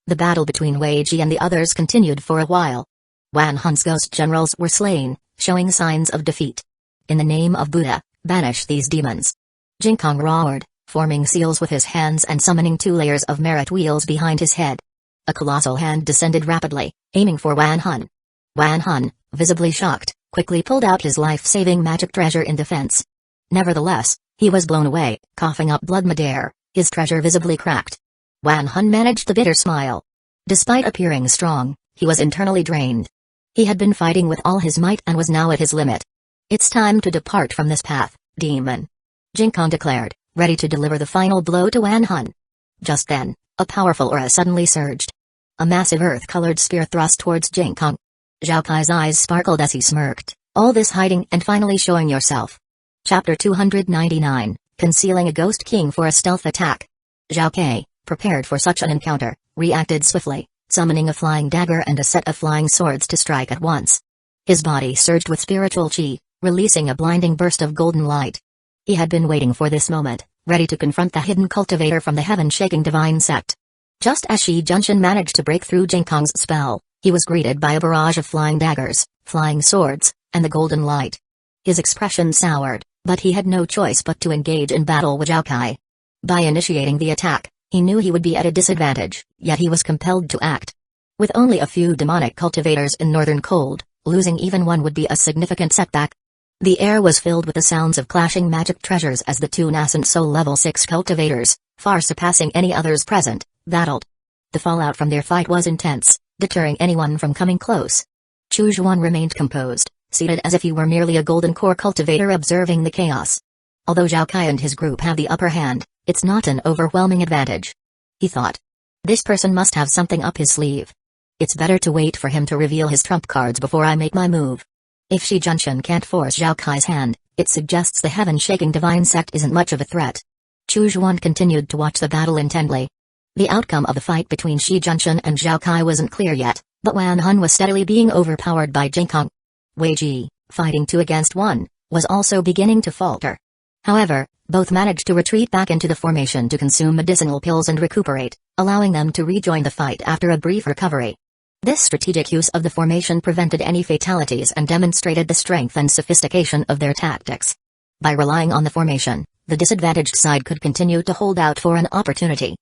The battle between Wei Ji and the others continued for a while. Wan Hun's ghost generals were slain, showing signs of defeat. In the name of Buddha, banish these demons. Jingkong roared, forming seals with his hands and summoning 2 layers of merit wheels behind his head. A colossal hand descended rapidly, aiming for Wan Hun. Wan Hun, visibly shocked, quickly pulled out his life-saving magic treasure in defense. Nevertheless, he was blown away, coughing up blood midair, his treasure visibly cracked. Wan Hun managed the bitter smile. Despite appearing strong, he was internally drained. He had been fighting with all his might and was now at his limit. It's time to depart from this path, demon. Jingkong declared, ready to deliver the final blow to Wan Hun. Just then, a powerful aura suddenly surged. A massive earth-colored spear thrust towards Jingkong. Zhao Kai's eyes sparkled as he smirked. All this hiding and finally showing yourself. Chapter 299, Concealing a Ghost King for a Stealth Attack. Zhao Kai, prepared for such an encounter, reacted swiftly, summoning a flying dagger and a set of flying swords to strike at once. His body surged with spiritual chi, releasing a blinding burst of golden light. He had been waiting for this moment, ready to confront the hidden cultivator from the heaven-shaking divine sect. Just as Shi Junxian managed to break through Jingkong's spell, he was greeted by a barrage of flying daggers, flying swords, and the golden light. His expression soured, but he had no choice but to engage in battle with Zhao Kai. By initiating the attack, he knew he would be at a disadvantage, yet he was compelled to act. With only a few demonic cultivators in Northern Cold, losing even one would be a significant setback. The air was filled with the sounds of clashing magic treasures as the 2 nascent soul level 6 cultivators, far surpassing any others present, battled. The fallout from their fight was intense, deterring anyone from coming close. Chu Zhuan remained composed, seated as if he were merely a golden core cultivator observing the chaos. Although Zhao Kai and his group have the upper hand, it's not an overwhelming advantage. He thought. This person must have something up his sleeve. It's better to wait for him to reveal his trump cards before I make my move. If Shi Junshin can't force Zhao Kai's hand, it suggests the heaven-shaking divine sect isn't much of a threat. Chu Zhuan continued to watch the battle intently. The outcome of the fight between Shi Junshin and Zhao Kai wasn't clear yet, but Wan Hun was steadily being overpowered by Jinkong. Wei Ji, fighting 2 against 1, was also beginning to falter. However, both managed to retreat back into the formation to consume medicinal pills and recuperate, allowing them to rejoin the fight after a brief recovery. This strategic use of the formation prevented any fatalities and demonstrated the strength and sophistication of their tactics. By relying on the formation, the disadvantaged side could continue to hold out for an opportunity.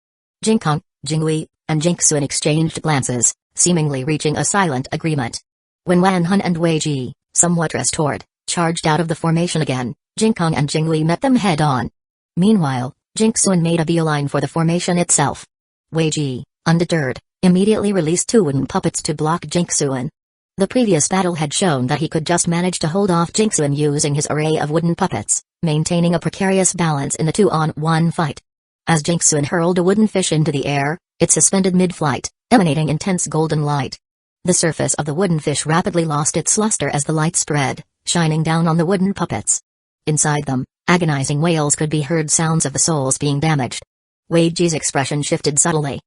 Jinkong, Jingwei, and Jinksuan exchanged glances, seemingly reaching a silent agreement. When Wan Hun and Wei Ji, somewhat restored, charged out of the formation again, Jinkong and Jingwei met them head-on. Meanwhile, Jinksuan made a beeline for the formation itself. Wei Ji, undeterred, immediately released 2 wooden puppets to block Jinksuan. The previous battle had shown that he could just manage to hold off Jinksuan using his array of wooden puppets, maintaining a precarious balance in the 2-on-1 fight. As Jinksuan hurled a wooden fish into the air, it suspended mid-flight, emanating intense golden light. The surface of the wooden fish rapidly lost its luster as the light spread, shining down on the wooden puppets. Inside them, agonizing wails could be heard, sounds of the souls being damaged. Wei Ji's expression shifted subtly.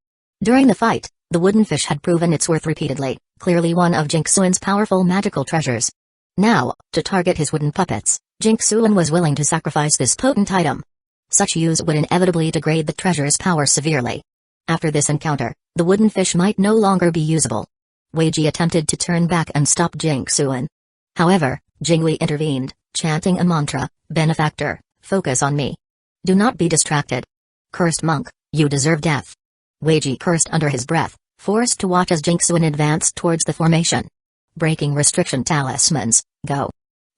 During the fight, the wooden fish had proven its worth repeatedly, clearly one of Jinksuan's powerful magical treasures. Now, to target his wooden puppets, Jinksuan was willing to sacrifice this potent item. Such use would inevitably degrade the treasure's power severely. After this encounter, the wooden fish might no longer be usable. Wei Ji attempted to turn back and stop Jinksuan. However, Jingwei intervened, chanting a mantra, "Benefactor, focus on me. Do not be distracted. Cursed monk, you deserve death." Wei Ji cursed under his breath, forced to watch as Jinksuan advanced towards the formation. Breaking restriction talismans, go.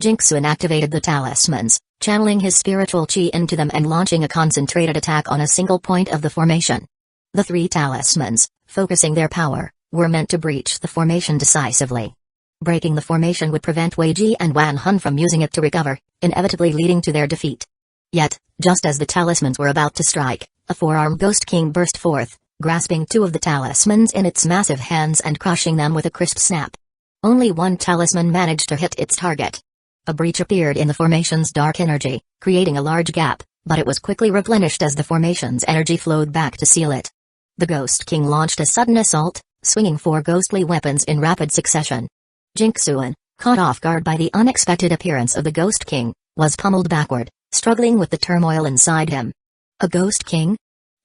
Jinksuan activated the talismans, channeling his spiritual chi into them and launching a concentrated attack on a single point of the formation. The 3 talismans, focusing their power, were meant to breach the formation decisively. Breaking the formation would prevent Wei Ji and Wan Hun from using it to recover, inevitably leading to their defeat. Yet, just as the talismans were about to strike, a 4-armed Ghost King burst forth, grasping 2 of the talismans in its massive hands and crushing them with a crisp snap. Only 1 talisman managed to hit its target. A breach appeared in the formation's dark energy, creating a large gap, but it was quickly replenished as the formation's energy flowed back to seal it. The Ghost King launched a sudden assault, swinging 4 ghostly weapons in rapid succession. Jinksuan, caught off guard by the unexpected appearance of the Ghost King, was pummeled backward, struggling with the turmoil inside him. A Ghost King?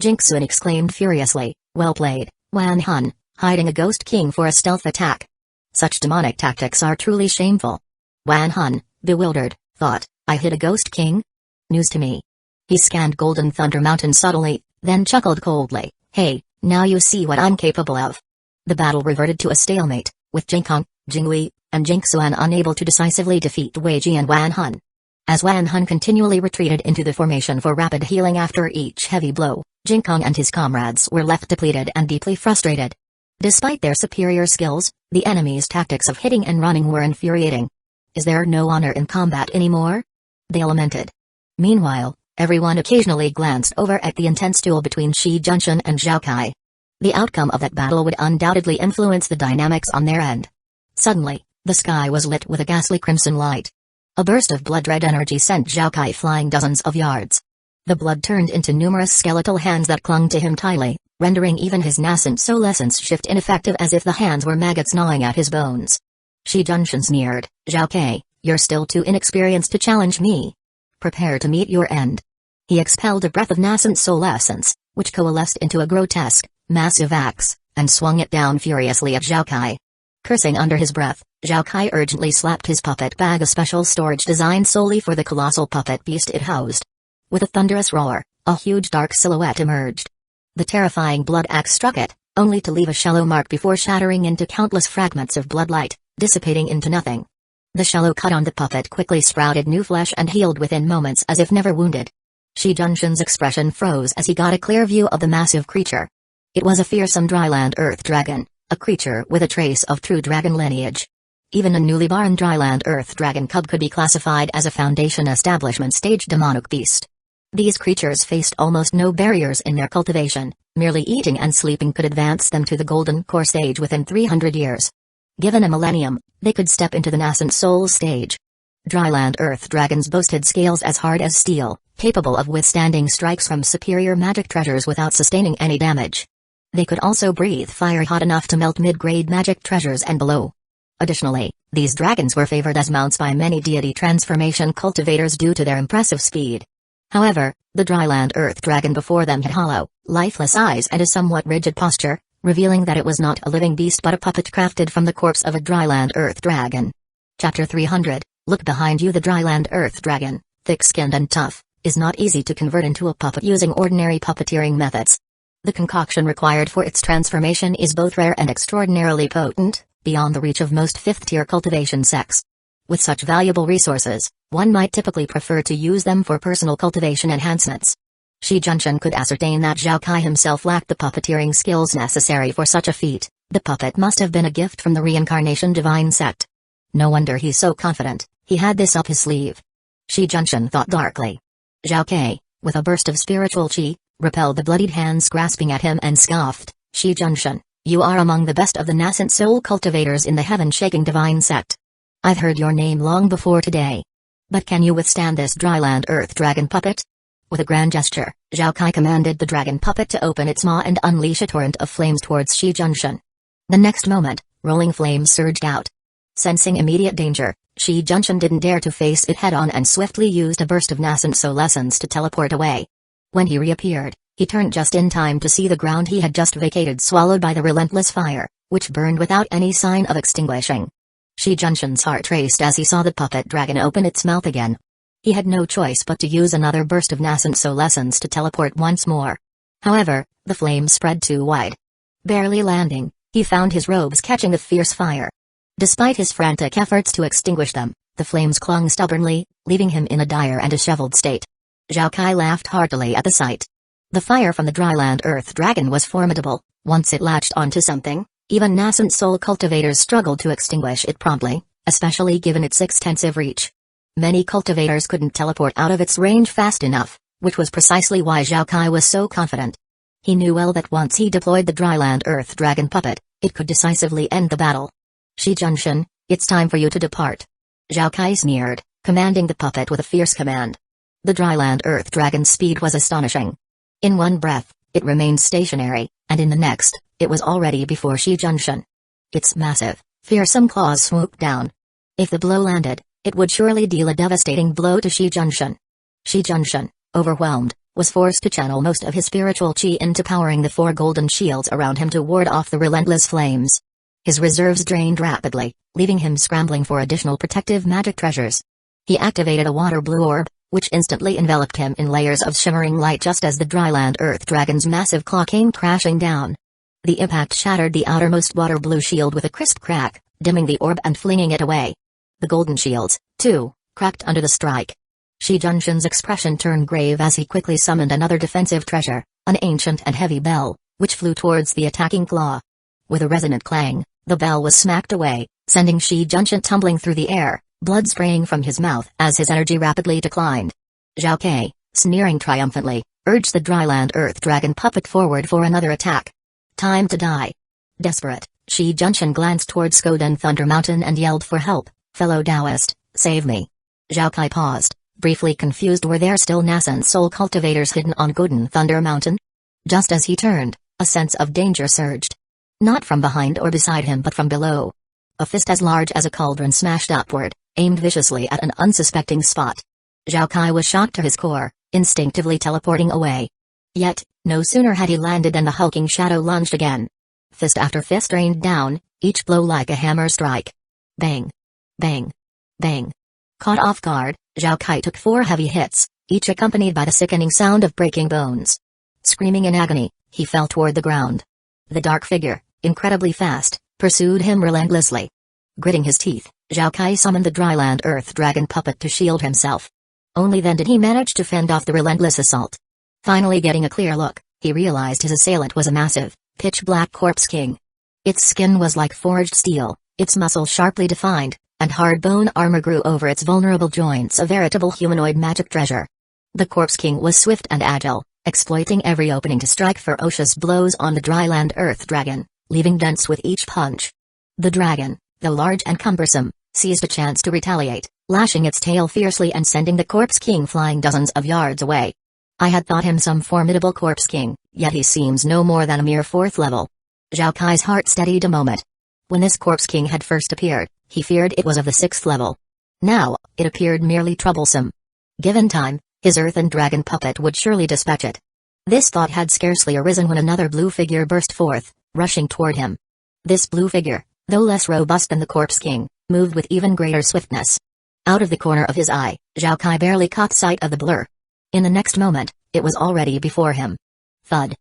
Jinksuan exclaimed furiously, "Well played, Wan Hun, hiding a Ghost King for a stealth attack. Such demonic tactics are truly shameful." Wan Hun, bewildered, thought, "I hit a Ghost King? News to me." He scanned Golden Thunder Mountain subtly, then chuckled coldly, "Hey, now you see what I'm capable of." The battle reverted to a stalemate, with Jinkong, Jingwei, and Jinksuan unable to decisively defeat Wei Ji and Wan Hun. As Wan Hun continually retreated into the formation for rapid healing after each heavy blow, Jinkong and his comrades were left depleted and deeply frustrated. Despite their superior skills, the enemy's tactics of hitting and running were infuriating. "Is there no honor in combat anymore?" they lamented. Meanwhile, everyone occasionally glanced over at the intense duel between Shi Junshin and Zhao Kai. The outcome of that battle would undoubtedly influence the dynamics on their end. Suddenly, the sky was lit with a ghastly crimson light. A burst of blood-red energy sent Zhao Kai flying dozens of yards. The blood turned into numerous skeletal hands that clung to him tightly, rendering even his nascent soul essence shift ineffective as if the hands were maggots gnawing at his bones. Shi Junshin sneered, "Zhao Kai, you're still too inexperienced to challenge me. Prepare to meet your end." He expelled a breath of nascent soul essence, which coalesced into a grotesque, massive axe, and swung it down furiously at Zhao Kai. Cursing under his breath, Zhao Kai urgently slapped his puppet bag, a special storage designed solely for the colossal puppet beast it housed. With a thunderous roar, a huge dark silhouette emerged. The terrifying blood axe struck it, only to leave a shallow mark before shattering into countless fragments of bloodlight, dissipating into nothing. The shallow cut on the puppet quickly sprouted new flesh and healed within moments as if never wounded. Shi Junshin's expression froze as he got a clear view of the massive creature. It was a fearsome dryland earth dragon, a creature with a trace of true dragon lineage. Even a newly born dryland earth dragon cub could be classified as a Foundation establishment stage demonic beast. These creatures faced almost no barriers in their cultivation, merely eating and sleeping could advance them to the golden core stage within 300 years. Given a millennium, they could step into the nascent soul stage. Dryland earth dragons boasted scales as hard as steel, capable of withstanding strikes from superior magic treasures without sustaining any damage. They could also breathe fire hot enough to melt mid-grade magic treasures and below. Additionally, these dragons were favored as mounts by many deity transformation cultivators due to their impressive speed. However, the dryland earth dragon before them had hollow, lifeless eyes and a somewhat rigid posture, revealing that it was not a living beast but a puppet crafted from the corpse of a dryland earth dragon. Chapter 300. Look behind you. The dryland earth dragon, thick-skinned and tough, is not easy to convert into a puppet using ordinary puppeteering methods. The concoction required for its transformation is both rare and extraordinarily potent, beyond the reach of most fifth-tier cultivation sects. With such valuable resources, one might typically prefer to use them for personal cultivation enhancements. Shi Junshin could ascertain that Zhao Kai himself lacked the puppeteering skills necessary for such a feat. The puppet must have been a gift from the reincarnation divine sect. No wonder he's so confident, he had this up his sleeve. Shi Junshin thought darkly. Zhao Kai, with a burst of spiritual chi, repelled the bloodied hands grasping at him and scoffed, Shi Junshin, you are among the best of the nascent soul cultivators in the heaven-shaking divine sect. I've heard your name long before today. But can you withstand this dryland earth dragon puppet? With a grand gesture, Zhao Kai commanded the dragon puppet to open its maw and unleash a torrent of flames towards Shi Junshin. The next moment, rolling flames surged out. Sensing immediate danger, Shi Junshin didn't dare to face it head-on and swiftly used a burst of nascent soul essence to teleport away. When he reappeared, he turned just in time to see the ground he had just vacated swallowed by the relentless fire, which burned without any sign of extinguishing. Shi Junshin's heart raced as he saw the puppet dragon open its mouth again. He had no choice but to use another burst of nascent soul essence to teleport once more. However, the flames spread too wide. Barely landing, he found his robes catching the fierce fire. Despite his frantic efforts to extinguish them, the flames clung stubbornly, leaving him in a dire and disheveled state. Zhao Kai laughed heartily at the sight. The fire from the dryland earth dragon was formidable. Once it latched onto something, even nascent soul cultivators struggled to extinguish it promptly, especially given its extensive reach. Many cultivators couldn't teleport out of its range fast enough, which was precisely why Zhao Kai was so confident. He knew well that once he deployed the dryland earth dragon puppet, it could decisively end the battle. Shi Junshin, it's time for you to depart. Zhao Kai sneered, commanding the puppet with a fierce command. The dryland earth dragon's speed was astonishing. In one breath, it remained stationary, and in the next, it was already before Shi Junshin. Its massive, fearsome claws swooped down. If the blow landed, it would surely deal a devastating blow to Shi Junshin. Shi Junshin, overwhelmed, was forced to channel most of his spiritual chi into powering the 4 golden shields around him to ward off the relentless flames. His reserves drained rapidly, leaving him scrambling for additional protective magic treasures. He activated a water blue orb, which instantly enveloped him in layers of shimmering light just as the dryland earth dragon's massive claw came crashing down. The impact shattered the outermost water blue shield with a crisp crack, dimming the orb and flinging it away. The golden shields, too, cracked under the strike. Shi Junshin's expression turned grave as he quickly summoned another defensive treasure, an ancient and heavy bell, which flew towards the attacking claw. With a resonant clang, the bell was smacked away, sending Shi Junshin tumbling through the air, blood spraying from his mouth as his energy rapidly declined. Zhao Kai, sneering triumphantly, urged the dryland earth dragon puppet forward for another attack. Time to die. Desperate, Shi Junshin glanced towards Golden Thunder Mountain and yelled for help, fellow Taoist, save me. Zhao Kai paused, briefly confused. Were there still nascent soul cultivators hidden on Golden Thunder Mountain? Just as he turned, a sense of danger surged. Not from behind or beside him but from below. A fist as large as a cauldron smashed upward, aimed viciously at an unsuspecting spot. Zhao Kai was shocked to his core, instinctively teleporting away. Yet, no sooner had he landed than the hulking shadow lunged again. Fist after fist rained down, each blow like a hammer strike. Bang! Bang! Bang! Caught off guard, Zhao Kai took 4 heavy hits, each accompanied by the sickening sound of breaking bones. Screaming in agony, he fell toward the ground. The dark figure, incredibly fast, pursued him relentlessly. Gritting his teeth, Zhao Kai summoned the dryland earth dragon puppet to shield himself. Only then did he manage to fend off the relentless assault. Finally getting a clear look, he realized his assailant was a massive, pitch-black corpse king. Its skin was like forged steel, its muscles sharply defined, and hard bone armor grew over its vulnerable joints, a veritable humanoid magic treasure. The corpse king was swift and agile, exploiting every opening to strike ferocious blows on the dryland earth dragon, leaving dents with each punch. The dragon, though large and cumbersome, seized a chance to retaliate, lashing its tail fiercely and sending the corpse king flying dozens of yards away. I had thought him some formidable corpse king, yet he seems no more than a mere 4th level. Zhao Kai's heart steadied a moment. When this corpse king had first appeared, he feared it was of the 6th level. Now, it appeared merely troublesome. Given time, his earthen dragon puppet would surely dispatch it. This thought had scarcely arisen when another blue figure burst forth, rushing toward him. This blue figure, though less robust than the corpse king, moved with even greater swiftness. Out of the corner of his eye, Zhao Kai barely caught sight of the blur. In the next moment, it was already before him. Thud.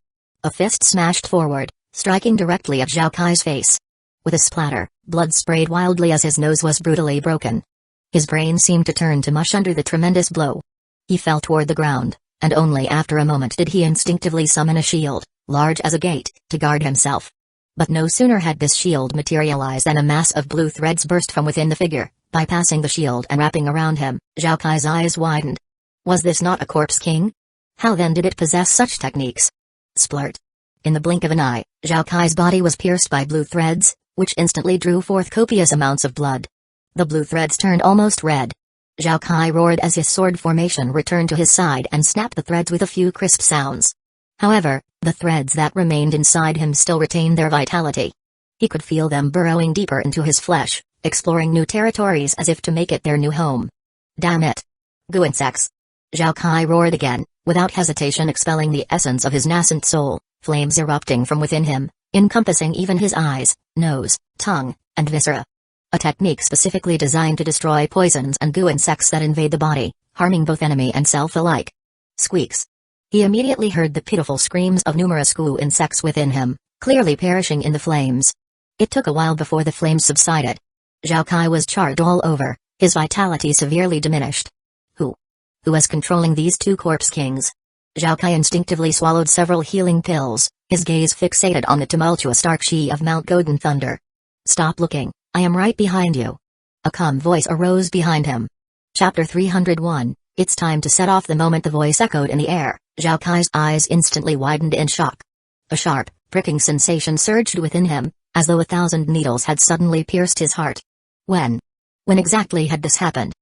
A fist smashed forward, striking directly at Zhao Kai's face. With a splatter, blood sprayed wildly as his nose was brutally broken. His brain seemed to turn to mush under the tremendous blow. He fell toward the ground, and only after a moment did he instinctively summon a shield, large as a gate, to guard himself. But no sooner had this shield materialized than a mass of blue threads burst from within the figure, bypassing the shield and wrapping around him. Zhao Kai's eyes widened. Was this not a corpse king? How then did it possess such techniques? Splurt. In the blink of an eye, Zhao Kai's body was pierced by blue threads, which instantly drew forth copious amounts of blood. The blue threads turned almost red. Zhao Kai roared as his sword formation returned to his side and snapped the threads with a few crisp sounds. However, the threads that remained inside him still retained their vitality. He could feel them burrowing deeper into his flesh, exploring new territories as if to make it their new home. Damn it! Goo insects! Zhao Kai roared again, without hesitation expelling the essence of his nascent soul, flames erupting from within him, encompassing even his eyes, nose, tongue, and viscera. A technique specifically designed to destroy poisons and goo insects that invade the body, harming both enemy and self alike. Squeaks. He immediately heard the pitiful screams of numerous goo insects within him, clearly perishing in the flames. It took a while before the flames subsided. Zhao Kai was charred all over, his vitality severely diminished. Who was controlling these two corpse kings? Zhao Kai instinctively swallowed several healing pills, his gaze fixated on the tumultuous dark she of Mount Golden Thunder. Stop looking, I am right behind you. A calm voice arose behind him. Chapter 301, It's time to set off. The moment the voice echoed in the air, Zhao Kai's eyes instantly widened in shock. A sharp, pricking sensation surged within him, as though 1,000 needles had suddenly pierced his heart. When exactly had this happened?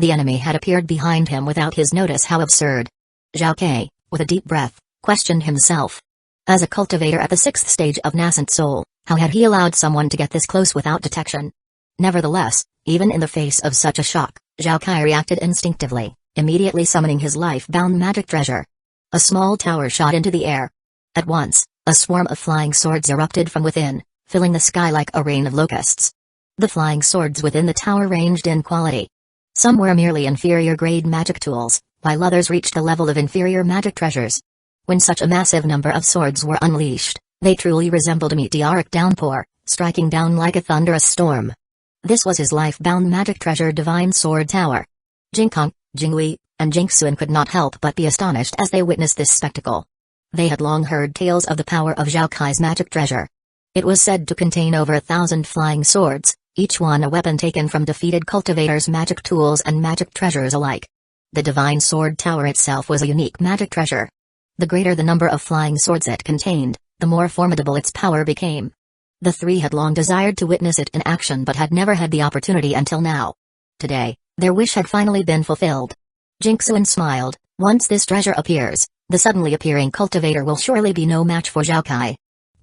The enemy had appeared behind him without his notice. How absurd. Zhao Kai, with a deep breath, questioned himself. As a cultivator at the 6th stage of nascent soul, how had he allowed someone to get this close without detection? Nevertheless, even in the face of such a shock, Zhao Kai reacted instinctively, immediately summoning his life-bound magic treasure. A small tower shot into the air. At once, a swarm of flying swords erupted from within, filling the sky like a rain of locusts. The flying swords within the tower ranged in quality. Some were merely inferior-grade magic tools, while others reached the level of inferior magic treasures. When such a massive number of swords were unleashed, they truly resembled a meteoric downpour, striking down like a thunderous storm. This was his life-bound magic treasure Divine Sword Tower. Jinkong, Jingwei, and Jingxuan could not help but be astonished as they witnessed this spectacle. They had long heard tales of the power of Zhao Kai's magic treasure. It was said to contain over 1,000 flying swords, each one a weapon taken from defeated cultivators' magic tools and magic treasures alike. The Divine Sword Tower itself was a unique magic treasure. The greater the number of flying swords it contained, the more formidable its power became. The three had long desired to witness it in action but had never had the opportunity until now. Today, their wish had finally been fulfilled. Jingxuan smiled. Once this treasure appears, the suddenly appearing cultivator will surely be no match for Zhao Kai.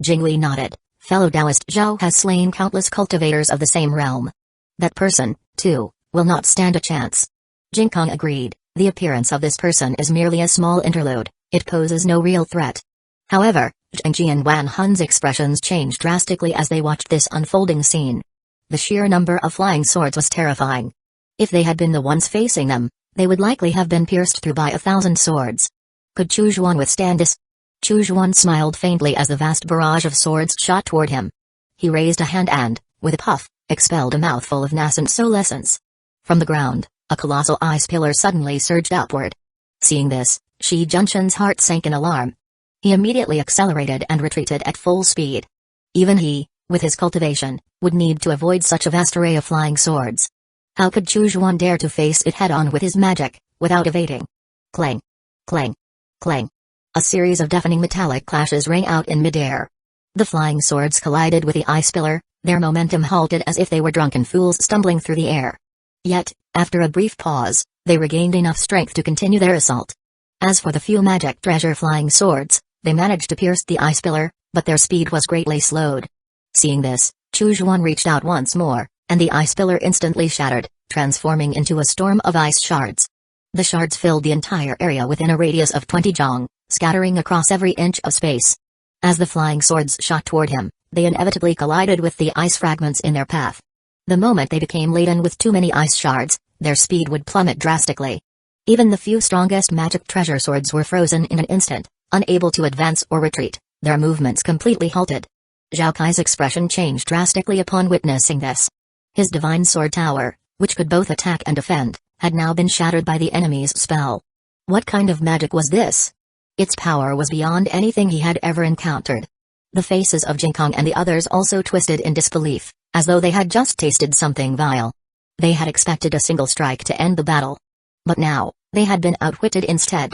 Jingwei nodded. Fellow Taoist Zhao has slain countless cultivators of the same realm. That person, too, will not stand a chance. Jinkong agreed. The appearance of this person is merely a small interlude. It poses no real threat. However, Zhengji and Wan Hun's expressions changed drastically as they watched this unfolding scene. The sheer number of flying swords was terrifying. If they had been the ones facing them, they would likely have been pierced through by 1,000 swords. Could Chu Zhuan withstand this? Chu Zhuan smiled faintly as the vast barrage of swords shot toward him. He raised a hand and, with a puff, expelled a mouthful of nascent soul essence. From the ground, a colossal ice pillar suddenly surged upward. Seeing this, Shi Junshan's heart sank in alarm. He immediately accelerated and retreated at full speed. Even he, with his cultivation, would need to avoid such a vast array of flying swords. How could Chu Juan dare to face it head-on with his magic, without evading? Clang! Clang! Clang! A series of deafening metallic clashes rang out in midair. The flying swords collided with the ice pillar, their momentum halted as if they were drunken fools stumbling through the air. Yet, after a brief pause, they regained enough strength to continue their assault. As for the few magic treasure flying swords, they managed to pierce the ice pillar, but their speed was greatly slowed. Seeing this, Chu Juan reached out once more, and the ice pillar instantly shattered, transforming into a storm of ice shards. The shards filled the entire area within a radius of 20 jong, scattering across every inch of space. As the flying swords shot toward him, they inevitably collided with the ice fragments in their path. The moment they became laden with too many ice shards, their speed would plummet drastically. Even the few strongest magic treasure swords were frozen in an instant, unable to advance or retreat, their movements completely halted. Zhao Kai's expression changed drastically upon witnessing this. His divine sword tower, which could both attack and defend, had now been shattered by the enemy's spell. What kind of magic was this? Its power was beyond anything he had ever encountered. The faces of Jinkong and the others also twisted in disbelief, as though they had just tasted something vile. They had expected a single strike to end the battle. But now, they had been outwitted instead.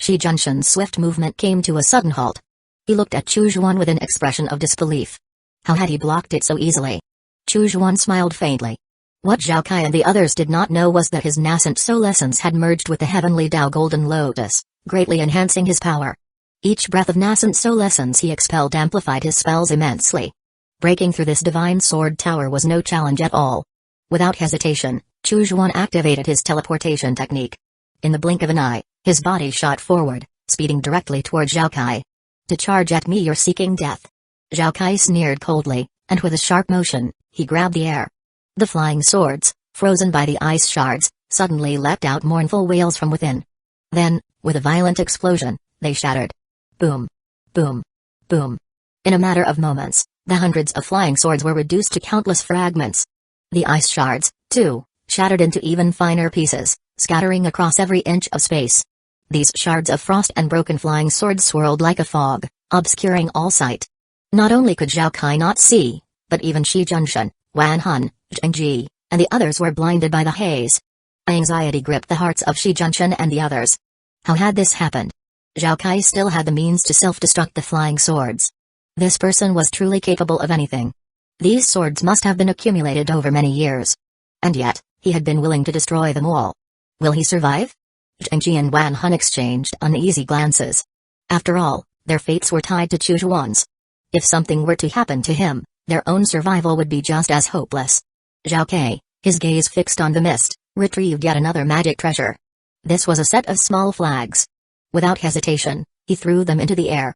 Shi Junshan's swift movement came to a sudden halt. He looked at Chu Juan with an expression of disbelief. How had he blocked it so easily? Chu Juan smiled faintly. What Zhao Kai and the others did not know was that his nascent soul essence had merged with the heavenly Tao Golden Lotus, greatly enhancing his power. Each breath of nascent soul essence he expelled amplified his spells immensely. Breaking through this divine sword tower was no challenge at all. Without hesitation, Chu Juan activated his teleportation technique. In the blink of an eye, his body shot forward, speeding directly toward Zhao Kai. To charge at me, you're seeking death. Zhao Kai sneered coldly, and with a sharp motion, he grabbed the air. The flying swords, frozen by the ice shards, suddenly leapt out mournful wails from within. Then, with a violent explosion, they shattered. Boom! Boom! Boom! In a matter of moments, the hundreds of flying swords were reduced to countless fragments. The ice shards, too, shattered into even finer pieces, scattering across every inch of space. These shards of frost and broken flying swords swirled like a fog, obscuring all sight. Not only could Zhao Kai not see, but even Shi Junshan, Wan Hun, Zheng Ji, and the others were blinded by the haze. Anxiety gripped the hearts of Shi Junshan and the others. How had this happened? Zhao Kai still had the means to self-destruct the flying swords. This person was truly capable of anything. These swords must have been accumulated over many years. And yet, he had been willing to destroy them all. Will he survive? Zheng Ji and Wan Hun exchanged uneasy glances. After all, their fates were tied to Chu Juan's. If something were to happen to him, their own survival would be just as hopeless. Zhao Kai, his gaze fixed on the mist, retrieved yet another magic treasure. This was a set of small flags. Without hesitation, he threw them into the air.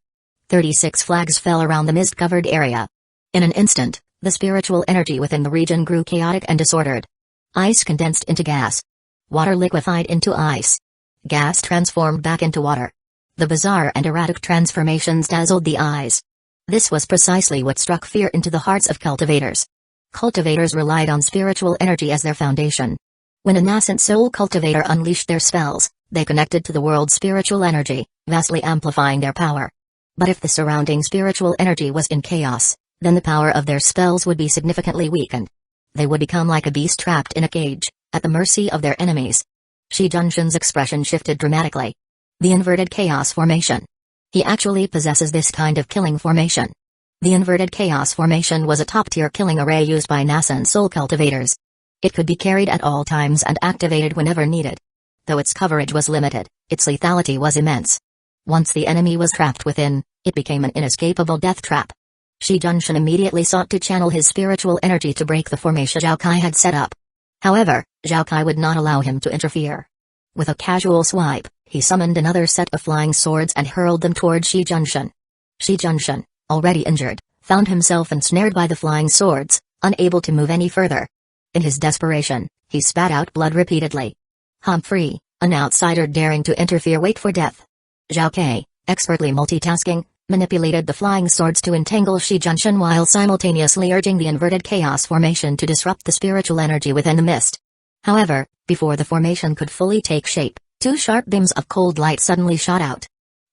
36 flags fell around the mist-covered area. In an instant, the spiritual energy within the region grew chaotic and disordered. Ice condensed into gas. Water liquefied into ice. Gas transformed back into water. The bizarre and erratic transformations dazzled the eyes. This was precisely what struck fear into the hearts of cultivators. Cultivators relied on spiritual energy as their foundation. When a nascent soul cultivator unleashed their spells, they connected to the world's spiritual energy, vastly amplifying their power. But if the surrounding spiritual energy was in chaos, then the power of their spells would be significantly weakened. They would become like a beast trapped in a cage, at the mercy of their enemies. Shi Junshan's expression shifted dramatically. The inverted chaos formation. He actually possesses this kind of killing formation. The inverted chaos formation was a top-tier killing array used by nascent soul cultivators. It could be carried at all times and activated whenever needed. Though its coverage was limited, its lethality was immense. Once the enemy was trapped within, it became an inescapable death trap. Shi Junshan immediately sought to channel his spiritual energy to break the formation Zhao Kai had set up. However, Zhao Kai would not allow him to interfere. With a casual swipe, he summoned another set of flying swords and hurled them toward Shi Junshan. Shi Junshan, already injured, found himself ensnared by the flying swords, unable to move any further. In his desperation, he spat out blood repeatedly. Humphrey, an outsider daring to interfere, wait for death. Zhao Kai, expertly multitasking, manipulated the flying swords to entangle Shi Junshan while simultaneously urging the inverted chaos formation to disrupt the spiritual energy within the mist. However, before the formation could fully take shape, two sharp beams of cold light suddenly shot out.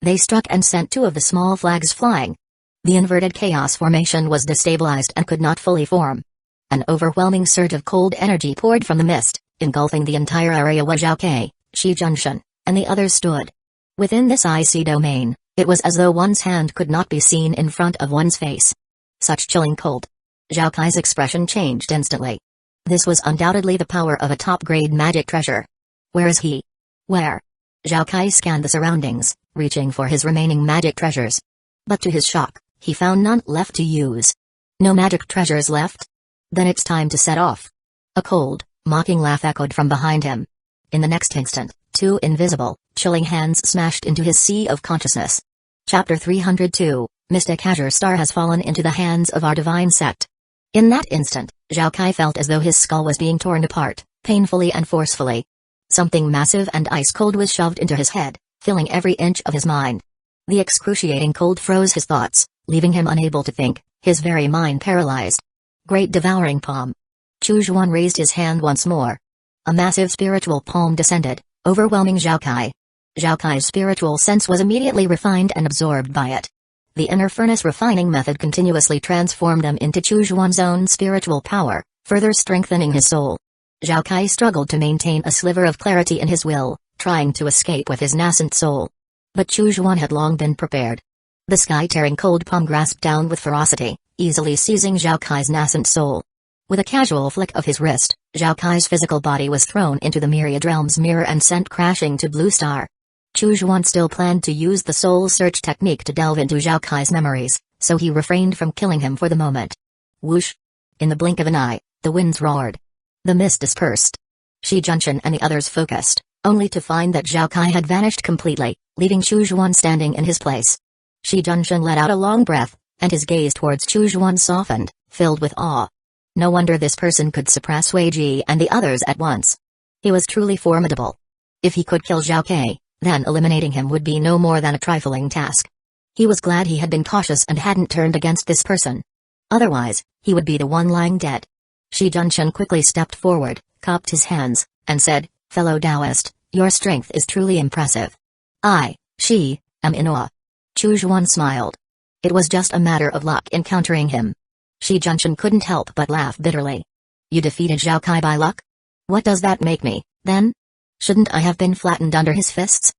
They struck and sent two of the small flags flying. The inverted chaos formation was destabilized and could not fully form. An overwhelming surge of cold energy poured from the mist, engulfing the entire area where Zhao Kai, Shi Junshan, and the others stood. Within this icy domain, it was as though one's hand could not be seen in front of one's face. Such chilling cold. Zhao Kai's expression changed instantly. This was undoubtedly the power of a top-grade magic treasure. Where is he? Where? Zhao Kai scanned the surroundings, reaching for his remaining magic treasures. But to his shock, he found none left to use. No magic treasures left? Then it's time to set off. A cold, mocking laugh echoed from behind him. In the next instant, two invisible, chilling hands smashed into his sea of consciousness. Chapter 302, Mystic Azure Star has fallen into the hands of our divine sect. In that instant, Zhao Kai felt as though his skull was being torn apart, painfully and forcefully. Something massive and ice-cold was shoved into his head, filling every inch of his mind. The excruciating cold froze his thoughts, leaving him unable to think, his very mind paralyzed. Great devouring palm. Chu Zhuan raised his hand once more. A massive spiritual palm descended, overwhelming Zhao Kai. Zhao Kai's spiritual sense was immediately refined and absorbed by it. The inner furnace refining method continuously transformed them into Chu Zhuan's own spiritual power, further strengthening his soul. Zhao Kai struggled to maintain a sliver of clarity in his will, trying to escape with his nascent soul. But Chu Zhuan had long been prepared. The sky-tearing cold palm grasped down with ferocity, easily seizing Zhao Kai's nascent soul. With a casual flick of his wrist, Zhao Kai's physical body was thrown into the Myriad Realms mirror and sent crashing to Blue Star. Chu Zhuan still planned to use the soul search technique to delve into Zhao Kai's memories, so he refrained from killing him for the moment. Whoosh! In the blink of an eye, the winds roared. The mist dispersed. Shi Junshan and the others focused, only to find that Zhao Kai had vanished completely, leaving Chu Zhuan standing in his place. Shi Junshan let out a long breath, and his gaze towards Chu Zhuan softened, filled with awe. No wonder this person could suppress Wei Ji and the others at once. He was truly formidable. If he could kill Zhao Kai, then eliminating him would be no more than a trifling task. He was glad he had been cautious and hadn't turned against this person. Otherwise, he would be the one lying dead. Shi Junshan quickly stepped forward, cupped his hands, and said, "Fellow Taoist, your strength is truly impressive. I, Shi, am in awe." Chu Zhuan smiled. It was just a matter of luck encountering him. Shi Junshan couldn't help but laugh bitterly. You defeated Zhao Kai by luck? What does that make me, then? Shouldn't I have been flattened under his fists?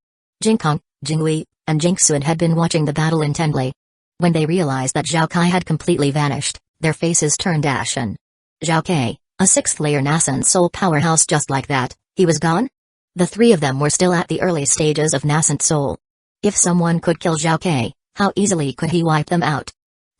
Jingkong, Jingwei, and Jingxuan had been watching the battle intently. When they realized that Zhao Kai had completely vanished, their faces turned ashen. Zhao Kai, a sixth-layer nascent soul powerhouse just like that, he was gone? The three of them were still at the early stages of nascent soul. If someone could kill Zhao Kai, how easily could he wipe them out?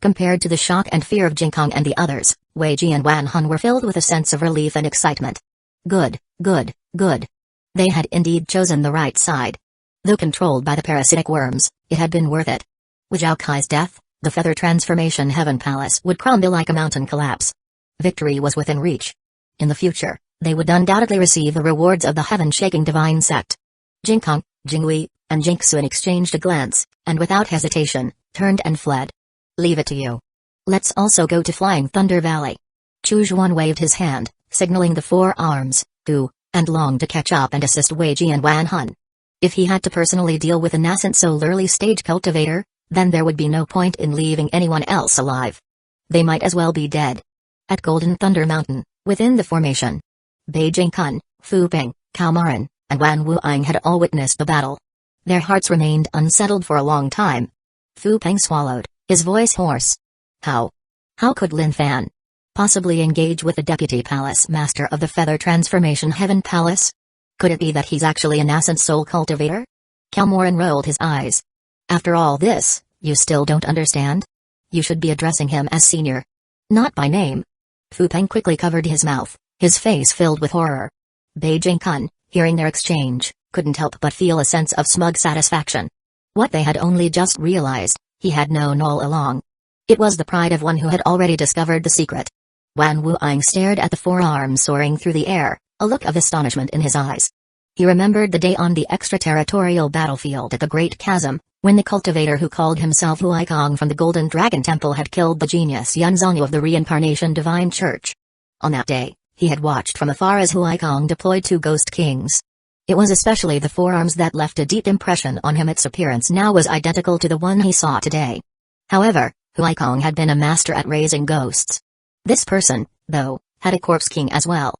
Compared to the shock and fear of Jingkong and the others, Wei Ji and Wan Hun were filled with a sense of relief and excitement. Good, good, good. They had indeed chosen the right side. Though controlled by the parasitic worms, it had been worth it. With Zhao Kai's death, the Feather Transformation Heaven Palace would crumble like a mountain collapse. Victory was within reach. In the future, they would undoubtedly receive the rewards of the heaven-shaking divine sect. Jingkong, Jingwei, and Jingxuan exchanged a glance, and without hesitation, turned and fled. Leave it to you. Let's also go to Flying Thunder Valley. Chu Zhuan waved his hand, signaling the four arms, who, and longed to catch up and assist Wei Ji and Wan Hun. If he had to personally deal with a nascent soul early-stage cultivator, then there would be no point in leaving anyone else alive. They might as well be dead. At Golden Thunder Mountain, within the formation, Bei Jingkun, Fu Ping, Cao Marin, and Wan Wuing had all witnessed the battle. Their hearts remained unsettled for a long time. Fu Ping swallowed, his voice hoarse. How could Lin Fan possibly engage with the Deputy Palace Master of the Feather Transformation Heaven Palace? Could it be that he's actually a nascent soul cultivator? Cao Marin rolled his eyes. After all this, you still don't understand? You should be addressing him as senior. Not by name. Fu Peng quickly covered his mouth, his face filled with horror. Bei Jingkun, hearing their exchange, couldn't help but feel a sense of smug satisfaction. What they had only just realized, he had known all along. It was the pride of one who had already discovered the secret. Wan Wuing stared at the forearm soaring through the air, a look of astonishment in his eyes. He remembered the day on the extraterritorial battlefield at the Great Chasm, when the cultivator who called himself Hueco from the Golden Dragon Temple had killed the genius Yanzong of the Reincarnation Divine Church. On that day, he had watched from afar as Hueco deployed two Ghost Kings. It was especially the forearms that left a deep impression on him. Its appearance now was identical to the one he saw today. However, Hueco had been a master at raising ghosts. This person, though, had a corpse king as well.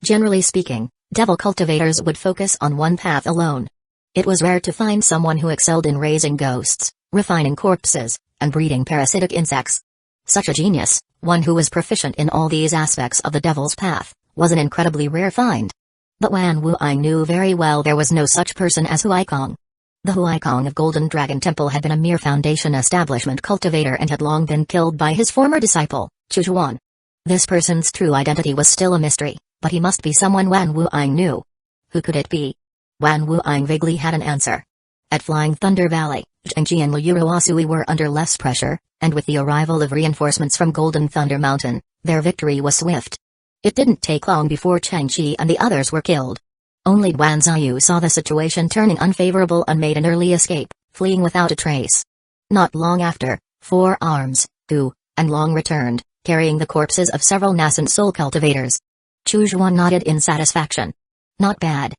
Generally speaking, devil cultivators would focus on one path alone. It was rare to find someone who excelled in raising ghosts, refining corpses, and breeding parasitic insects. Such a genius, one who was proficient in all these aspects of the devil's path, was an incredibly rare find. But Wan Wuai knew very well there was no such person as Hueco. The Hueco of Golden Dragon Temple had been a mere foundation establishment cultivator and had long been killed by his former disciple, Chujuan. This person's true identity was still a mystery, but he must be someone Wan Wuai knew. Who could it be? Wan Wuai vaguely had an answer. At Flying Thunder Valley, Zhengji and Liu Ruasui were under less pressure, and with the arrival of reinforcements from Golden Thunder Mountain, their victory was swift. It didn't take long before Chengqi and the others were killed. Only Guan Ziyu saw the situation turning unfavorable and made an early escape, fleeing without a trace. Not long after, 4 arms, Gu, and Long returned, carrying the corpses of several nascent soul cultivators. Chujuan nodded in satisfaction. Not bad.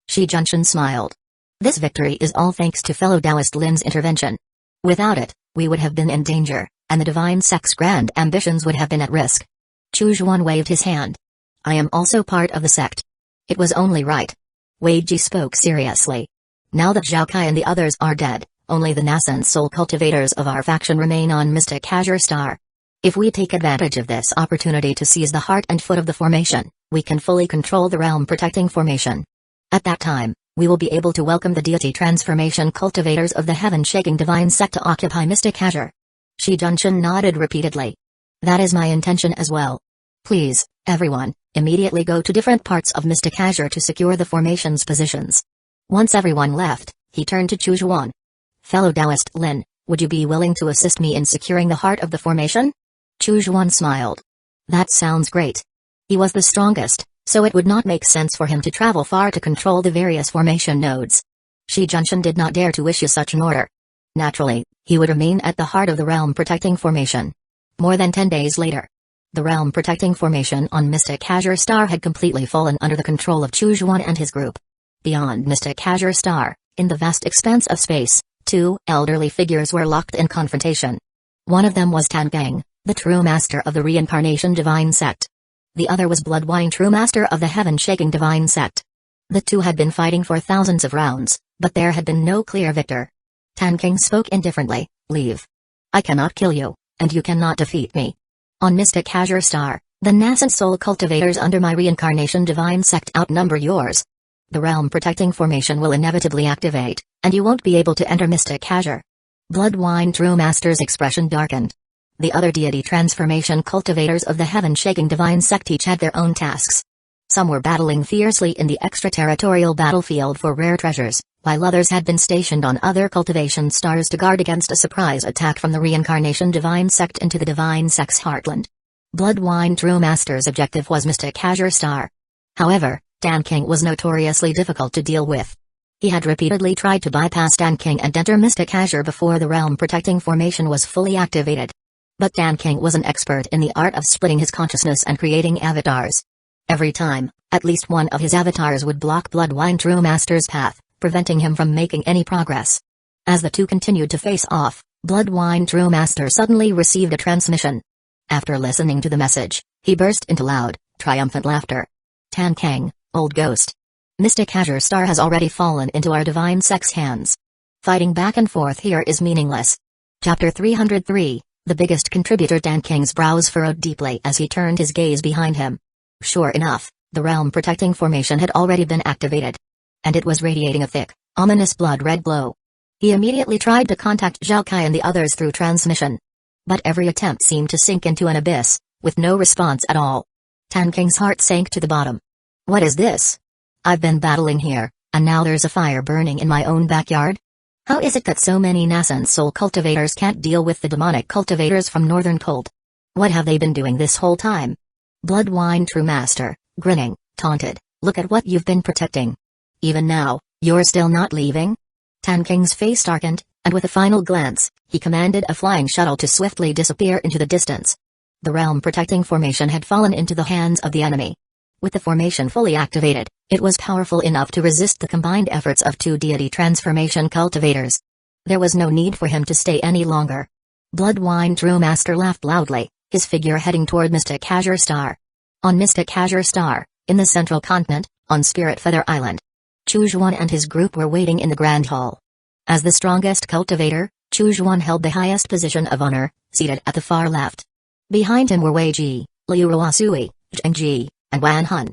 Shi Junshin smiled. This victory is all thanks to fellow Taoist Lin's intervention. Without it, we would have been in danger, and the divine sect's grand ambitions would have been at risk. Chujuan waved his hand. I am also part of the sect. It was only right. Weiji spoke seriously. Now that Zhao Kai and the others are dead, only the nascent soul cultivators of our faction remain on Mystic Azure Star. If we take advantage of this opportunity to seize the heart and foot of the formation, we can fully control the realm-protecting formation. At that time, we will be able to welcome the deity transformation cultivators of the heaven-shaking divine sect to occupy Mystic Azure. Shi Junshin nodded repeatedly. That is my intention as well. Please, everyone, immediately go to different parts of Mystic Azure to secure the formation's positions. Once everyone left, he turned to Chujuan. Fellow Taoist Lin, would you be willing to assist me in securing the heart of the formation? Chujuan smiled. That sounds great. He was the strongest, so it would not make sense for him to travel far to control the various formation nodes. Shi Junshin did not dare to issue such an order. Naturally, he would remain at the heart of the realm-protecting formation. More than 10 days later, the realm-protecting formation on Mystic Azure Star had completely fallen under the control of Chujuan and his group. Beyond Mystic Azure Star, in the vast expanse of space, 2 elderly figures were locked in confrontation. One of them was Tankang, the true master of the reincarnation divine sect. The other was Bloodwine, true master of the heaven-shaking divine sect. The two had been fighting for thousands of rounds, but there had been no clear victor. Tankang spoke indifferently, leave. I cannot kill you, and you cannot defeat me. On Mystic Azure Star, the nascent soul cultivators under my reincarnation divine sect outnumber yours. The realm-protecting formation will inevitably activate, and you won't be able to enter Mystic Azure. Bloodwine True Master's expression darkened. The other deity transformation cultivators of the heaven-shaking divine sect each had their own tasks. Some were battling fiercely in the extraterritorial battlefield for rare treasures, while others had been stationed on other cultivation stars to guard against a surprise attack from the reincarnation divine sect into the divine sect's heartland. Bloodwine True Master's objective was Mystic Azure Star. However, Tankang was notoriously difficult to deal with. He had repeatedly tried to bypass Tankang and enter Mystic Azure before the realm-protecting formation was fully activated. But Tankang was an expert in the art of splitting his consciousness and creating avatars. Every time, at least one of his avatars would block Bloodwine True Master's path, preventing him from making any progress. As the two continued to face off, Bloodwine True Master suddenly received a transmission. After listening to the message, he burst into loud, triumphant laughter. Tankang, old ghost. Mystic Azure Star has already fallen into our divine sect's hands. Fighting back and forth here is meaningless. Chapter 303, the biggest contributor. Tankang's brows furrowed deeply as he turned his gaze behind him. Sure enough, the realm-protecting formation had already been activated. And it was radiating a thick, ominous blood-red glow. He immediately tried to contact Zhao Kai and the others through transmission. But every attempt seemed to sink into an abyss, with no response at all. Tankang's heart sank to the bottom. What is this? I've been battling here, and now there's a fire burning in my own backyard? How is it that so many nascent soul cultivators can't deal with the demonic cultivators from Northern Cult? What have they been doing this whole time? Bloodwine True Master, grinning, taunted, look at what you've been protecting. Even now, you're still not leaving? Tankang's face darkened, and with a final glance, he commanded a flying shuttle to swiftly disappear into the distance. The realm-protecting formation had fallen into the hands of the enemy. With the formation fully activated, it was powerful enough to resist the combined efforts of 2 deity transformation cultivators. There was no need for him to stay any longer. Bloodwine True Master laughed loudly, his figure heading toward Mystic Azure Star. On Mystic Azure Star, in the central continent, on Spirit Feather Island, Chujuan and his group were waiting in the Grand Hall. As the strongest cultivator, Chujuan held the highest position of honor, seated at the far left. Behind him were Wei Ji, Liu Ruasui, Zheng Ji, and Wan Hun.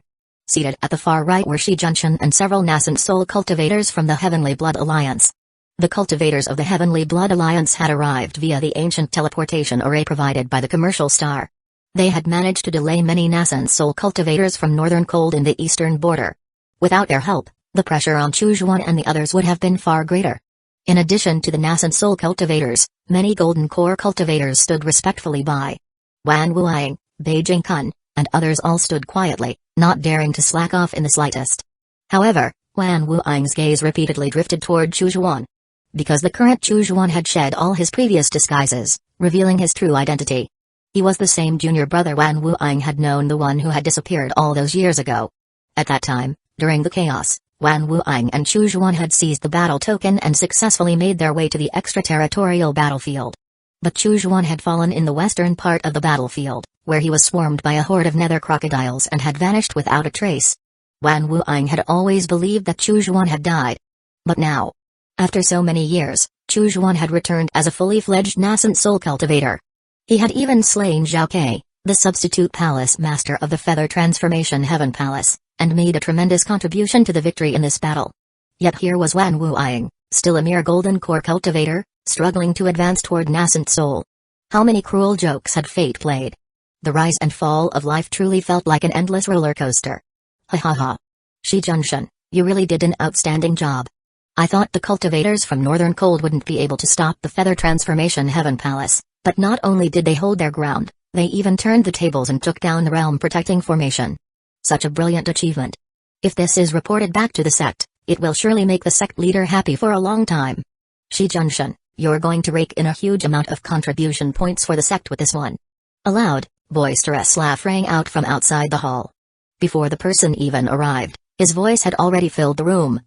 Seated at the far right were Shi Junshan and several nascent soul cultivators from the Heavenly Blood Alliance. The cultivators of the Heavenly Blood Alliance had arrived via the ancient teleportation array provided by the commercial star. They had managed to delay many nascent soul cultivators from Northern Cold in the eastern border. Without their help, the pressure on Chujuan and the others would have been far greater. In addition to the nascent soul cultivators, many golden core cultivators stood respectfully by. Wan Wuang, Beijing Kun, and others all stood quietly, not daring to slack off in the slightest. However, Wan Wuang's gaze repeatedly drifted toward Chujuan. Because the current Chujuan had shed all his previous disguises, revealing his true identity. He was the same junior brother Wan Wuang had known, the one who had disappeared all those years ago. At that time, during the chaos, Wan Wuang and Chujuan had seized the battle token and successfully made their way to the extraterritorial battlefield. But Chujuan had fallen in the western part of the battlefield, where he was swarmed by a horde of nether crocodiles and had vanished without a trace. Wan Wuang had always believed that Chujuan had died. But now, after so many years, Chujuan had returned as a fully fledged nascent soul cultivator. He had even slain Zhao Ke, the substitute palace master of the Feather Transformation Heaven Palace, and made a tremendous contribution to the victory in this battle. Yet here was Wan Wuang, still a mere golden core cultivator, struggling to advance toward nascent soul. How many cruel jokes had fate played? The rise and fall of life truly felt like an endless roller coaster. Ha ha ha. Shi Junshan, you really did an outstanding job. I thought the cultivators from Northern Cold wouldn't be able to stop the Feather Transformation Heaven Palace, but not only did they hold their ground, they even turned the tables and took down the realm-protecting formation. Such a brilliant achievement. If this is reported back to the sect, it will surely make the sect leader happy for a long time. Shi Junshan, you're going to rake in a huge amount of contribution points for the sect with this one. A loud, boisterous laugh rang out from outside the hall. Before the person even arrived, his voice had already filled the room.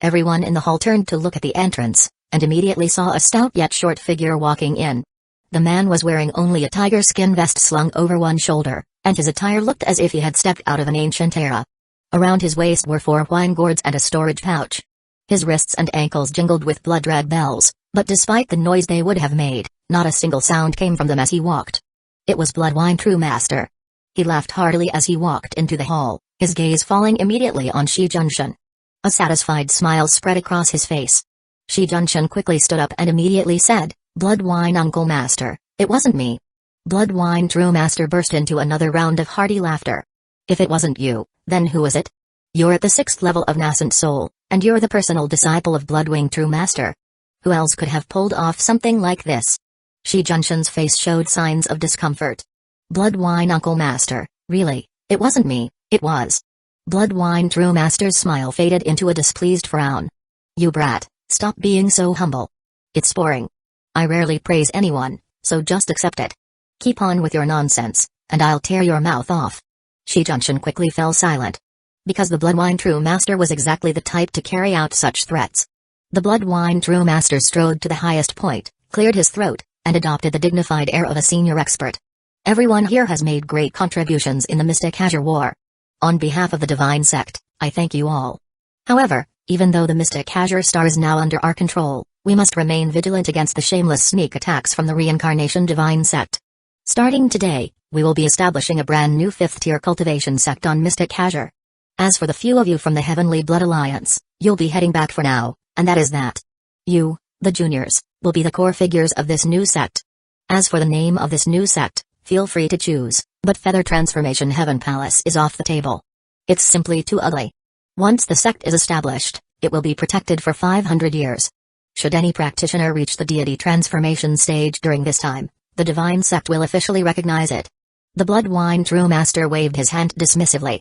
Everyone in the hall turned to look at the entrance, and immediately saw a stout yet short figure walking in. The man was wearing only a tiger skin vest slung over one shoulder, and his attire looked as if he had stepped out of an ancient era. Around his waist were 4 wine gourds and a storage pouch. His wrists and ankles jingled with blood-red bells, but despite the noise they would have made, not a single sound came from them as he walked. It was Bloodwine True Master. He laughed heartily as he walked into the hall, his gaze falling immediately on Shi Junshan. A satisfied smile spread across his face. Shi Junshan quickly stood up and immediately said, Bloodwine Uncle Master, it wasn't me. Bloodwine True Master burst into another round of hearty laughter. If it wasn't you, then who was it? You're at the 6th level of Nascent Soul, and you're the personal disciple of Bloodwing True Master. Who else could have pulled off something like this? Shi Junshan's face showed signs of discomfort. Bloodwine Uncle Master, really, it wasn't me, it was. Bloodwine True Master's smile faded into a displeased frown. You brat, stop being so humble. It's boring. I rarely praise anyone, so just accept it. Keep on with your nonsense, and I'll tear your mouth off. Shi Junshan quickly fell silent. Because the Bloodwine True Master was exactly the type to carry out such threats. The Bloodwine True Master strode to the highest point, cleared his throat, and adopted the dignified air of a senior expert. Everyone here has made great contributions in the Mystic Azure War. On behalf of the Divine Sect, I thank you all. However, even though the Mystic Azure Star is now under our control, we must remain vigilant against the shameless sneak attacks from the Reincarnation Divine Sect. Starting today, we will be establishing a brand new 5th-tier cultivation sect on Mystic Azure. As for the few of you from the Heavenly Blood Alliance, you'll be heading back for now, and that is that. You, the juniors, will be the core figures of this new sect. As for the name of this new sect, feel free to choose, but Feather Transformation Heaven Palace is off the table. It's simply too ugly. Once the sect is established, it will be protected for 500 years. Should any practitioner reach the deity transformation stage during this time, the Divine Sect will officially recognize it. The Bloodwine True Master waved his hand dismissively.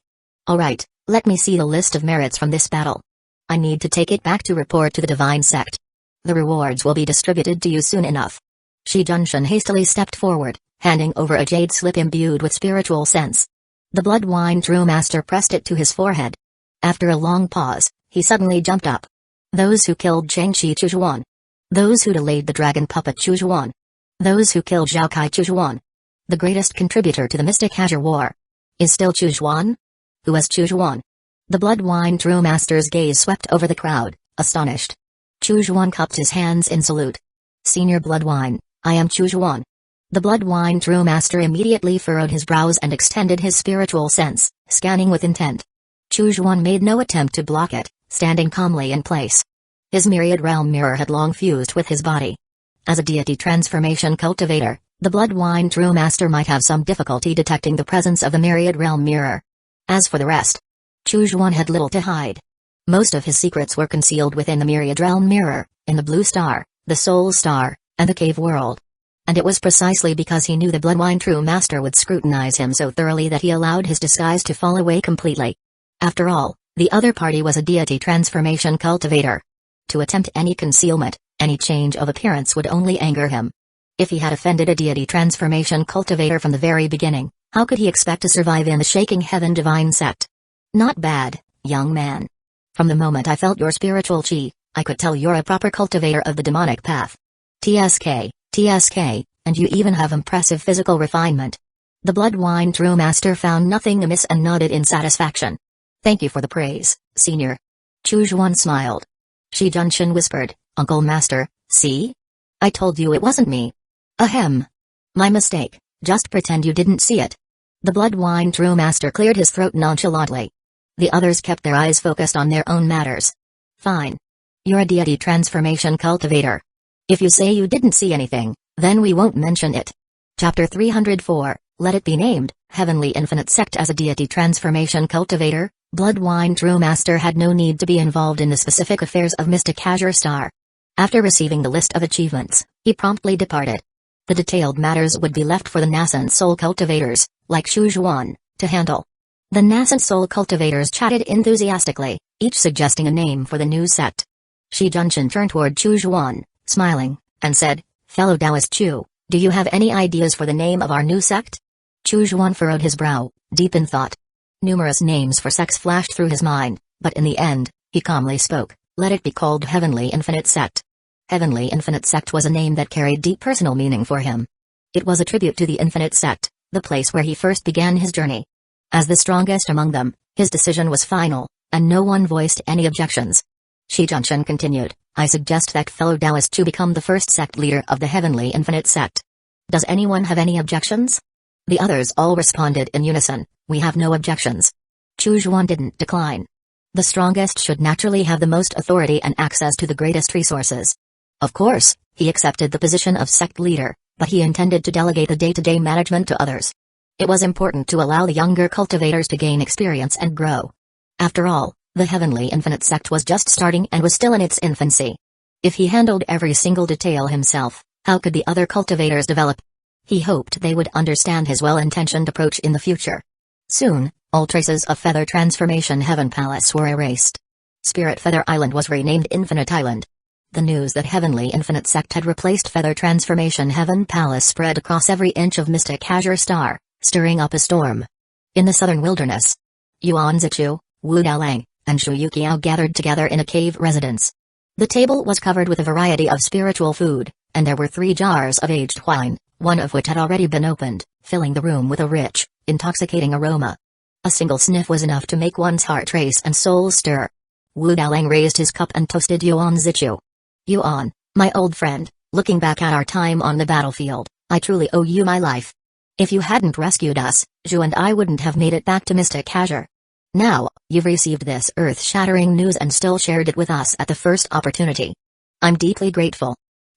Alright, let me see the list of merits from this battle. I need to take it back to report to the Divine Sect. The rewards will be distributed to you soon enough. Shi Junshan hastily stepped forward, handing over a jade slip imbued with spiritual sense. The blood wine true master pressed it to his forehead. After a long pause, he suddenly jumped up. Those who killed Changshi Chujuan. Those who delayed the dragon puppet Chujuan. Those who killed Zhaokai Chujuan. The greatest contributor to the Mystic Azure War. Is still Chujuan? Who is Chujuan? The blood wine true master's gaze swept over the crowd, astonished. Chujuan cupped his hands in salute. Senior blood wine, I am Chujuan. The blood wine true master immediately furrowed his brows and extended his spiritual sense, scanning with intent. Chujuan made no attempt to block it, standing calmly in place. His myriad realm mirror had long fused with his body. As a deity transformation cultivator, the blood wine true master might have some difficulty detecting the presence of the myriad realm mirror. As for the rest, Chujuan had little to hide. Most of his secrets were concealed within the myriad realm mirror, in the blue star, the soul star, and the cave world. And it was precisely because he knew the blood wine true master would scrutinize him so thoroughly that he allowed his disguise to fall away completely. After all, the other party was a deity transformation cultivator. To attempt any concealment, any change of appearance would only anger him. If he had offended a deity transformation cultivator from the very beginning, how could he expect to survive in the Shaking Heaven divine sect? Not bad, young man. From the moment I felt your spiritual chi, I could tell you're a proper cultivator of the demonic path. TSK, and you even have impressive physical refinement. The blood wine true master found nothing amiss and nodded in satisfaction. Thank you for the praise, senior. Chujuan smiled. Shi Junshin whispered, Uncle Master, see? I told you it wasn't me. Ahem. My mistake, just pretend you didn't see it. The blood wine true master cleared his throat nonchalantly. The others kept their eyes focused on their own matters. Fine. You're a deity transformation cultivator. If you say you didn't see anything, then we won't mention it. Chapter 304, Let It Be Named, Heavenly Infinite Sect. As a deity transformation cultivator, blood wine true master had no need to be involved in the specific affairs of Mystic Azure Star. After receiving the list of achievements, he promptly departed. The detailed matters would be left for the nascent soul cultivators, like Chujuan, to handle. The nascent soul cultivators chatted enthusiastically, each suggesting a name for the new sect. Shi Junshin turned toward Chujuan, smiling, and said, Fellow Taoist Chu, do you have any ideas for the name of our new sect? Chujuan furrowed his brow, deep in thought. Numerous names for sects flashed through his mind, but in the end, he calmly spoke, let it be called Heavenly Infinite Sect. Heavenly Infinite Sect was a name that carried deep personal meaning for him. It was a tribute to the Infinite Sect, the place where he first began his journey. As the strongest among them, his decision was final, and no one voiced any objections. Shi Junshin continued, I suggest that fellow Taoist Chu become the first sect leader of the Heavenly Infinite Sect. Does anyone have any objections? The others all responded in unison, we have no objections. Chujuan didn't decline. The strongest should naturally have the most authority and access to the greatest resources. Of course, he accepted the position of sect leader, but he intended to delegate the day-to-day management to others. It was important to allow the younger cultivators to gain experience and grow. After all, the Heavenly Infinite Sect was just starting and was still in its infancy. If he handled every single detail himself, how could the other cultivators develop? He hoped they would understand his well-intentioned approach in the future. Soon, all traces of Feather Transformation Heaven Palace were erased. Spirit Feather Island was renamed Infinite Island. The news that Heavenly Infinite Sect had replaced Feather Transformation Heaven Palace spread across every inch of Mystic Azure Star, stirring up a storm. In the southern wilderness, Yuan Zichu, Wu Daolang, and Shu Yuqiao gathered together in a cave residence. The table was covered with a variety of spiritual food, and there were 3 jars of aged wine, one of which had already been opened, filling the room with a rich, intoxicating aroma. A single sniff was enough to make one's heart race and soul stir. Wu Daolang raised his cup and toasted Yuan Zichu. Yuan, my old friend, looking back at our time on the battlefield, I truly owe you my life. If you hadn't rescued us, Zhu and I wouldn't have made it back to Mystic Azure. Now, you've received this earth-shattering news and still shared it with us at the first opportunity. I'm deeply grateful.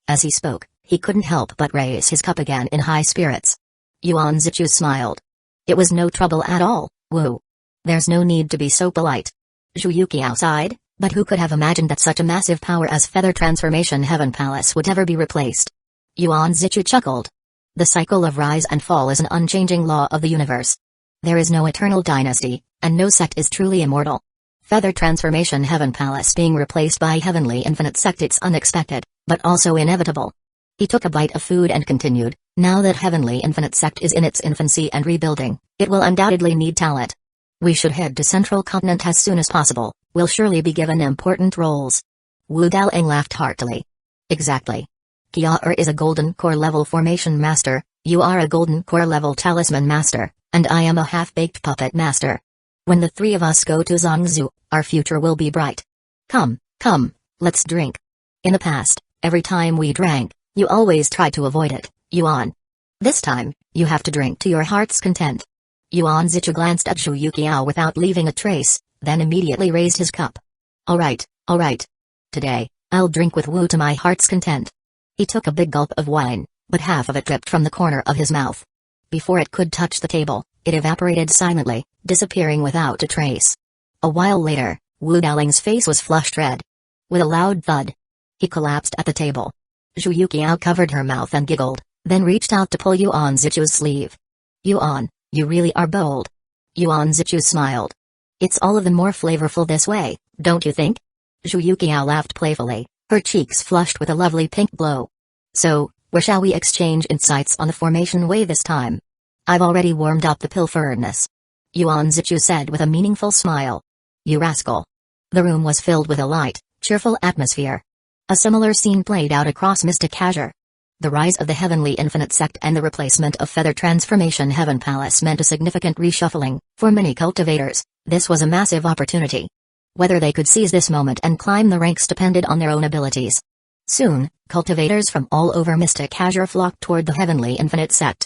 As he spoke, he couldn't help but raise his cup again in high spirits. Yuan Zichu smiled. It was no trouble at all, Wu. There's no need to be so polite. Zhu Yuqiao sighed, but who could have imagined that such a massive power as Feather Transformation Heaven Palace would ever be replaced? Yuan Zichu chuckled. The cycle of rise and fall is an unchanging law of the universe. There is no eternal dynasty, and no sect is truly immortal. Feather Transformation Heaven Palace being replaced by Heavenly Infinite Sect, it's unexpected, but also inevitable. He took a bite of food and continued, Now that Heavenly Infinite Sect is in its infancy and rebuilding, it will undoubtedly need talent. We should head to Central Continent as soon as possible. We'll surely be given important roles. Wu Daoling laughed heartily. Exactly. Kia is a Golden Core level formation master, you are a Golden Core level talisman master, and I am a half-baked puppet master. When the three of us go to Zhangzhou, our future will be bright. Come, let's drink. In the past, every time we drank, you always tried to avoid it, Yuan. This time, you have to drink to your heart's content. Yuan Zichu glanced at Zhu Yuqiao without leaving a trace, then immediately raised his cup. Alright. Today, I'll drink with Wu to my heart's content. He took a big gulp of wine, but half of it dripped from the corner of his mouth. Before it could touch the table, it evaporated silently, disappearing without a trace. A while later, Wu Daoling's face was flushed red. With a loud thud, he collapsed at the table. Zhu Yuqiao covered her mouth and giggled, then reached out to pull Yuan Zichu's sleeve. Yuan, you really are bold. Yuan Zichu smiled. It's all of the more flavorful this way, don't you think? Zhu Yuqiao laughed playfully, her cheeks flushed with a lovely pink glow. So, where shall we exchange insights on the formation way this time? I've already warmed up the pilferness. Yuan Zichu said with a meaningful smile. You rascal. The room was filled with a light, cheerful atmosphere. A similar scene played out across Mystic Azure. The rise of the Heavenly Infinite Sect and the replacement of Feather Transformation Heaven Palace meant a significant reshuffling. For many cultivators, this was a massive opportunity. Whether they could seize this moment and climb the ranks depended on their own abilities. Soon, cultivators from all over Mystic Azure flocked toward the Heavenly Infinite Sect.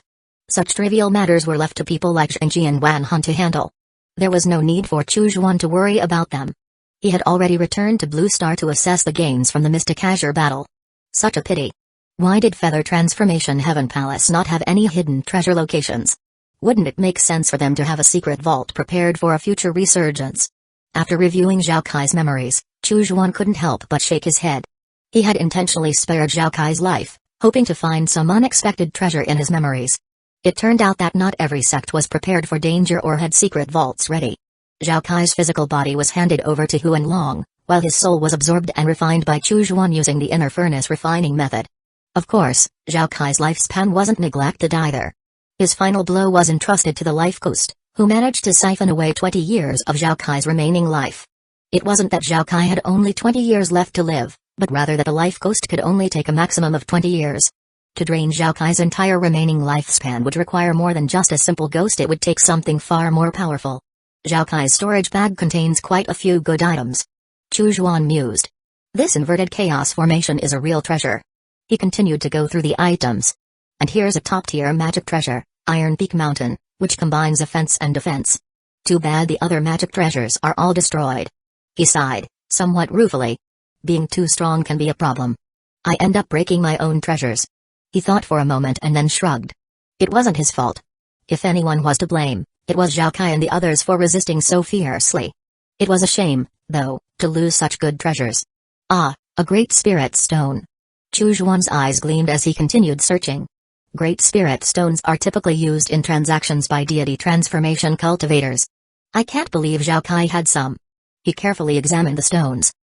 Such trivial matters were left to people like Zhengji and Wan Han to handle. There was no need for Chu Zhuan to worry about them. He had already returned to Blue Star to assess the gains from the Mystic Azure battle. Such a pity. Why did Feather Transformation Heaven Palace not have any hidden treasure locations? Wouldn't it make sense for them to have a secret vault prepared for a future resurgence? After reviewing Zhao Kai's memories, Chu Zhuan couldn't help but shake his head. He had intentionally spared Zhao Kai's life, hoping to find some unexpected treasure in his memories. It turned out that not every sect was prepared for danger or had secret vaults ready. Zhao Kai's physical body was handed over to Huan Long, while his soul was absorbed and refined by Chu Zhuan using the inner furnace refining method. Of course, Zhao Kai's lifespan wasn't neglected either. His final blow was entrusted to the Life Ghost, who managed to siphon away 20 years of Zhao Kai's remaining life. It wasn't that Zhao Kai had only 20 years left to live, but rather that the Life Ghost could only take a maximum of 20 years. To drain Zhao Kai's entire remaining lifespan would require more than just a simple ghost, it would take something far more powerful. Zhao Kai's storage bag contains quite a few good items. Chu Zhuan mused. This inverted chaos formation is a real treasure. He continued to go through the items. And here's a top-tier magic treasure, Iron Peak Mountain, which combines offense and defense. Too bad the other magic treasures are all destroyed. He sighed, somewhat ruefully. Being too strong can be a problem. I end up breaking my own treasures. He thought for a moment and then shrugged. It wasn't his fault. If anyone was to blame, it was Zhao Kai and the others for resisting so fiercely. It was a shame, though, to lose such good treasures. Ah, a Great Spirit Stone. Chu Zhuan's eyes gleamed as he continued searching. Great Spirit Stones are typically used in transactions by deity transformation cultivators. I can't believe Zhao Kai had some. He carefully examined the stones.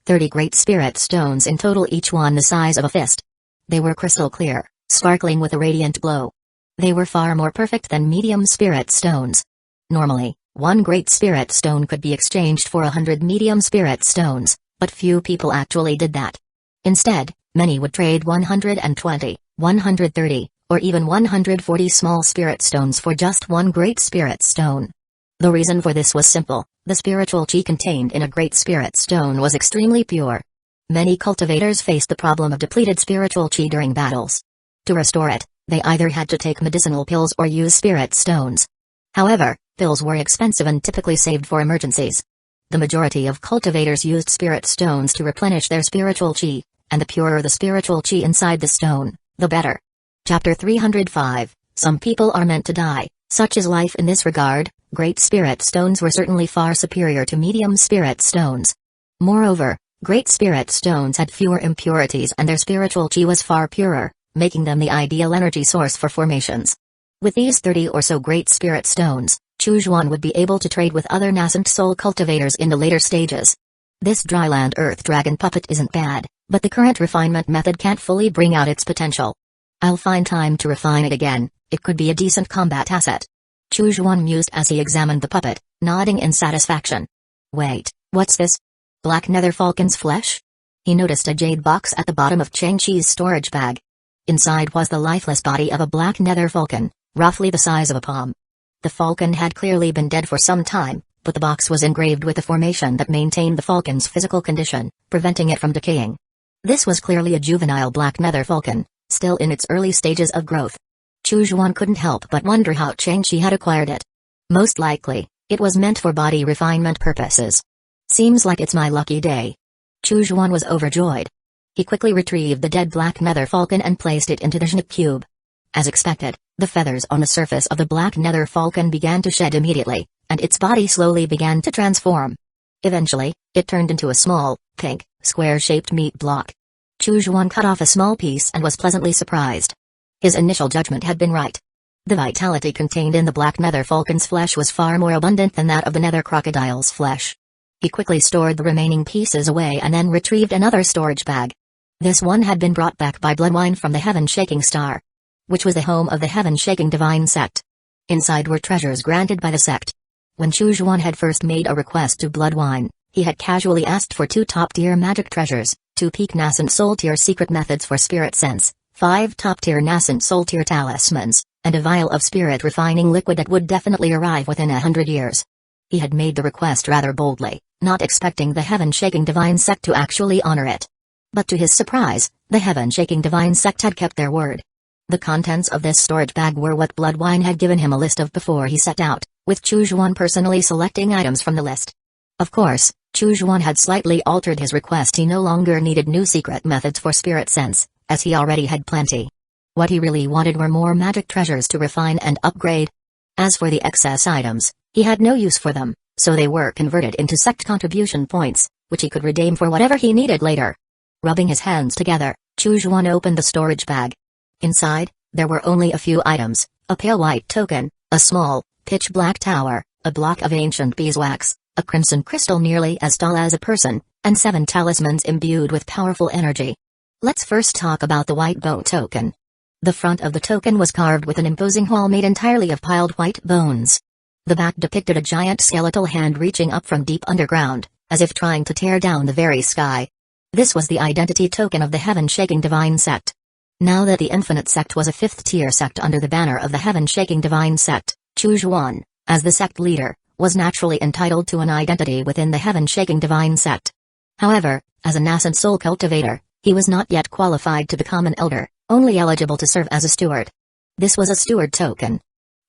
30 Great Spirit Stones in total, each one the size of a fist. They were crystal clear, sparkling with a radiant glow. They were far more perfect than medium spirit stones. Normally, one Great Spirit Stone could be exchanged for 100 medium spirit stones, but few people actually did that. Instead, many would trade 120, 130, or even 140 small spirit stones for just one Great Spirit Stone. The reason for this was simple: the spiritual chi contained in a Great Spirit Stone was extremely pure. Many cultivators faced the problem of depleted spiritual chi during battles. To restore it, they either had to take medicinal pills or use spirit stones. However, pills were expensive and typically saved for emergencies. The majority of cultivators used spirit stones to replenish their spiritual chi, and the purer the spiritual chi inside the stone, the better. Chapter 305, Some people are meant to die, such is life in this regard. Great Spirit Stones were certainly far superior to medium spirit stones. Moreover, Great Spirit Stones had fewer impurities and their spiritual chi was far purer, making them the ideal energy source for formations. With these 30 or so Great Spirit Stones, Chu Zhuan would be able to trade with other nascent soul cultivators in the later stages. This dryland earth dragon puppet isn't bad, but the current refinement method can't fully bring out its potential. I'll find time to refine it again, it could be a decent combat asset. Chu Juan mused as he examined the puppet, nodding in satisfaction. Wait, what's this? Black nether falcon's flesh? He noticed a jade box at the bottom of Chang Chi's storage bag. Inside was the lifeless body of a black nether falcon, roughly the size of a palm. The falcon had clearly been dead for some time, but the box was engraved with a formation that maintained the falcon's physical condition, preventing it from decaying. This was clearly a juvenile black nether falcon, still in its early stages of growth. Chu Juan couldn't help but wonder how Chang Chi had acquired it. Most likely, it was meant for body refinement purposes. Seems like it's my lucky day. Chu Juan was overjoyed. He quickly retrieved the dead black nether falcon and placed it into the Shinigami cube. As expected, the feathers on the surface of the black nether falcon began to shed immediately, and its body slowly began to transform. Eventually, it turned into a small, pink, square-shaped meat block. Chu Juan cut off a small piece and was pleasantly surprised. His initial judgment had been right. The vitality contained in the black nether falcon's flesh was far more abundant than that of the nether crocodile's flesh. He quickly stored the remaining pieces away and then retrieved another storage bag. This one had been brought back by Bloodwine from the Heaven-Shaking Star, which was the home of the Heaven-Shaking Divine Sect. Inside were treasures granted by the sect. When Chu Juan had first made a request to Bloodwine, he had casually asked for 2 top-tier magic treasures, 2 peak nascent soul-tier secret methods for spirit sense, 5 top-tier nascent soul-tier talismans, and a vial of spirit refining liquid that would definitely arrive within 100 years. He had made the request rather boldly, not expecting the Heaven-Shaking Divine Sect to actually honor it. But to his surprise, the Heaven-Shaking Divine Sect had kept their word. The contents of this storage bag were what Bloodwine had given him a list of before he set out, with Chu Juan personally selecting items from the list. Of course, Chu Juan had slightly altered his request. He no longer needed new secret methods for spirit sense, as he already had plenty. What he really wanted were more magic treasures to refine and upgrade. As for the excess items, he had no use for them, so they were converted into sect contribution points, which he could redeem for whatever he needed later. Rubbing his hands together, Chu Juan opened the storage bag. Inside, there were only a few items: a pale white token, a small, pitch-black tower, a block of ancient beeswax, a crimson crystal nearly as tall as a person, and 7 talismans imbued with powerful energy. Let's first talk about the white bone token. The front of the token was carved with an imposing hall made entirely of piled white bones. The back depicted a giant skeletal hand reaching up from deep underground, as if trying to tear down the very sky. This was the identity token of the Heaven-Shaking Divine Sect. Now that the Infinite Sect was a 5th-tier sect under the banner of the Heaven-Shaking Divine Sect, Chu Juan, as the sect leader, was naturally entitled to an identity within the Heaven-Shaking Divine Sect. However, as a nascent soul cultivator, he was not yet qualified to become an elder, only eligible to serve as a steward. This was a steward token.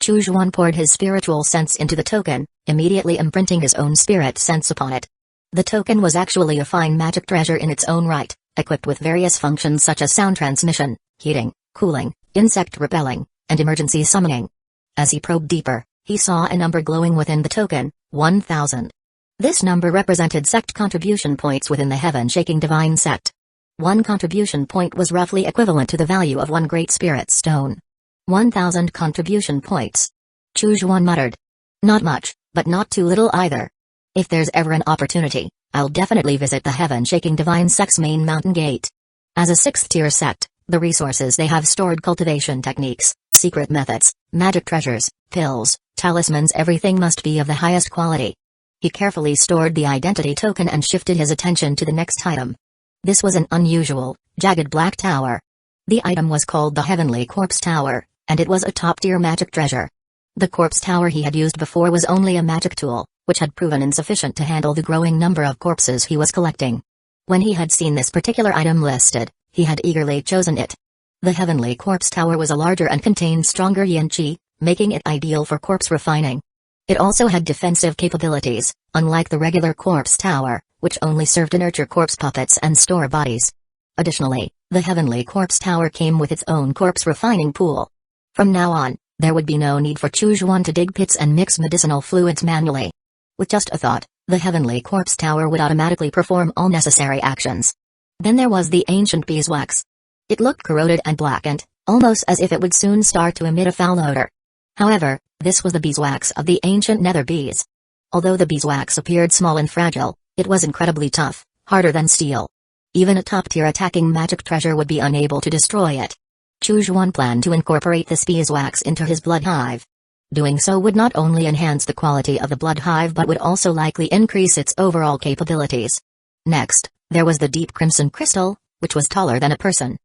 Chu Juan poured his spiritual sense into the token, immediately imprinting his own spirit sense upon it. The token was actually a fine magic treasure in its own right, equipped with various functions such as sound transmission, heating, cooling, insect repelling, and emergency summoning. As he probed deeper, he saw a number glowing within the token: 1,000. This number represented sect contribution points within the Heaven-Shaking Divine Sect. 1 contribution point was roughly equivalent to the value of 1 Great Spirit Stone. 1,000 contribution points. Chu Juan muttered. Not much, but not too little either. If there's ever an opportunity, I'll definitely visit the Heaven-Shaking Divine Sect's main mountain gate. As a 6th-tier sect, the resources they have stored: cultivation techniques, secret methods, magic treasures, pills, talismans, everything must be of the highest quality. He carefully stored the identity token and shifted his attention to the next item. This was an unusual, jagged black tower. The item was called the Heavenly Corpse Tower, and it was a top-tier magic treasure. The corpse tower he had used before was only a magic tool, which had proven insufficient to handle the growing number of corpses he was collecting. When he had seen this particular item listed, he had eagerly chosen it. The Heavenly Corpse Tower was a larger and contained stronger yin chi, making it ideal for corpse refining. It also had defensive capabilities, unlike the regular corpse tower, which only served to nurture corpse puppets and store bodies. Additionally, the Heavenly Corpse Tower came with its own corpse refining pool. From now on, there would be no need for Chu Juan to dig pits and mix medicinal fluids manually. With just a thought, the Heavenly Corpse Tower would automatically perform all necessary actions. Then there was the ancient beeswax. It looked corroded and blackened, almost as if it would soon start to emit a foul odor. However, this was the beeswax of the ancient nether bees. Although the beeswax appeared small and fragile, it was incredibly tough, harder than steel. Even a top-tier attacking magic treasure would be unable to destroy it. Chujuan planned to incorporate this beeswax into his blood hive. Doing so would not only enhance the quality of the blood hive but would also likely increase its overall capabilities. Next, there was the deep crimson crystal, which was taller than a person.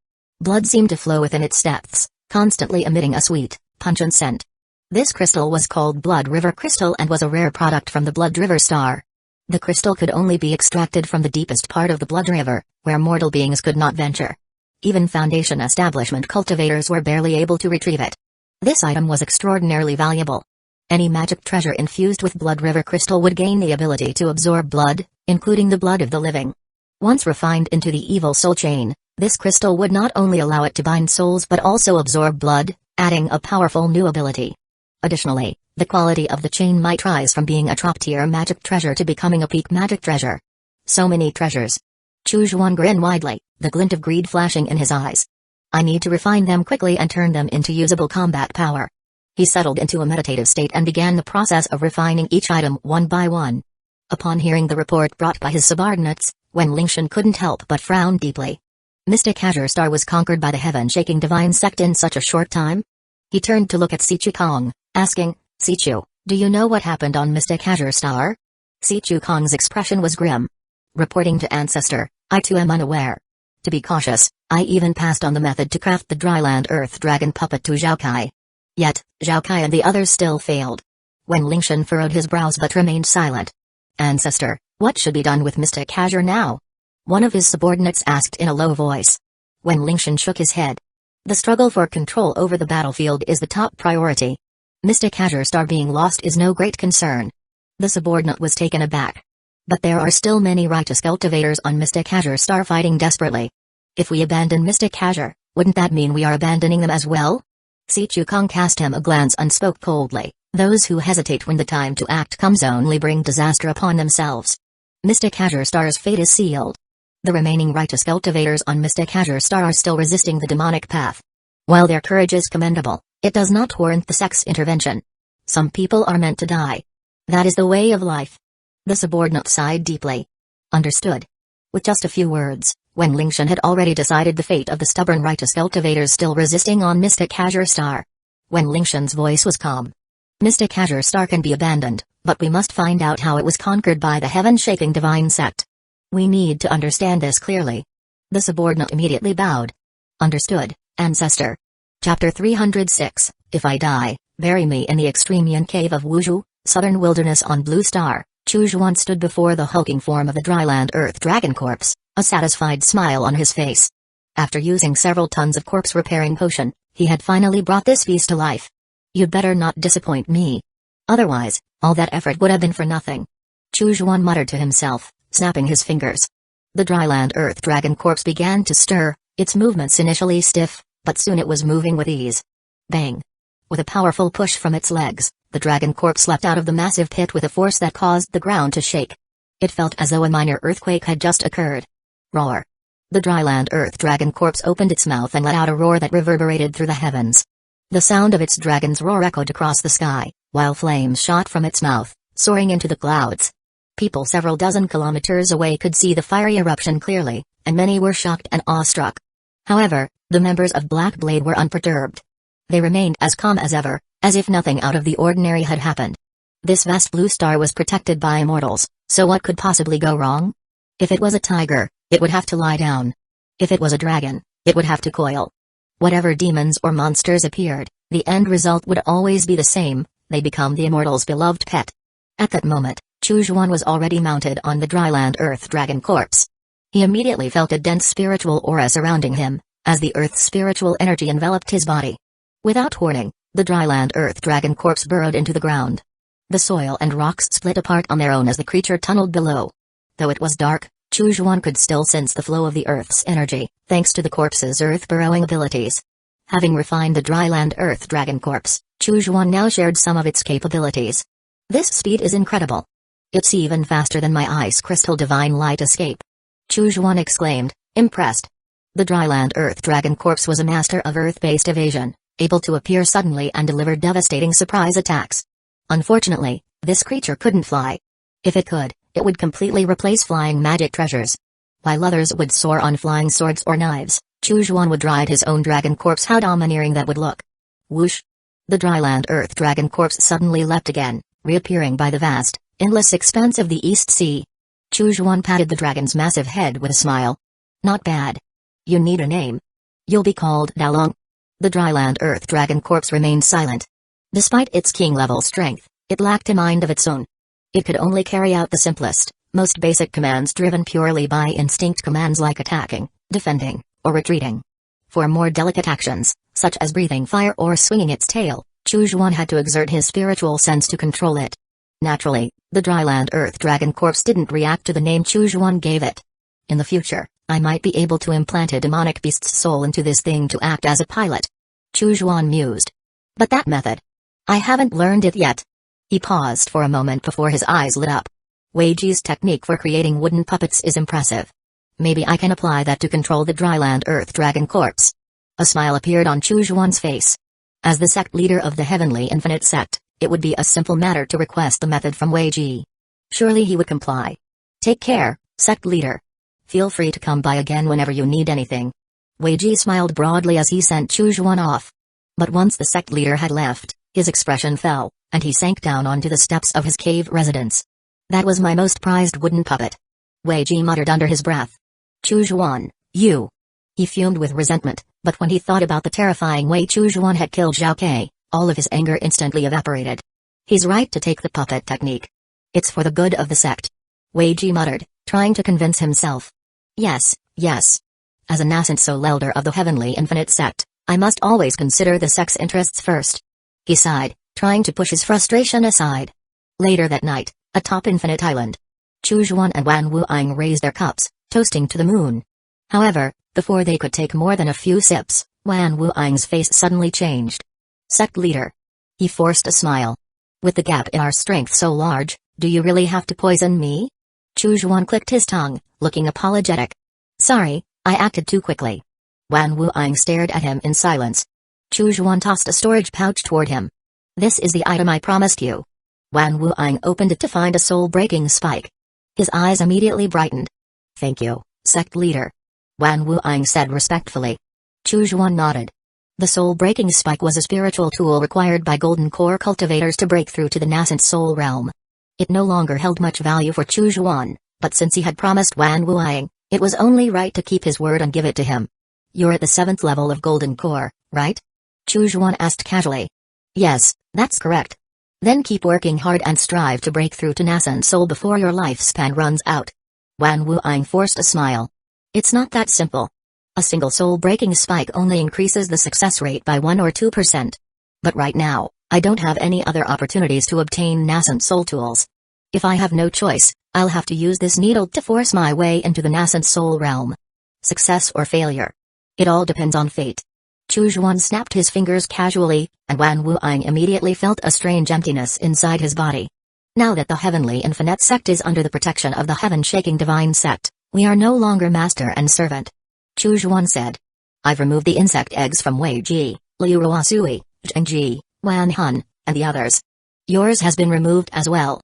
Blood seemed to flow within its depths, constantly emitting a sweet, pungent scent. This crystal was called Blood River Crystal and was a rare product from the Blood River Star. The crystal could only be extracted from the deepest part of the Blood River, where mortal beings could not venture. Even Foundation establishment cultivators were barely able to retrieve it. This item was extraordinarily valuable. Any magic treasure infused with Blood River Crystal would gain the ability to absorb blood, including the blood of the living. Once refined into the evil soul chain, this crystal would not only allow it to bind souls but also absorb blood, adding a powerful new ability. Additionally, the quality of the chain might rise from being a top-tier magic treasure to becoming a peak magic treasure. So many treasures. Chujuan grinned widely, the glint of greed flashing in his eyes. I need to refine them quickly and turn them into usable combat power. He settled into a meditative state and began the process of refining each item one by one. Upon hearing the report brought by his subordinates, Wen Lingshan couldn't help but frown deeply. Mystic Azure Star was conquered by the heaven-shaking divine sect in such a short time? He turned to look at Sichu Kong, asking, Sichu, do you know what happened on Mystic Azure Star? Sichu Kong's expression was grim. Reporting to Ancestor, I too am unaware. To be cautious, I even passed on the method to craft the dryland earth dragon puppet to Zhao Kai. Yet, Zhao Kai and the others still failed. Wen Lingshan furrowed his brows but remained silent. Ancestor, what should be done with Mystic Azure now? One of his subordinates asked in a low voice. Wen Lingshan shook his head. The struggle for control over the battlefield is the top priority. Mystic Azure Star being lost is no great concern. The subordinate was taken aback. But there are still many righteous cultivators on Mystic Azure Star fighting desperately. If we abandon Mystic Azure, wouldn't that mean we are abandoning them as well? Sichu Kong cast him a glance and spoke coldly. Those who hesitate when the time to act comes only bring disaster upon themselves. Mystic Azure Star's fate is sealed. The remaining righteous cultivators on Mystic Azure Star are still resisting the demonic path. While their courage is commendable, it does not warrant the sect's intervention. Some people are meant to die. That is the way of life. The subordinate sighed deeply. Understood. With just a few words, Wen Lingshan had already decided the fate of the stubborn righteous cultivators still resisting on Mystic Azure Star. Wen Lingshan's voice was calm. Mystic Azure Star can be abandoned, but we must find out how it was conquered by the heaven-shaking divine sect. We need to understand this clearly. The subordinate immediately bowed. Understood, Ancestor. Chapter 306, If I Die, Bury Me in the Extreme Yin Cave of Wuzhou, Southern Wilderness on Blue Star. Chujuan stood before the hulking form of the dryland earth dragon corpse, a satisfied smile on his face. After using several tons of corpse repairing potion, he had finally brought this beast to life. You'd better not disappoint me. Otherwise, all that effort would have been for nothing. Chujuan muttered to himself, snapping his fingers. The dryland earth dragon corpse began to stir, its movements initially stiff, but soon it was moving with ease. Bang! With a powerful push from its legs, the dragon corpse leapt out of the massive pit with a force that caused the ground to shake. It felt as though a minor earthquake had just occurred. Roar! The dryland earth dragon corpse opened its mouth and let out a roar that reverberated through the heavens. The sound of its dragon's roar echoed across the sky, while flames shot from its mouth, soaring into the clouds. People several dozen kilometers away could see the fiery eruption clearly, and many were shocked and awestruck. However, the members of Black Blade were unperturbed. They remained as calm as ever, as if nothing out of the ordinary had happened. This vast blue star was protected by immortals, so what could possibly go wrong? If it was a tiger, it would have to lie down. If it was a dragon, it would have to coil. Whatever demons or monsters appeared, the end result would always be the same, they become the immortal's beloved pet. At that moment, Chujuan was already mounted on the dryland earth dragon corpse. He immediately felt a dense spiritual aura surrounding him, as the earth's spiritual energy enveloped his body. Without warning, the dryland earth dragon corpse burrowed into the ground. The soil and rocks split apart on their own as the creature tunneled below. Though it was dark, Chujuan could still sense the flow of the earth's energy, thanks to the corpse's earth-burrowing abilities. Having refined the dryland earth dragon corpse, Chujuan now shared some of its capabilities. This speed is incredible. It's even faster than my ice crystal divine light escape. Chujuan exclaimed, impressed. The dryland earth dragon corpse was a master of earth-based evasion, able to appear suddenly and deliver devastating surprise attacks. Unfortunately, this creature couldn't fly. If it could, it would completely replace flying magic treasures. While others would soar on flying swords or knives, Chu Xuan would ride his own dragon corpse. How domineering that would look. Whoosh! The dryland earth dragon corpse suddenly leapt again, reappearing by the vast, endless expanse of the East Sea. Chu Xuan patted the dragon's massive head with a smile. Not bad. You need a name. You'll be called Dalong. The dryland earth dragon corpse remained silent. Despite its king-level strength, it lacked a mind of its own. It could only carry out the simplest, most basic commands driven purely by instinct, commands like attacking, defending, or retreating. For more delicate actions, such as breathing fire or swinging its tail, Chu Xuan had to exert his spiritual sense to control it. Naturally, the dryland earth dragon corpse didn't react to the name Chu Xuan gave it. In the future, I might be able to implant a demonic beast's soul into this thing to act as a pilot. Chu Xuan mused. But that method, I haven't learned it yet. He paused for a moment before his eyes lit up. Wei Ji's technique for creating wooden puppets is impressive. Maybe I can apply that to control the dryland earth dragon corpse. A smile appeared on Chu Xuan's face. As the sect leader of the Heavenly Infinite Sect, it would be a simple matter to request the method from Wei Ji. Surely he would comply. Take care, sect leader. Feel free to come by again whenever you need anything. Wei Ji smiled broadly as he sent Chu Xuan off. But once the sect leader had left, his expression fell, and he sank down onto the steps of his cave residence. That was my most prized wooden puppet. Wei Ji muttered under his breath. Chu Xuan, you. He fumed with resentment, but when he thought about the terrifying way Chu Xuan had killed Zhao Kei, all of his anger instantly evaporated. He's right to take the puppet technique. It's for the good of the sect. Wei Ji muttered, trying to convince himself. Yes, yes. As a nascent soul elder of the Heavenly Infinite Sect, I must always consider the sect's interests first. He sighed, trying to push his frustration aside. Later that night, atop Infinite Island, Chu Xuan and Wan Wuang raised their cups, toasting to the moon. However, before they could take more than a few sips, Wan Wuang's face suddenly changed. Sect leader. He forced a smile. With the gap in our strength so large, do you really have to poison me? Chu Xuan clicked his tongue, looking apologetic. Sorry, I acted too quickly. Wan Wuang stared at him in silence. Chu Xuan tossed a storage pouch toward him. This is the item I promised you. Wan Wuang opened it to find a soul-breaking spike. His eyes immediately brightened. Thank you, sect leader. Wan Wuang said respectfully. Chu Xuan nodded. The soul-breaking spike was a spiritual tool required by golden core cultivators to break through to the nascent soul realm. It no longer held much value for Chu Xuan, but since he had promised Wan Wuang, it was only right to keep his word and give it to him. You're at the 7th level of golden core, right? Chu Xuan asked casually. Yes, that's correct. Then keep working hard and strive to break through to nascent soul before your lifespan runs out. Wan Wuang forced a smile. It's not that simple. A single soul-breaking spike only increases the success rate by 1 or 2%. But right now, I don't have any other opportunities to obtain nascent soul tools. If I have no choice, I'll have to use this needle to force my way into the nascent soul realm. Success or failure. It all depends on fate. Chu Xuan snapped his fingers casually, and Wan Wuang immediately felt a strange emptiness inside his body. Now that the Heavenly Infinite Sect is under the protection of the Heaven-Shaking Divine Sect, we are no longer master and servant. Chu Xuan said. I've removed the insect eggs from Wei Ji, Liu Ruasui, Zheng Ji, Wan Hun, and the others. Yours has been removed as well.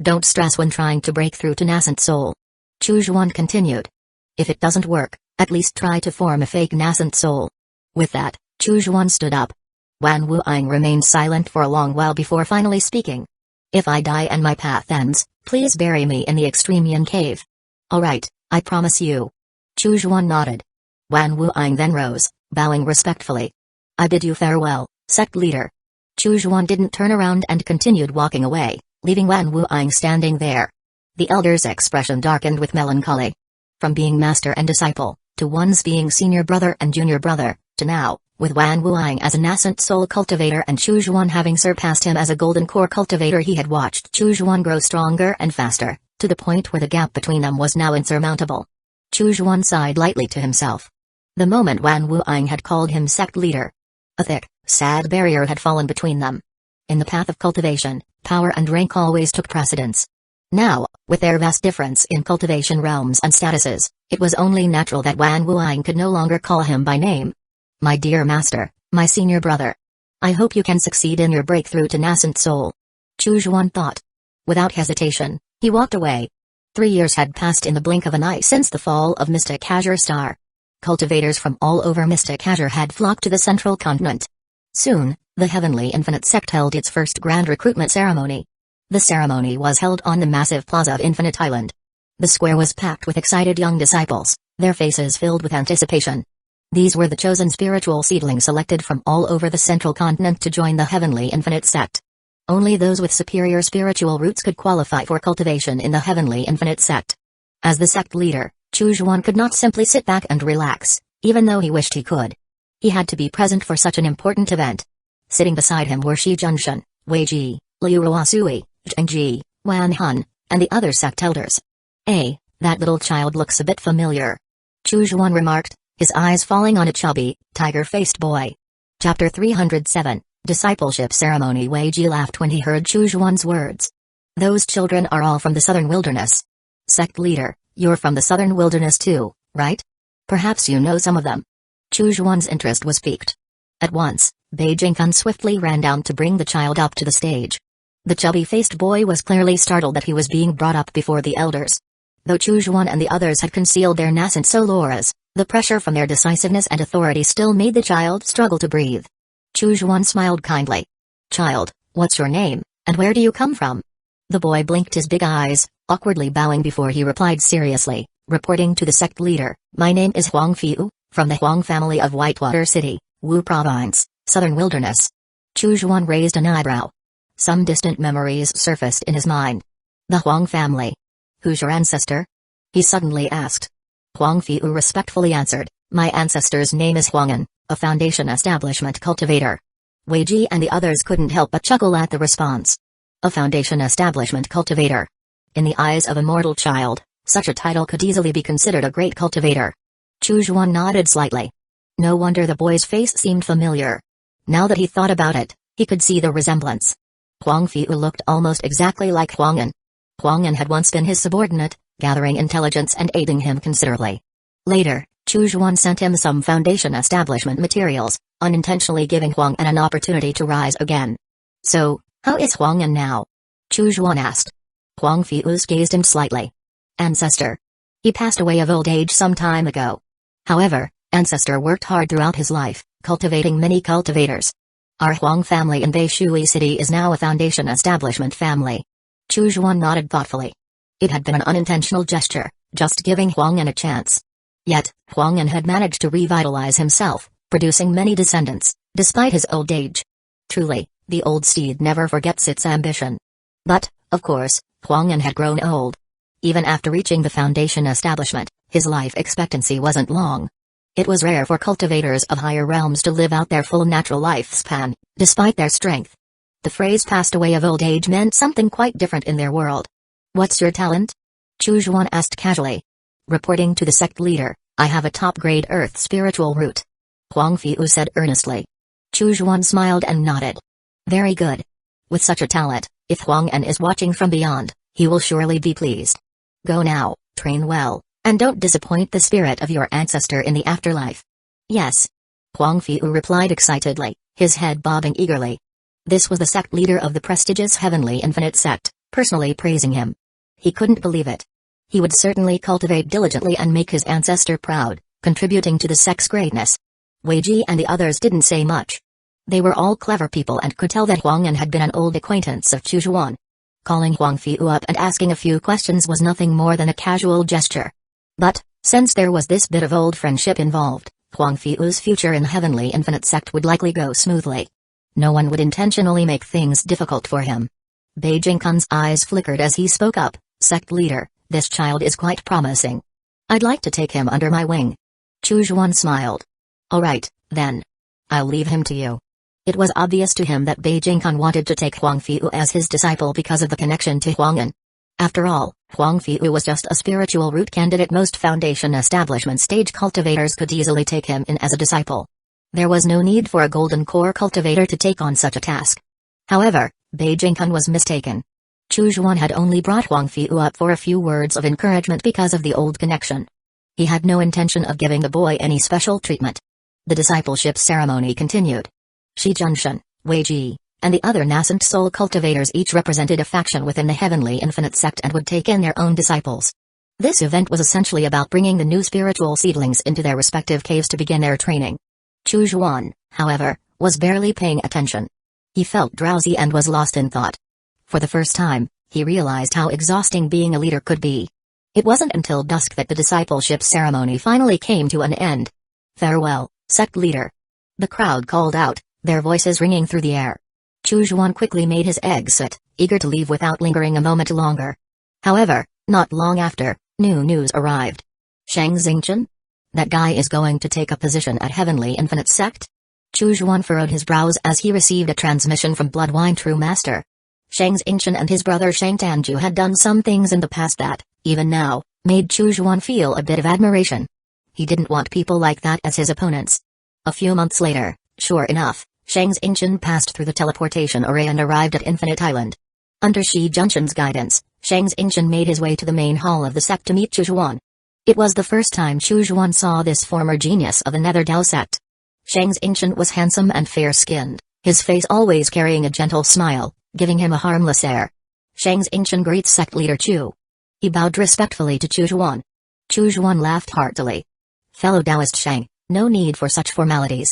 Don't stress when trying to break through to nascent soul. Chu Xuan continued. If it doesn't work, at least try to form a fake nascent soul. With that, Chu Xuan stood up. Wan Wuang remained silent for a long while before finally speaking. If I die and my path ends, please bury me in the Extreme Yin Cave. Alright, I promise you. Chu Xuan nodded. Wan Wuang then rose, bowing respectfully. I bid you farewell, sect leader. Chu Xuan didn't turn around and continued walking away, leaving Wan Wuang standing there. The elder's expression darkened with melancholy. From being master and disciple, to once being senior brother and junior brother, to now, with Wan Wuang as a nascent soul cultivator and Chu Xuan having surpassed him as a golden core cultivator, he had watched Chu Xuan grow stronger and faster, to the point where the gap between them was now insurmountable. Chu Xuan sighed lightly to himself. The moment Wan Wuang had called him sect leader, a thick, sad barrier had fallen between them. In the path of cultivation, power and rank always took precedence. Now, with their vast difference in cultivation realms and statuses, it was only natural that Wan Wuang could no longer call him by name. My dear master, my senior brother. I hope you can succeed in your breakthrough to nascent soul. Chu Xuan thought. Without hesitation, he walked away. 3 years had passed in the blink of an eye since the fall of Mystic Azure Star. cultivators from all over Mystic Azure had flocked to the central continent. Soon, the Heavenly Infinite Sect held its first grand recruitment ceremony. The ceremony was held on the massive plaza of Infinite Island. The square was packed with excited young disciples, their faces filled with anticipation. These were the chosen spiritual seedlings selected from all over the central continent to join the Heavenly Infinite Sect. Only those with superior spiritual roots could qualify for cultivation in the Heavenly Infinite Sect. As the sect leader, Chujuan could not simply sit back and relax, even though he wished he could. He had to be present for such an important event. Sitting beside him were Shi Junshan, Wei Ji, Liu Ruasui, Zheng Ji, Wan Hun, and the other sect elders. That little child looks a bit familiar. Chujuan remarked, his eyes falling on a chubby, tiger-faced boy. Chapter 307, Discipleship Ceremony. Wei Ji laughed when he heard Chujuan's words. Those children are all from the southern wilderness. Sect leader, you're from the southern wilderness too, right? Perhaps you know some of them. Chujuan's interest was piqued. At once, Beijing-kun swiftly ran down to bring the child up to the stage. The chubby-faced boy was clearly startled that he was being brought up before the elders. Though Chujuan and the others had concealed their nascent auras, the pressure from their decisiveness and authority still made the child struggle to breathe. Chujuan smiled kindly. Child, what's your name, and where do you come from? The boy blinked his big eyes, awkwardly bowing before he replied seriously, reporting to the sect leader, my name is Huang Fiu, from the Huang family of Whitewater City, Wu Province, Southern Wilderness. Chujuan raised an eyebrow. Some distant memories surfaced in his mind. The Huang family. Who's your ancestor? He suddenly asked. Huang Fiu respectfully answered, my ancestor's name is Huangan, a Foundation Establishment cultivator. Wei Ji and the others couldn't help but chuckle at the response. A Foundation Establishment cultivator. In the eyes of a mortal child, such a title could easily be considered a great cultivator. Chujuan nodded slightly. No wonder the boy's face seemed familiar. Now that he thought about it, he could see the resemblance. Huang Fiu looked almost exactly like Huangan. Huangan had once been his subordinate, gathering intelligence and aiding him considerably. Later, Chujuan sent him some Foundation Establishment materials, unintentionally giving Huangan an opportunity to rise again. So, how is Huangan now? Chujuan asked. Huang Fiu's gazed him slightly. Ancestor. He passed away of old age some time ago. However, Ancestor worked hard throughout his life, cultivating many cultivators. Our Huang family in Beishui City is now a Foundation Establishment family. Chujuan nodded thoughtfully. It had been an unintentional gesture, just giving Huangan a chance. Yet, Huangan had managed to revitalize himself, producing many descendants, despite his old age. Truly, the old steed never forgets its ambition. But, of course, Huangan had grown old. Even after reaching the Foundation Establishment, his life expectancy wasn't long. It was rare for cultivators of higher realms to live out their full natural lifespan, despite their strength. The phrase passed away of old age meant something quite different in their world. What's your talent? Chujuan asked casually. Reporting to the sect leader, I have a top-grade earth spiritual root. Huang Fiu said earnestly. Chujuan smiled and nodded. Very good. With such a talent, if Huangan is watching from beyond, he will surely be pleased. Go now, train well, and don't disappoint the spirit of your ancestor in the afterlife. Yes. Huang Fiu replied excitedly, his head bobbing eagerly. This was the sect leader of the prestigious Heavenly Infinite Sect, personally praising him. He couldn't believe it. He would certainly cultivate diligently and make his ancestor proud, contributing to the sect's greatness. Wei Ji and the others didn't say much. They were all clever people and could tell that Huangan had been an old acquaintance of Chujuan. Calling Huang Fiu up and asking a few questions was nothing more than a casual gesture. But, since there was this bit of old friendship involved, Huang Fiu's future in the Heavenly Infinite Sect would likely go smoothly. No one would intentionally make things difficult for him. Beijing-kun's eyes flickered as he spoke up, Sect leader, this child is quite promising. I'd like to take him under my wing. Chujuan smiled. Alright, then. I'll leave him to you. It was obvious to him that Beijing-kun wanted to take Huang Fiu as his disciple because of the connection to Huangan. After all, Huang Fiu was just a spiritual root candidate. Most Foundation Establishment stage cultivators could easily take him in as a disciple. There was no need for a golden core cultivator to take on such a task. However, Beijing-kun was mistaken. Chujuan had only brought Huang Fiu up for a few words of encouragement because of the old connection. He had no intention of giving the boy any special treatment. The discipleship ceremony continued. Shi Junshan, Wei Ji, and the other nascent soul cultivators each represented a faction within the Heavenly Infinite Sect and would take in their own disciples. This event was essentially about bringing the new spiritual seedlings into their respective caves to begin their training. Chu Zhuan, however, was barely paying attention. He felt drowsy and was lost in thought. For the first time, he realized how exhausting being a leader could be. It wasn't until dusk that the discipleship ceremony finally came to an end. "Farewell, sect leader." The crowd called out, their voices ringing through the air. Chu Zhuan quickly made his exit, eager to leave without lingering a moment longer. However, not long after, new news arrived. Shang Xingqian? That guy is going to take a position at Heavenly Infinite Sect? Chu Zhuan furrowed his brows as he received a transmission from Bloodwine True Master. Shang Xingqian and his brother Shang Tanju had done some things in the past that, even now, made Chu Zhuan feel a bit of admiration. He didn't want people like that as his opponents. A few months later, sure enough, Shang Xingqian passed through the teleportation array and arrived at Infinite Island. Under Shi Junshan's guidance, Shang Xingqian made his way to the main hall of the sect to meet Chu Zhuan. It was the first time Chu Zhuan saw this former genius of the Nether Dao sect. Shang Xingqian was handsome and fair-skinned, his face always carrying a gentle smile, giving him a harmless air. Shang Xingqian greets sect leader Chu. He bowed respectfully to Chu Zhuan. Chu Zhuan laughed heartily. "Fellow Taoist Shang, no need for such formalities.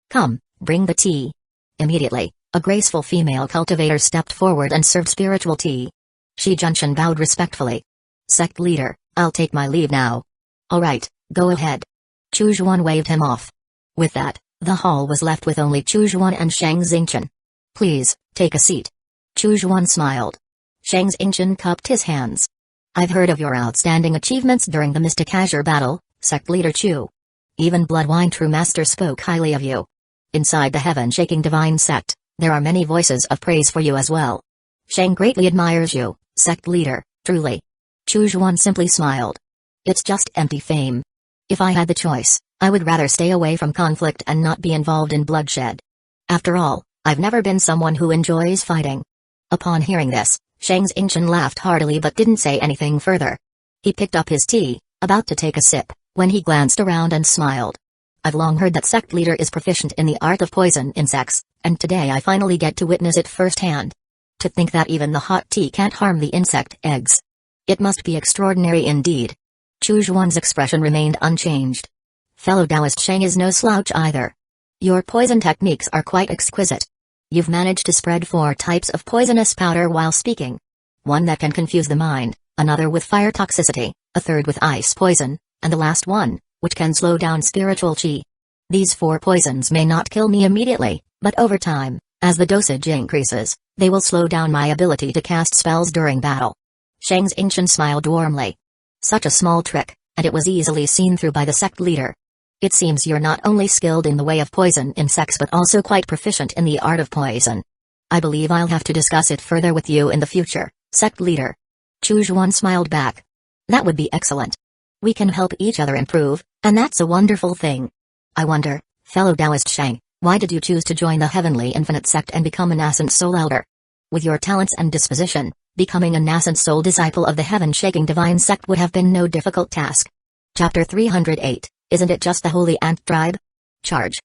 Come, bring the tea." Immediately, a graceful female cultivator stepped forward and served spiritual tea. Shi Junshan bowed respectfully. "Sect leader, I'll take my leave now." "All right, go ahead." Chu Zhuan waved him off. With that, the hall was left with only Chu Zhuan and Shang Xingqian. "Please, take a seat." Chu Zhuan smiled. Shang Xingqian cupped his hands. "I've heard of your outstanding achievements during the Mystic Azure battle, sect leader Chu. Even Bloodwine True Master spoke highly of you. Inside the heaven-shaking divine sect, there are many voices of praise for you as well. Shang greatly admires you, sect leader, truly." Chu Zhuan simply smiled. "It's just empty fame. If I had the choice, I would rather stay away from conflict and not be involved in bloodshed. After all, I've never been someone who enjoys fighting." Upon hearing this, Shang Xingqian laughed heartily but didn't say anything further. He picked up his tea, about to take a sip, when he glanced around and smiled. "I've long heard that sect leader is proficient in the art of poison insects, and today I finally get to witness it firsthand. To think that even the hot tea can't harm the insect eggs. It must be extraordinary indeed." Chu Zhuan's expression remained unchanged. "Fellow Taoist Shang is no slouch either. Your poison techniques are quite exquisite. You've managed to spread 4 types of poisonous powder while speaking. One that can confuse the mind, another with fire toxicity, a third with ice poison, and the last one, which can slow down spiritual chi. These 4 poisons may not kill me immediately, but over time, as the dosage increases, they will slow down my ability to cast spells during battle." Shang Xingqian smiled warmly. Such a small trick, and it was easily seen through by the sect leader. "It seems you're not only skilled in the way of poison insects but also quite proficient in the art of poison. I believe I'll have to discuss it further with you in the future, sect leader." Chu Zhuan smiled back. "That would be excellent. We can help each other improve, and that's a wonderful thing. I wonder, fellow Taoist Shang, why did you choose to join the Heavenly Infinite Sect and become a nascent soul elder? With your talents and disposition, becoming a nascent soul disciple of the heaven-shaking divine sect would have been no difficult task." Chapter 308. Isn't it just the holy ant tribe? Charge.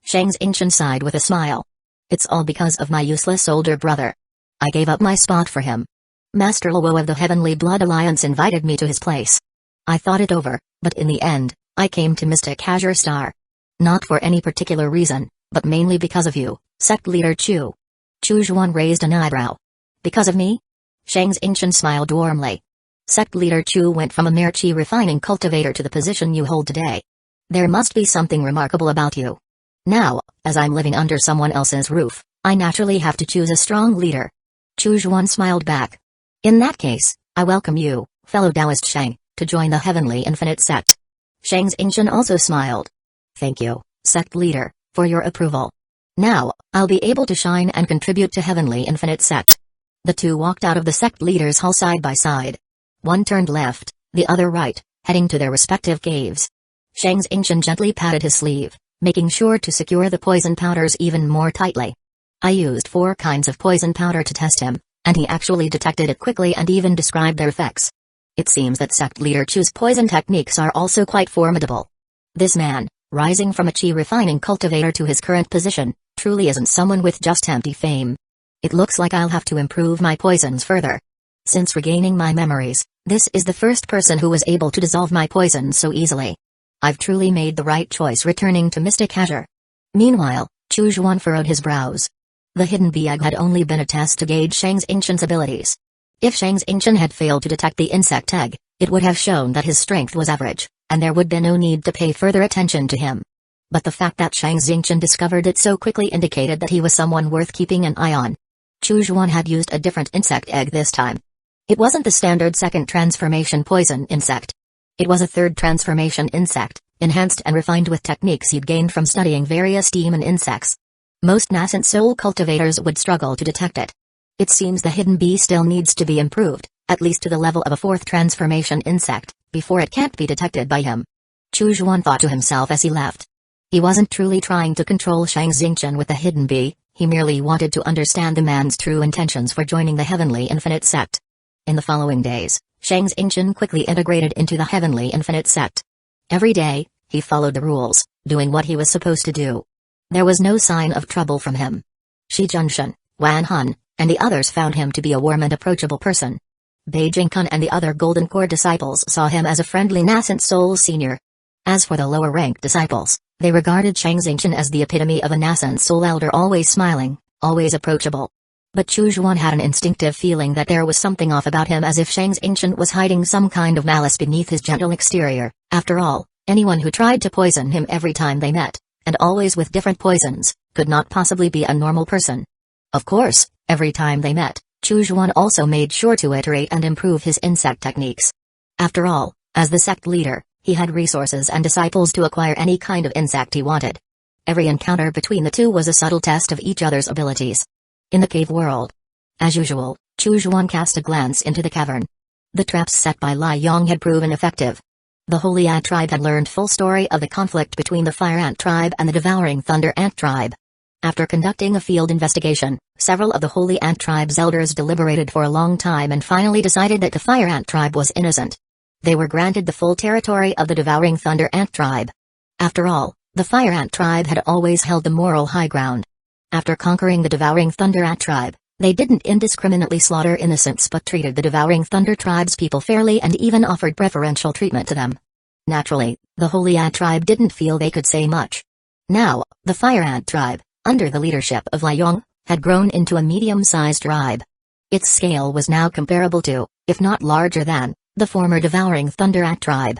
Shang Xingqian sighed with a smile. "It's all because of my useless older brother. I gave up my spot for him. Master Luo of the Heavenly Blood Alliance invited me to his place. I thought it over, but in the end, I came to Mystic Azure Star. Not for any particular reason, but mainly because of you, sect leader Chu." Chu Zhuan raised an eyebrow. "Because of me?" Shang Xingqian smiled warmly. "Sect leader Chu went from a mere chi refining cultivator to the position you hold today. There must be something remarkable about you. Now, as I'm living under someone else's roof, I naturally have to choose a strong leader." Chu Zhuan smiled back. "In that case, I welcome you, fellow Taoist Shang, to join the Heavenly Infinite Sect." Shang Xingqian also smiled. "Thank you, sect leader, for your approval. Now, I'll be able to shine and contribute to Heavenly Infinite Sect." The two walked out of the sect leader's hall side by side. One turned left, the other right, heading to their respective caves. Shang Xingqian gently patted his sleeve, making sure to secure the poison powders even more tightly. "I used 4 kinds of poison powder to test him, and he actually detected it quickly and even described their effects. It seems that sect leader Chu's poison techniques are also quite formidable. This man, rising from a chi refining cultivator to his current position, truly isn't someone with just empty fame. It looks like I'll have to improve my poisons further. Since regaining my memories, This is the first person who was able to dissolve my poison so easily. I've truly made the right choice returning to Mystic Azure. Meanwhile, Chu Xuan furrowed his brows. The hidden bee egg had only been a test to gauge Shang Xingqian's abilities. If Shang Xingqian had failed to detect the insect egg, it would have shown that his strength was average, and there would be no need to pay further attention to him. But the fact that Shang Xingqian discovered it so quickly indicated that he was someone worth keeping an eye on. Chu Xuan had used a different insect egg this time. It wasn't the standard second transformation poison insect. It was a third transformation insect, enhanced and refined with techniques he'd gained from studying various demon insects. Most nascent soul cultivators would struggle to detect it. It seems the hidden bee still needs to be improved, at least to the level of a fourth transformation insect, before it can't be detected by him. Chu Xuan thought to himself as he left. He wasn't truly trying to control Shang Xingqian with the hidden bee, he merely wanted to understand the man's true intentions for joining the Heavenly Infinite sect. In the following days, Shang Xingqian quickly integrated into the Heavenly Infinite sect. Every day, he followed the rules, doing what he was supposed to do. There was no sign of trouble from him. Shi Junshan, Wan Hun, and the others found him to be a warm and approachable person. Bei Jingkun and the other Golden Core disciples saw him as a friendly nascent soul senior. As for the lower-ranked disciples, they regarded Shang Xingqian as the epitome of a nascent soul elder, always smiling, always approachable. But Chu Xuan had an instinctive feeling that there was something off about him, as if Shang Xingqian was hiding some kind of malice beneath his gentle exterior. After all, anyone who tried to poison him every time they met, and always with different poisons, could not possibly be a normal person. Of course, every time they met, Chu Xuan also made sure to iterate and improve his insect techniques. After all, as the sect leader, he had resources and disciples to acquire any kind of insect he wanted. Every encounter between the two was a subtle test of each other's abilities. In the cave world. As usual, Chu Xuan cast a glance into the cavern. The traps set by Lai Yong had proven effective. The Holy Ant tribe had learned full story of the conflict between the Fire Ant tribe and the Devouring Thunder Ant tribe. After conducting a field investigation, several of the Holy Ant tribe's elders deliberated for a long time and finally decided that the Fire Ant tribe was innocent. They were granted the full territory of the Devouring Thunder Ant tribe. After all, the Fire Ant tribe had always held the moral high ground. After conquering the Devouring Thunder Ant tribe, they didn't indiscriminately slaughter innocents but treated the Devouring Thunder tribe's people fairly and even offered preferential treatment to them. Naturally, the Holy Ant tribe didn't feel they could say much. Now, the Fire Ant tribe, under the leadership of Lai Yong, had grown into a medium-sized tribe. Its scale was now comparable to, if not larger than, the former Devouring Thunder Ant tribe.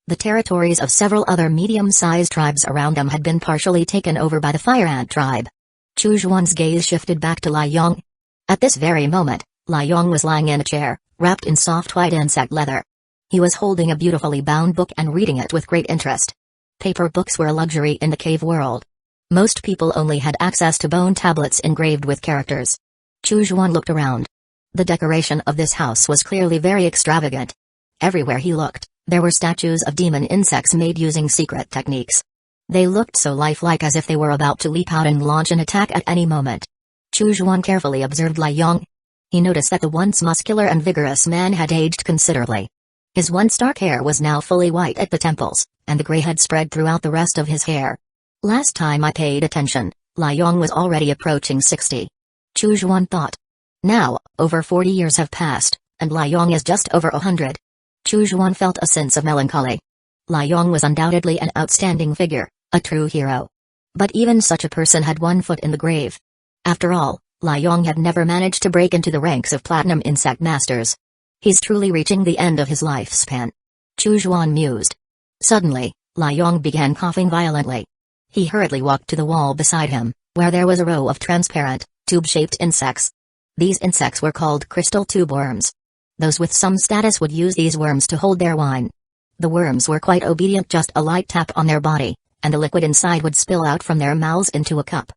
The territories of several other medium-sized tribes around them had been partially taken over by the Fire Ant tribe. Chu Xuan's gaze shifted back to Lai Yong. At this very moment, Lai Yong was lying in a chair, wrapped in soft white insect leather. He was holding a beautifully bound book and reading it with great interest. Paper books were a luxury in the cave world. Most people only had access to bone tablets engraved with characters. Chu Xuan looked around. The decoration of this house was clearly very extravagant. Everywhere he looked, there were statues of demon insects made using secret techniques. They looked so lifelike, as if they were about to leap out and launch an attack at any moment. Chu Xuan carefully observed Lai Yong. He noticed that the once muscular and vigorous man had aged considerably. His once dark hair was now fully white at the temples, and the gray had spread throughout the rest of his hair. Last time I paid attention, Lai Yong was already approaching 60. Chu Xuan thought. Now, over 40 years have passed, and Lai Yong is just over 100. Chu Xuan felt a sense of melancholy. Lai Yong was undoubtedly an outstanding figure, a true hero. But even such a person had one foot in the grave. After all, Lai Yong had never managed to break into the ranks of Platinum Insect Masters. He's truly reaching the end of his lifespan. Chu Xuan mused. Suddenly, Lai Yong began coughing violently. He hurriedly walked to the wall beside him, where there was a row of transparent, tube-shaped insects. These insects were called crystal tube worms. Those with some status would use these worms to hold their wine. The worms were quite obedient, just a light tap on their body, and the liquid inside would spill out from their mouths into a cup.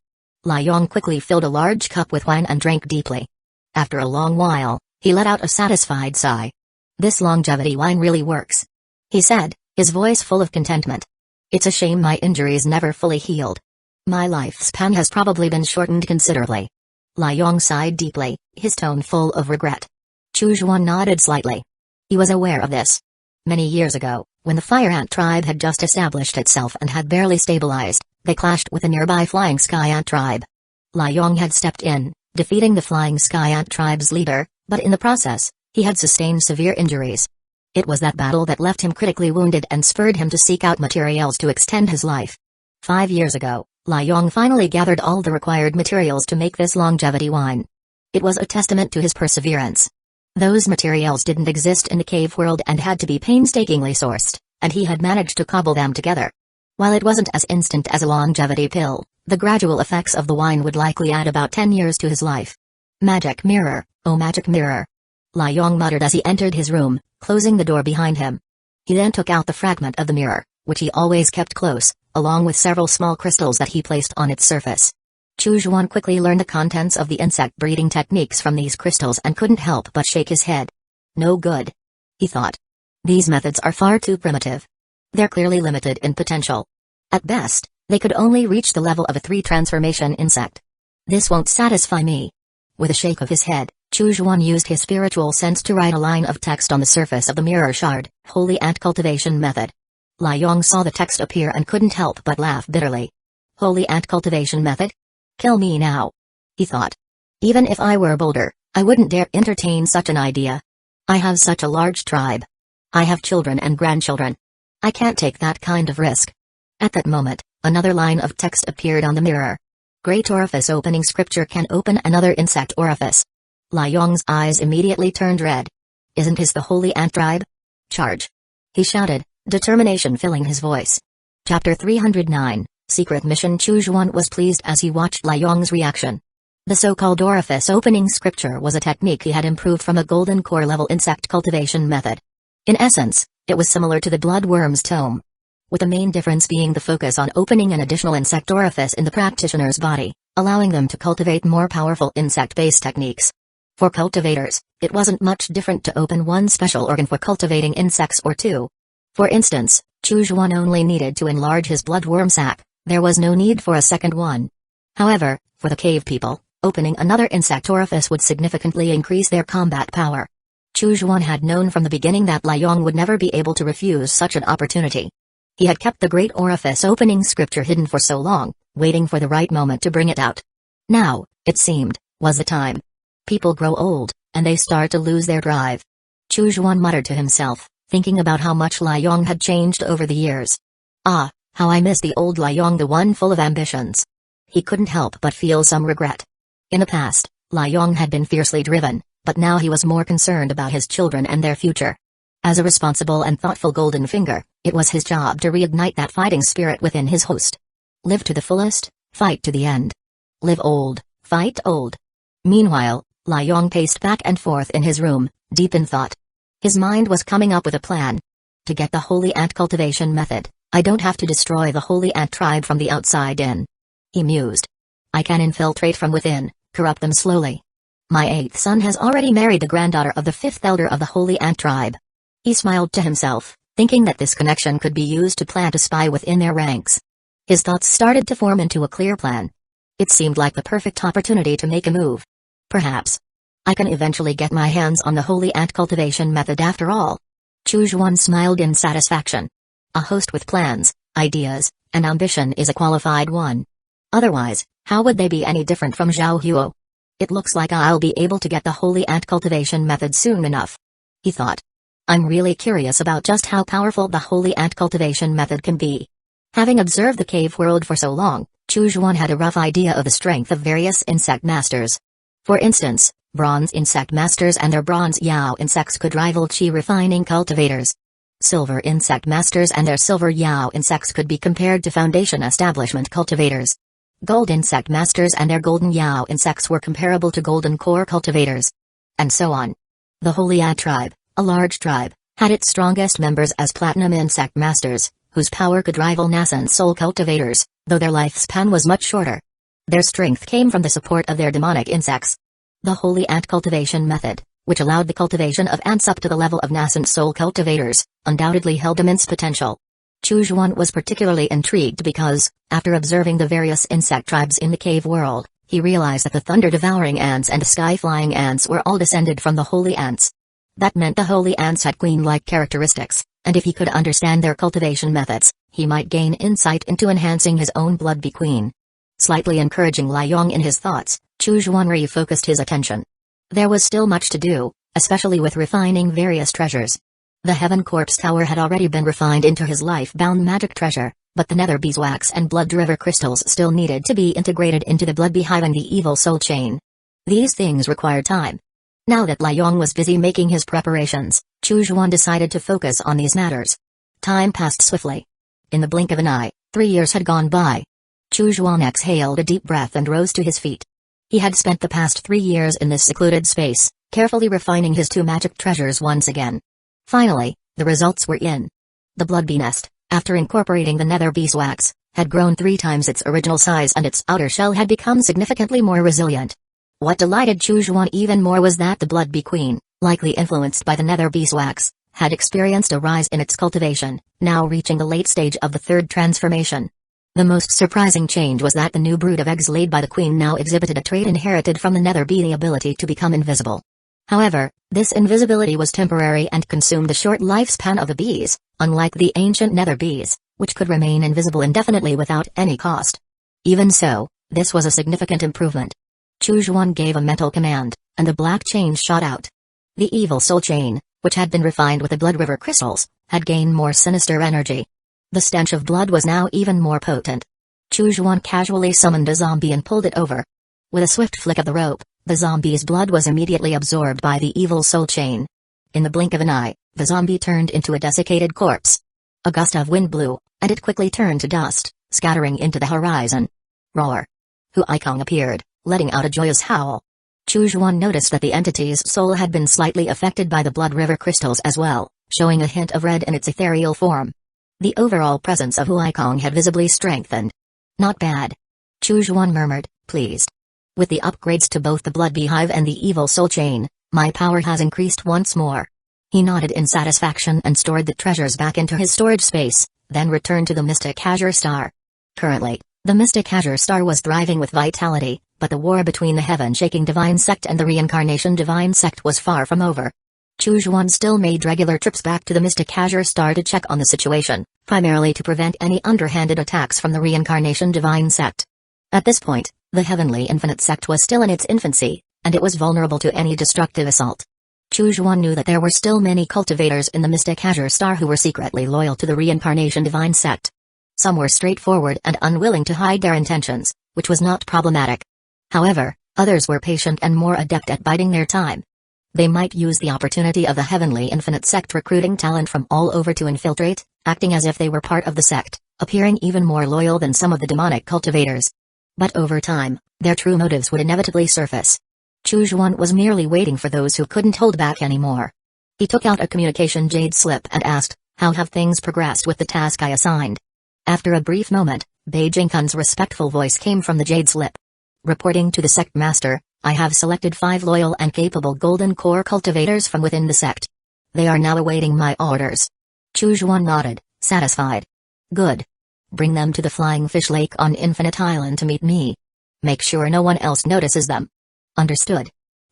Lai Yong quickly filled a large cup with wine and drank deeply. After a long while, he let out a satisfied sigh. This longevity wine really works, he said, his voice full of contentment. It's a shame my injuries never fully healed. My lifespan has probably been shortened considerably. Lai Yong sighed deeply, his tone full of regret. Chu Xuan nodded slightly. He was aware of this. Many years ago, when the Fire Ant tribe had just established itself and had barely stabilized, they clashed with the nearby Flying Sky Ant tribe. Lai Yong had stepped in, defeating the Flying Sky Ant tribe's leader, but in the process, he had sustained severe injuries. It was that battle that left him critically wounded and spurred him to seek out materials to extend his life. 5 years ago, Lai Yong finally gathered all the required materials to make this longevity wine. It was a testament to his perseverance. Those materials didn't exist in the cave world and had to be painstakingly sourced, and he had managed to cobble them together. While it wasn't as instant as a longevity pill, the gradual effects of the wine would likely add about 10 years to his life. Magic mirror, oh magic mirror. Lai Yong muttered as he entered his room, closing the door behind him. He then took out the fragment of the mirror, which he always kept close, along with several small crystals that he placed on its surface. Chu Xuan quickly learned the contents of the insect breeding techniques from these crystals and couldn't help but shake his head. No good, he thought. These methods are far too primitive. They're clearly limited in potential. At best, they could only reach the level of a 3-transformation insect. This won't satisfy me. With a shake of his head, Chu Xuan used his spiritual sense to write a line of text on the surface of the mirror shard, Holy Ant Cultivation Method. Lai Yong saw the text appear and couldn't help but laugh bitterly. Holy Ant Cultivation Method? Kill me now, he thought. Even if I were bolder, I wouldn't dare entertain such an idea. I have such a large tribe. I have children and grandchildren. I can't take that kind of risk. At that moment, another line of text appeared on the mirror. Great orifice opening scripture can open another insect orifice. Lai Yong's eyes immediately turned red. Isn't his the Holy Ant tribe? Charge! He shouted, determination filling his voice. Chapter 309, Secret Mission. Chu Xuan was pleased as he watched Lai Yong's reaction. The so-called orifice opening scripture was a technique he had improved from a golden core level insect cultivation method. In essence, it was similar to the bloodworm's tome, with the main difference being the focus on opening an additional insect orifice in the practitioner's body, allowing them to cultivate more powerful insect-based techniques. For cultivators, it wasn't much different to open one special organ for cultivating insects or two. For instance, Chu Xuan only needed to enlarge his bloodworm sac, there was no need for a second one. However, for the cave people, opening another insect orifice would significantly increase their combat power. Chu Xuan had known from the beginning that Lai Yong would never be able to refuse such an opportunity. He had kept the great orifice opening scripture hidden for so long, waiting for the right moment to bring it out. Now, it seemed, was the time. People grow old, and they start to lose their drive. Chu Xuan muttered to himself, thinking about how much Lai Yong had changed over the years. Ah, how I miss the old Lai Yong, the one full of ambitions. He couldn't help but feel some regret. In the past, Lai Yong had been fiercely driven, but now he was more concerned about his children and their future. As a responsible and thoughtful Golden Finger, it was his job to reignite that fighting spirit within his host. Live to the fullest, fight to the end. Live old, fight old. Meanwhile, Lai Yong paced back and forth in his room, deep in thought. His mind was coming up with a plan. To get the Holy Ant Cultivation Method, I don't have to destroy the Holy Ant tribe from the outside in. He mused. I can infiltrate from within, corrupt them slowly. My 8th son has already married the granddaughter of the 5th elder of the Holy Ant tribe. He smiled to himself, thinking that this connection could be used to plant a spy within their ranks. His thoughts started to form into a clear plan. It seemed like the perfect opportunity to make a move. Perhaps I can eventually get my hands on the Holy Ant Cultivation Method after all. Chu Xuan smiled in satisfaction. A host with plans, ideas, and ambition is a qualified one. Otherwise, how would they be any different from Zhao Huo? It looks like I'll be able to get the Holy Ant Cultivation Method soon enough, he thought. I'm really curious about just how powerful the Holy Ant Cultivation Method can be. Having observed the cave world for so long, Chu Xuan had a rough idea of the strength of various insect masters. For instance, bronze insect masters and their bronze Yao insects could rival Qi refining cultivators. Silver insect masters and their silver Yao insects could be compared to foundation establishment cultivators. Gold insect masters and their golden Yao insects were comparable to golden core cultivators. And so on. The Holy Ant tribe, a large tribe, had its strongest members as platinum insect masters, whose power could rival nascent soul cultivators, though their lifespan was much shorter. Their strength came from the support of their demonic insects. The Holy Ant Cultivation Method, which allowed the cultivation of ants up to the level of nascent soul cultivators, undoubtedly held immense potential. Chu Xuan was particularly intrigued because, after observing the various insect tribes in the cave world, he realized that the thunder-devouring ants and the sky-flying ants were all descended from the holy ants. That meant the holy ants had queen-like characteristics, and if he could understand their cultivation methods, he might gain insight into enhancing his own blood-be queen. Slightly encouraging Lai Yong in his thoughts, Chu Xuan refocused his attention. There was still much to do, especially with refining various treasures. The Heaven Corpse Tower had already been refined into his life-bound magic treasure, but the nether beeswax and blood river crystals still needed to be integrated into the blood beehive and the evil soul chain. These things required time. Now that Lai Yong was busy making his preparations, Chu Xuan decided to focus on these matters. Time passed swiftly. In the blink of an eye, 3 years had gone by. Chu Xuan exhaled a deep breath and rose to his feet. He had spent the past 3 years in this secluded space, carefully refining his 2 magic treasures once again. Finally, the results were in. The blood bee nest, after incorporating the nether beeswax, had grown 3 times its original size and its outer shell had become significantly more resilient. What delighted Chu Xuan even more was that the blood bee queen, likely influenced by the nether beeswax, had experienced a rise in its cultivation, now reaching the late stage of the 3rd transformation. The most surprising change was that the new brood of eggs laid by the queen now exhibited a trait inherited from the nether bee, the ability to become invisible. However, this invisibility was temporary and consumed the short lifespan of the bees, unlike the ancient nether bees, which could remain invisible indefinitely without any cost. Even so, this was a significant improvement. Chu Xuan gave a mental command, and the black chain shot out. The evil soul chain, which had been refined with the blood river crystals, had gained more sinister energy. The stench of blood was now even more potent. Chu Xuan casually summoned a zombie and pulled it over. With a swift flick of the rope, the zombie's blood was immediately absorbed by the evil soul chain. In the blink of an eye, the zombie turned into a desiccated corpse. A gust of wind blew, and it quickly turned to dust, scattering into the horizon. Roar! Hueco appeared, letting out a joyous howl. Chu Xuan noticed that the entity's soul had been slightly affected by the blood river crystals as well, showing a hint of red in its ethereal form. The overall presence of Hueco had visibly strengthened. Not bad. Chu Xuan murmured, pleased. With the upgrades to both the blood beehive and the evil soul chain, my power has increased once more. He nodded in satisfaction and stored the treasures back into his storage space, then returned to the Mystic Azure Star. Currently, the Mystic Azure Star was thriving with vitality, but the war between the Heaven-Shaking Divine Sect and the Reincarnation Divine Sect was far from over. Chu Xuan still made regular trips back to the Mystic Azure Star to check on the situation, primarily to prevent any underhanded attacks from the Reincarnation Divine Sect. At this point, the Heavenly Infinite Sect was still in its infancy, and it was vulnerable to any destructive assault. Chu Xuan knew that there were still many cultivators in the Mystic Azure Star who were secretly loyal to the Reincarnation Divine Sect. Some were straightforward and unwilling to hide their intentions, which was not problematic. However, others were patient and more adept at biding their time. They might use the opportunity of the Heavenly Infinite Sect recruiting talent from all over to infiltrate, acting as if they were part of the sect, appearing even more loyal than some of the demonic cultivators. But over time, their true motives would inevitably surface. Chu Xuan was merely waiting for those who couldn't hold back anymore. He took out a communication jade slip and asked, how have things progressed with the task I assigned? After a brief moment, Beijing Kun's respectful voice came from the jade slip. Reporting to the sect master, I have selected 5 loyal and capable golden core cultivators from within the sect. They are now awaiting my orders. Chu Xuan nodded, satisfied. Good. Bring them to the Flying Fish Lake on Infinite Island to meet me. Make sure no one else notices them. Understood.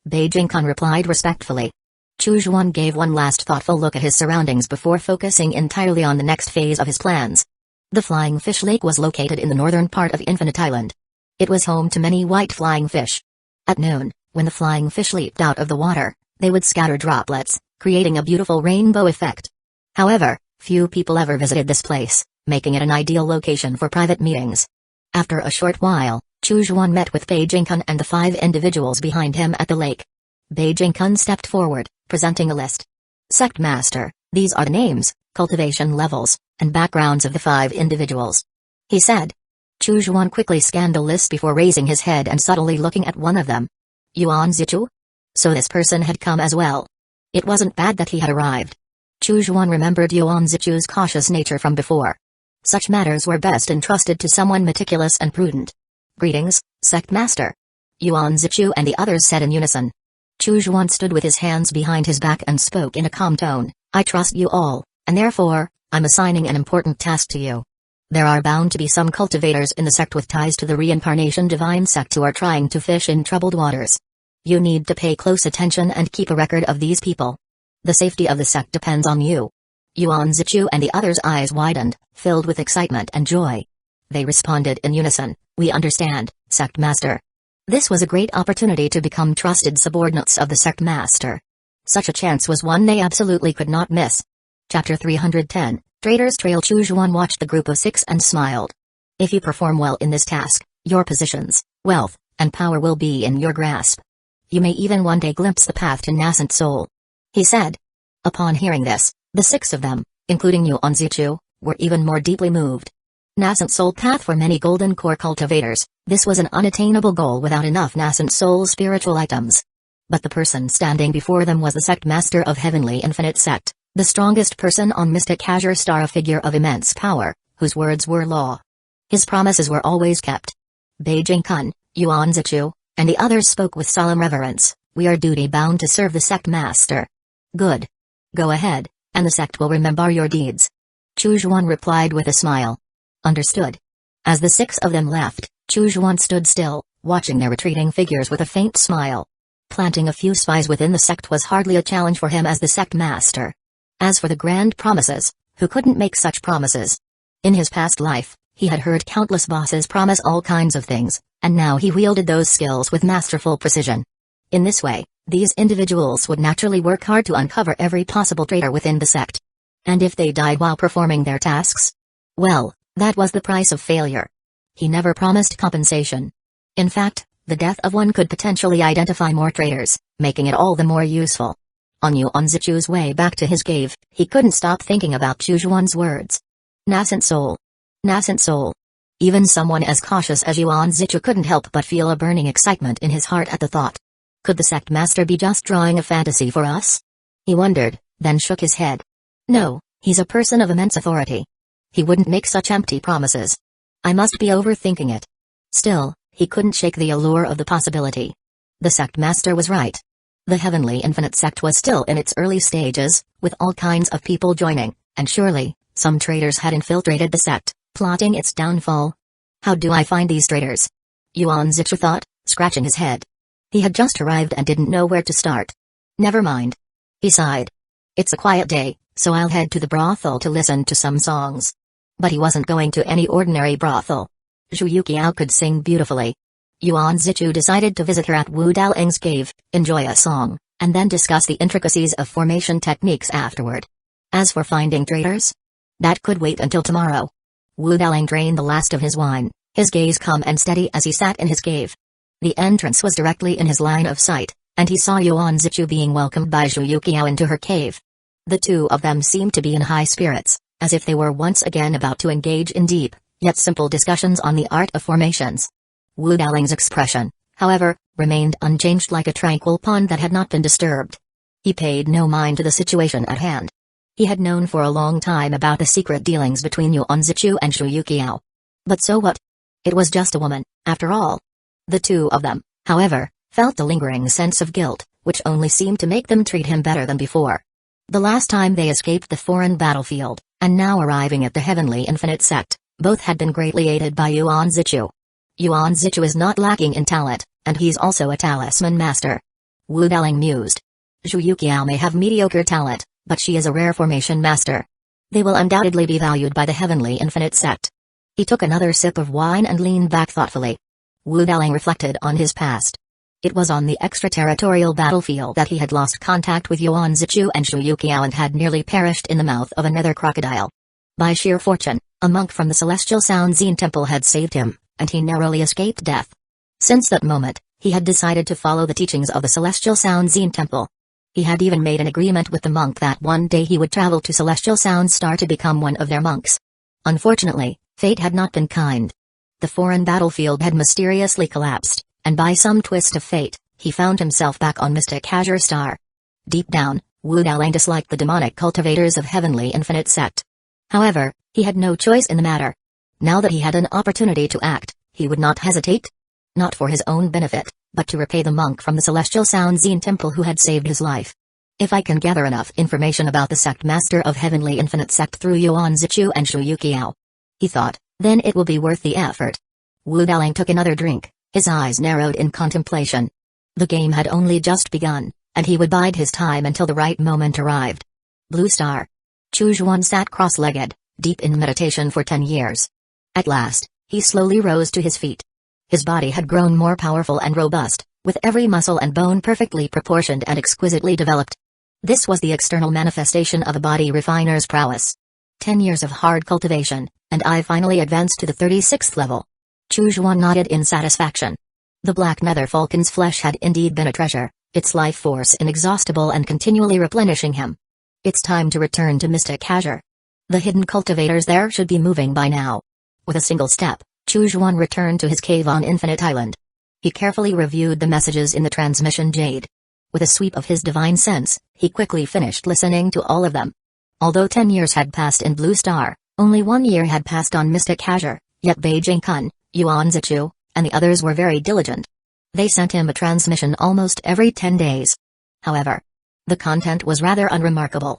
Beijing Kun replied respectfully. Chu Xuan gave one last thoughtful look at his surroundings before focusing entirely on the next phase of his plans. The Flying Fish Lake was located in the northern part of Infinite Island. It was home to many white flying fish. At noon, when the flying fish leaped out of the water, they would scatter droplets, creating a beautiful rainbow effect. However, few people ever visited this place, making it an ideal location for private meetings. After a short while, Chu Xuan met with Beijing Kun and the 5 individuals behind him at the lake. Beijing Kun stepped forward, presenting a list. Sect Master, these are the names, cultivation levels, and backgrounds of the 5 individuals. He said. Chu Xuan quickly scanned the list before raising his head and subtly looking at one of them. Yuan Zichu? So this person had come as well. It wasn't bad that he had arrived. Chu Xuan remembered Yuan Zichu's cautious nature from before. Such matters were best entrusted to someone meticulous and prudent. Greetings, Sect Master. Yuan Zichu and the others said in unison. Chu Xuan stood with his hands behind his back and spoke in a calm tone. I trust you all, and therefore, I'm assigning an important task to you. There are bound to be some cultivators in the sect with ties to the Reincarnation Divine Sect who are trying to fish in troubled waters. You need to pay close attention and keep a record of these people. The safety of the sect depends on you. Yuan Zichu and the others' eyes widened, filled with excitement and joy. They responded in unison, we understand, Sect Master. This was a great opportunity to become trusted subordinates of the Sect Master. Such a chance was one they absolutely could not miss. Chapter 310, Traitor's Trail. Chujuan watched the group of 6 and smiled. If you perform well in this task, your positions, wealth, and power will be in your grasp. You may even one day glimpse the path to nascent soul, he said. Upon hearing this, the 6 of them, including Yuan Zichu, were even more deeply moved. Nascent soul path for many golden core cultivators, this was an unattainable goal without enough nascent soul spiritual items. But the person standing before them was the sect master of Heavenly Infinite Sect, the strongest person on Mystic Azure Star, a figure of immense power, whose words were law. His promises were always kept. Beijing Kun, Yuan Zichu, and the others spoke with solemn reverence. We are duty-bound to serve the sect master. Good. Go ahead, and the sect will remember your deeds. Chujuan replied with a smile. Understood. As the 6 of them left, Chujuan stood still, watching their retreating figures with a faint smile. Planting a few spies within the sect was hardly a challenge for him as the sect master. As for the grand promises, who couldn't make such promises? In his past life, he had heard countless bosses promise all kinds of things, and now he wielded those skills with masterful precision. In this way, these individuals would naturally work hard to uncover every possible traitor within the sect. And if they died while performing their tasks? Well, that was the price of failure. He never promised compensation. In fact, the death of one could potentially identify more traitors, making it all the more useful. On Yuan Zichu's way back to his cave, he couldn't stop thinking about Chujuan's words. Nascent soul. Nascent soul. Even someone as cautious as Yuan Zichu couldn't help but feel a burning excitement in his heart at the thought. Could the sect master be just drawing a fantasy for us? He wondered, then shook his head. No, he's a person of immense authority. He wouldn't make such empty promises. I must be overthinking it. Still, he couldn't shake the allure of the possibility. The sect master was right. The Heavenly Infinite Sect was still in its early stages, with all kinds of people joining, and surely, some traitors had infiltrated the sect, plotting its downfall. How do I find these traitors? Yuan Zichu thought, scratching his head. He had just arrived and didn't know where to start. Never mind. He sighed. It's a quiet day, so I'll head to the brothel to listen to some songs. But he wasn't going to any ordinary brothel. Zhu Yuqiao could sing beautifully. Yuan Zichu decided to visit her at Wu Daoling's cave, enjoy a song, and then discuss the intricacies of formation techniques afterward. As for finding traitors? That could wait until tomorrow. Wu Daoling drained the last of his wine, his gaze calm and steady as he sat in his cave. The entrance was directly in his line of sight, and he saw Yuan Zichu being welcomed by Zhu Yuqiao into her cave. The 2 of them seemed to be in high spirits, as if they were once again about to engage in deep, yet simple discussions on the art of formations. Wu Daoling's expression, however, remained unchanged like a tranquil pond that had not been disturbed. He paid no mind to the situation at hand. He had known for a long time about the secret dealings between Yuan Zichu and Zhu Yuqiao. But so what? It was just a woman, after all. The 2 of them, however, felt a lingering sense of guilt, which only seemed to make them treat him better than before. The last time they escaped the foreign battlefield, and now arriving at the Heavenly Infinite Sect, both had been greatly aided by Yuan Zichu. Yuan Zichu is not lacking in talent, and he's also a talisman master. Wu Daoling mused. Zhu Yuqiao may have mediocre talent, but she is a rare formation master. They will undoubtedly be valued by the Heavenly Infinite Sect. He took another sip of wine and leaned back thoughtfully. Wu Daoling reflected on his past. It was on the extraterritorial battlefield that he had lost contact with Yuan Zichu and Zhu Yuqiao and had nearly perished in the mouth of a nether crocodile. By sheer fortune, a monk from the Celestial Sound Zen Temple had saved him, and he narrowly escaped death. Since that moment, he had decided to follow the teachings of the Celestial Sound Zen Temple. He had even made an agreement with the monk that one day he would travel to Celestial Sound Star to become one of their monks. Unfortunately, fate had not been kind. The foreign battlefield had mysteriously collapsed, and by some twist of fate, he found himself back on Mystic Azure Star. Deep down, Wu Daoling disliked the demonic cultivators of Heavenly Infinite Sect. However, he had no choice in the matter. Now that he had an opportunity to act, he would not hesitate. Not for his own benefit, but to repay the monk from the Celestial Sound Zen Temple who had saved his life. If I can gather enough information about the sect master of Heavenly Infinite Sect through Yuan Zichu and Zhu Yuqiao, he thought, then it will be worth the effort. Wu Daoling took another drink, his eyes narrowed in contemplation. The game had only just begun, and he would bide his time until the right moment arrived. Blue Star. Chujuan sat cross-legged, deep in meditation for 10 years. At last, he slowly rose to his feet. His body had grown more powerful and robust, with every muscle and bone perfectly proportioned and exquisitely developed. This was the external manifestation of a body refiner's prowess. 10 years of hard cultivation, and I finally advanced to the 36th level. Chu Zhuan nodded in satisfaction. The black nether falcon's flesh had indeed been a treasure, its life force inexhaustible and continually replenishing him. It's time to return to Mystic Azure. The hidden cultivators there should be moving by now. With a single step, Chu Zhuan returned to his cave on Infinite Island. He carefully reviewed the messages in the transmission jade. With a sweep of his divine sense, he quickly finished listening to all of them. Although 10 years had passed in Blue Star, only 1 year had passed on Mystic Azure, yet Beijing Kun, Yuan Zichu, and the others were very diligent. They sent him a transmission almost every 10 days. However, the content was rather unremarkable.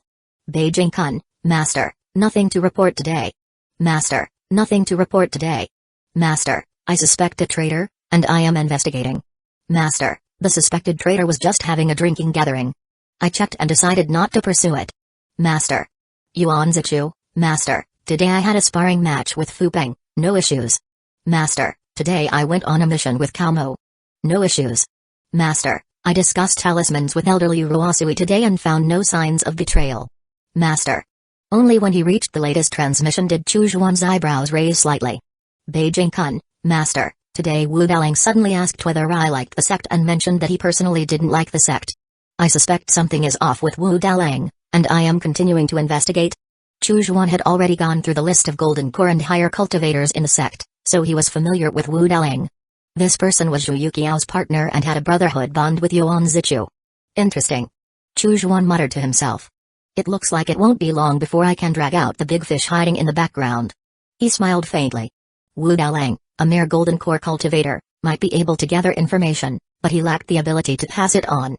Beijing Kun, Master, nothing to report today. Master, nothing to report today. Master, I suspect a traitor, and I am investigating. Master, the suspected traitor was just having a drinking gathering. I checked and decided not to pursue it. Master. Yuan Zichu, Master, today I had a sparring match with Fu Peng, no issues. Master, today I went on a mission with Cao Mo. No issues. Master, I discussed talismans with elderly Ruasui today and found no signs of betrayal. Master. Only when he reached the latest transmission did Chu Zhuan's eyebrows raise slightly. Beijing Kun, Master, today Wu Dalang suddenly asked whether I liked the sect and mentioned that he personally didn't like the sect. I suspect something is off with Wu Dalang, and I am continuing to investigate. Chu Zhuan had already gone through the list of golden core and higher cultivators in the sect, so he was familiar with Wu Dalang. This person was Zhu Yuqiao's partner and had a brotherhood bond with Yuan Zichu. Interesting. Chu Zhuan muttered to himself. It looks like it won't be long before I can drag out the big fish hiding in the background. He smiled faintly. Wu Dalang, a mere golden core cultivator, might be able to gather information, but he lacked the ability to pass it on.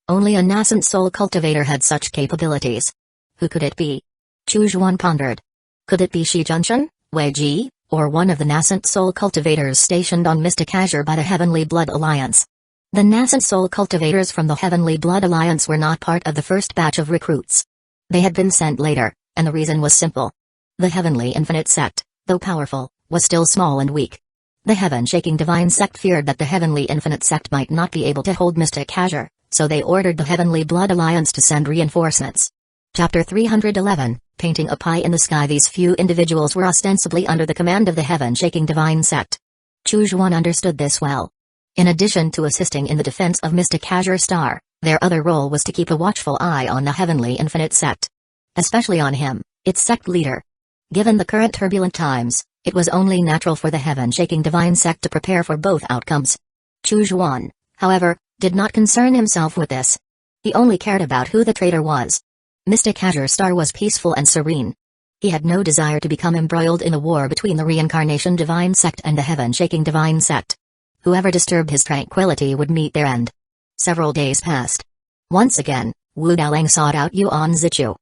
Only a nascent soul cultivator had such capabilities. Who could it be? Chu Zhuan pondered. Could it be Shi Junshan, Wei Ji, or one of the nascent soul cultivators stationed on Mystic Azure by the Heavenly Blood Alliance? The nascent soul cultivators from the Heavenly Blood Alliance were not part of the first batch of recruits. They had been sent later, and the reason was simple. The Heavenly Infinite Sect, though powerful, was still small and weak. The Heaven-shaking Divine Sect feared that the Heavenly Infinite Sect might not be able to hold Mystic Azure, so they ordered the Heavenly Blood Alliance to send reinforcements. Chapter 311, Painting a Pie in the Sky. These few individuals were ostensibly under the command of the Heaven-shaking Divine Sect. Chu Zhuan understood this well. In addition to assisting in the defense of Mystic Azure Star, their other role was to keep a watchful eye on the Heavenly Infinite Sect. Especially on him, its sect leader. Given the current turbulent times, it was only natural for the Heaven-shaking Divine Sect to prepare for both outcomes. Chu Zhuan, however, did not concern himself with this. He only cared about who the traitor was. Mystic Azure Star was peaceful and serene. He had no desire to become embroiled in a war between the Reincarnation Divine Sect and the Heaven-shaking Divine Sect. Whoever disturbed his tranquility would meet their end. Several days passed. Once again, Wu Dalang sought out Yuan Zichu.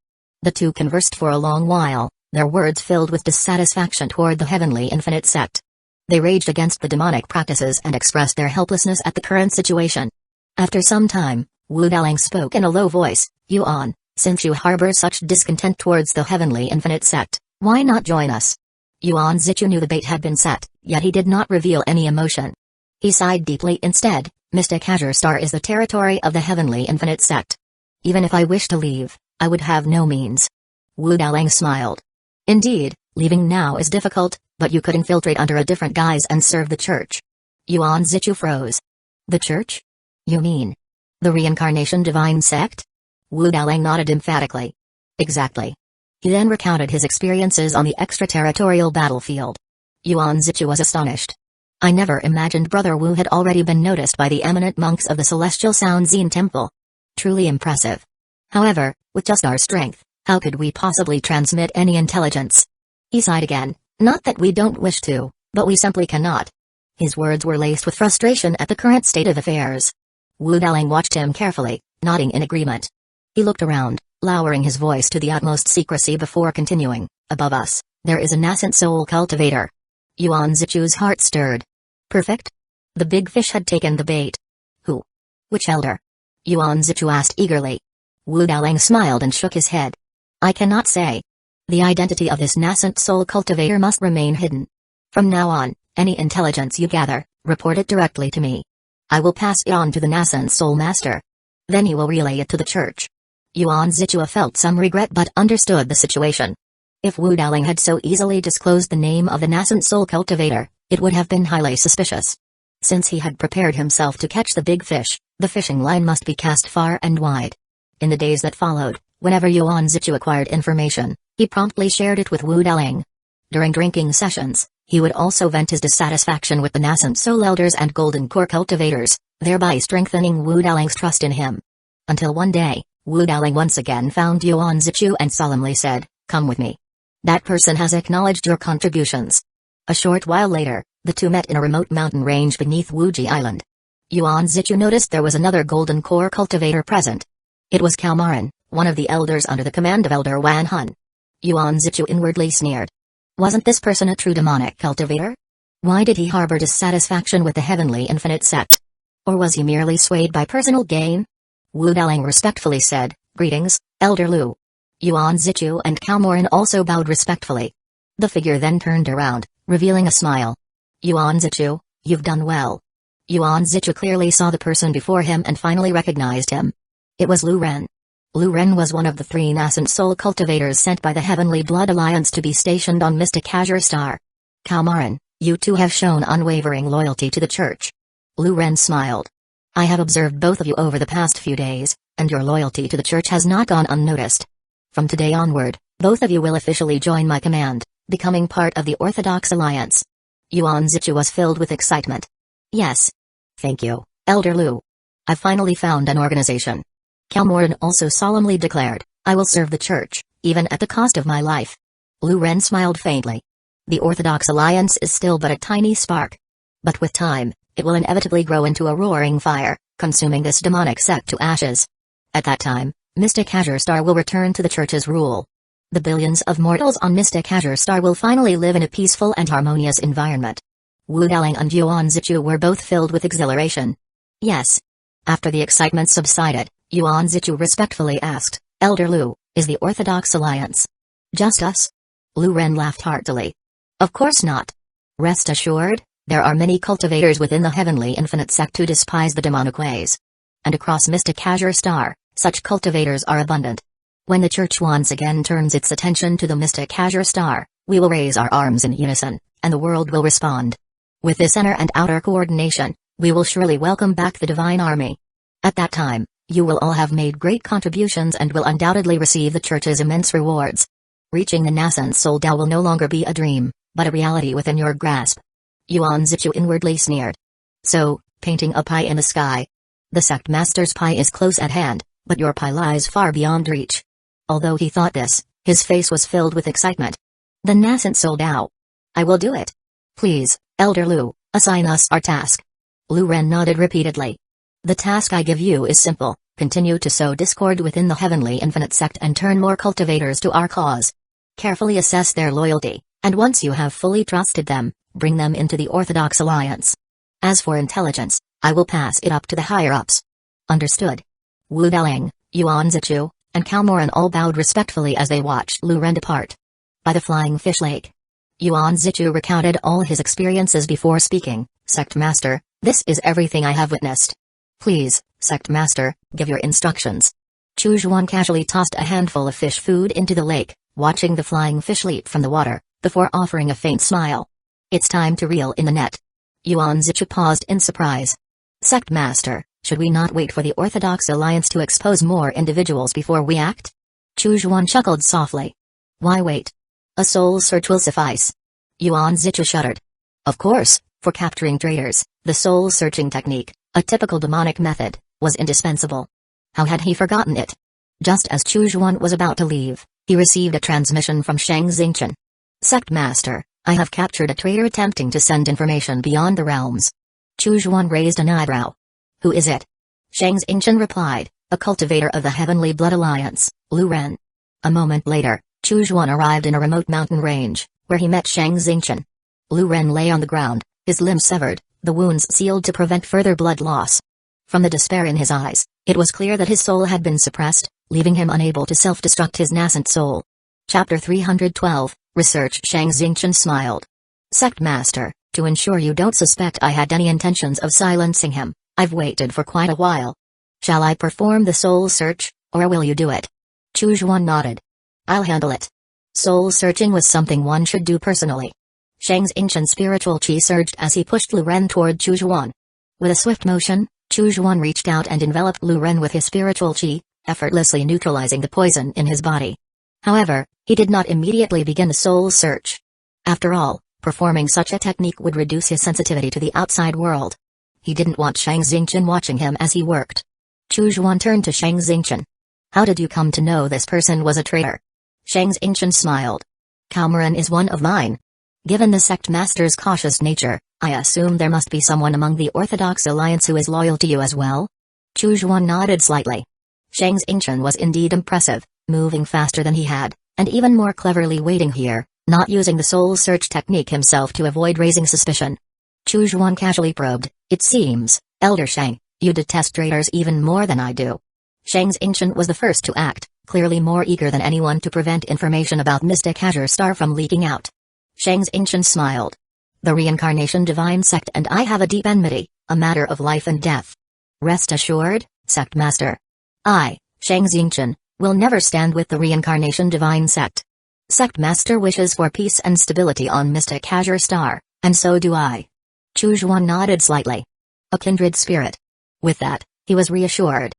The two conversed for a long while, their words filled with dissatisfaction toward the Heavenly Infinite Sect. They raged against the demonic practices and expressed their helplessness at the current situation. After some time, Wu Dalang spoke in a low voice, Yuan, since you harbor such discontent towards the Heavenly Infinite Sect, why not join us? Yuan Zichu knew the bait had been set, yet he did not reveal any emotion. He sighed deeply instead. Mystic Azure Star is the territory of the Heavenly Infinite Sect. Even if I wish to leave, I would have no means. Wu Dalang smiled. Indeed, leaving now is difficult, but you could infiltrate under a different guise and serve the church. Yuan Zichu froze. The church? You mean the Reincarnation Divine Sect? Wu Dalang nodded emphatically. Exactly. He then recounted his experiences on the extraterritorial battlefield. Yuan Zichu was astonished. I never imagined Brother Wu had already been noticed by the eminent monks of the Celestial Sound Zen Temple. Truly impressive. However, with just our strength, how could we possibly transmit any intelligence? He sighed again, not that we don't wish to, but we simply cannot. His words were laced with frustration at the current state of affairs. Wu Dalang watched him carefully, nodding in agreement. He looked around, lowering his voice to the utmost secrecy before continuing, above us, there is a nascent soul cultivator. Yuan Zichu's heart stirred. Perfect? The big fish had taken the bait. Who? Which elder? Yuan Zichu asked eagerly. Wu Dalang smiled and shook his head. I cannot say. The identity of this nascent soul cultivator must remain hidden. From now on, any intelligence you gather, report it directly to me. I will pass it on to the nascent soul master. Then he will relay it to the church. Yuan Zichua felt some regret but understood the situation. If Wu Daling had so easily disclosed the name of the nascent soul cultivator, it would have been highly suspicious. Since he had prepared himself to catch the big fish, the fishing line must be cast far and wide. In the days that followed, whenever Yuan Zichu acquired information, he promptly shared it with Wu Daling. During drinking sessions, he would also vent his dissatisfaction with the nascent soul elders and golden core cultivators, thereby strengthening Wu Daling's trust in him. Until one day, Wu Daling once again found Yuan Zichu and solemnly said, "Come with me. That person has acknowledged your contributions." A short while later, the two met in a remote mountain range beneath Wuji Island. Yuan Zichu noticed there was another golden core cultivator present. It was Kalmarin, one of the elders under the command of Elder Wan Hun. Yuan Zichu inwardly sneered. Wasn't this person a true demonic cultivator? Why did he harbor dissatisfaction with the Heavenly Infinite sect? Or was he merely swayed by personal gain? Wu Daling respectfully said, "Greetings, Elder Lu." Yuan Zichu and Kalmarin also bowed respectfully. The figure then turned around, revealing a smile. "Yuan Zichu, you've done well." Yuan Zichu clearly saw the person before him and finally recognized him. It was Lu Ren. Lu Ren was one of the 3 nascent soul cultivators sent by the Heavenly Blood Alliance to be stationed on Mystic Azure Star. "Kalmarin, you two have shown unwavering loyalty to the church." Lu Ren smiled. "I have observed both of you over the past few days, and your loyalty to the church has not gone unnoticed. From today onward, both of you will officially join my command, becoming part of the Orthodox Alliance." Yuan Zichu was filled with excitement. "Yes. Thank you, Elder Lu. I've finally found an organization." Kalmarin also solemnly declared, "I will serve the church, even at the cost of my life." Lu Ren smiled faintly. The Orthodox Alliance is still but a tiny spark. But with time, it will inevitably grow into a roaring fire, consuming this demonic sect to ashes. At that time, Mystic Azure Star will return to the church's rule. The billions of mortals on Mystic Azure Star will finally live in a peaceful and harmonious environment. Wu Daling and Yuan Zichu were both filled with exhilaration. "Yes." After the excitement subsided, Yuan Zichu respectfully asked, "Elder Lu, is the Orthodox Alliance just us?" Lu Ren laughed heartily. "Of course not. Rest assured, there are many cultivators within the Heavenly Infinite sect who despise the demonic ways. And across Mystic Azure Star, such cultivators are abundant. When the church once again turns its attention to the Mystic Azure Star, we will raise our arms in unison, and the world will respond. With this inner and outer coordination, we will surely welcome back the Divine Army. At that time, you will all have made great contributions and will undoubtedly receive the church's immense rewards. Reaching the nascent soul Tao will no longer be a dream, but a reality within your grasp." Yuan Zichu inwardly sneered. "So, painting a pie in the sky. The sect master's pie is close at hand, but your pie lies far beyond reach." Although he thought this, his face was filled with excitement. "The nascent soul Tao. I will do it. Please, Elder Lu, assign us our task." Lu Ren nodded repeatedly. "The task I give you is simple: continue to sow discord within the Heavenly Infinite sect and turn more cultivators to our cause. Carefully assess their loyalty, and once you have fully trusted them, bring them into the Orthodox Alliance. As for intelligence, I will pass it up to the higher-ups." "Understood." Wu Daling, Yuan Zichu, and Kalmarin all bowed respectfully as they watched Lu Ren depart. By the Flying Fish Lake, Yuan Zichu recounted all his experiences before speaking. "Sect Master, this is everything I have witnessed. Please, Sect Master, give your instructions." Chu Zhuan casually tossed a handful of fish food into the lake, watching the flying fish leap from the water, before offering a faint smile. "It's time to reel in the net." Yuan Zichu paused in surprise. "Sect Master, should we not wait for the Orthodox Alliance to expose more individuals before we act?" Chu Zhuan chuckled softly. "Why wait? A soul search will suffice." Yuan Zichu shuddered. Of course, for capturing traitors, the soul searching technique, a typical demonic method, was indispensable. How had he forgotten it? Just as Chu Zhuan was about to leave, he received a transmission from Shang Xingchen. "Sect Master, I have captured a traitor attempting to send information beyond the realms." Chu Zhuan raised an eyebrow. "Who is it?" Shang Xingchen replied, "A cultivator of the Heavenly Blood Alliance, Lu Ren." A moment later, Chu Zhuan arrived in a remote mountain range, where he met Shang Xingchen. Lu Ren lay on the ground, his limbs severed, the wounds sealed to prevent further blood loss. From the despair in his eyes, it was clear that his soul had been suppressed, leaving him unable to self-destruct his nascent soul. Chapter 312, Research. Shang Xingchen smiled. "Sect Master, to ensure you don't suspect I had any intentions of silencing him, I've waited for quite a while. Shall I perform the soul search, Or will you do it? Chu Juan nodded. I'll handle it. Soul searching was something one should do personally. Shang's ancient spiritual chi surged as he pushed Lu Ren toward Chu Juan. With a swift motion, Chu Juan reached out and enveloped Lu Ren with his spiritual chi, effortlessly neutralizing the poison in his body. However, he did not immediately begin the soul search. After all, performing such a technique would reduce his sensitivity to the outside world. He didn't want Shang Xingqian watching him as he worked. Chu Juan turned to Shang Xingqian. How did you come to know this person was a traitor? Shang Xingqian smiled. Cameron is one of mine. Given the sect master's cautious nature, I assume there must be someone among the Orthodox Alliance who is loyal to you as well? Chu Juan nodded slightly. Shang Xingqian was indeed impressive, moving faster than he had, and even more cleverly waiting here, not using the soul search technique himself to avoid raising suspicion. Chu Juan casually probed, it seems, Elder Shang, you detest traitors even more than I do. Shang Xingqian was the first to act, clearly more eager than anyone to prevent information about Mystic Azure Star from leaking out. Shang Xingqian smiled. The Reincarnation Divine Sect and I have a deep enmity, a matter of life and death. Rest assured, Sect Master. I, Shang Xingqian, will never stand with the Reincarnation Divine Sect. Sect Master wishes for peace and stability on Mystic Azure Star, and so do I. Chu Juan nodded slightly. A kindred spirit. With that, he was reassured.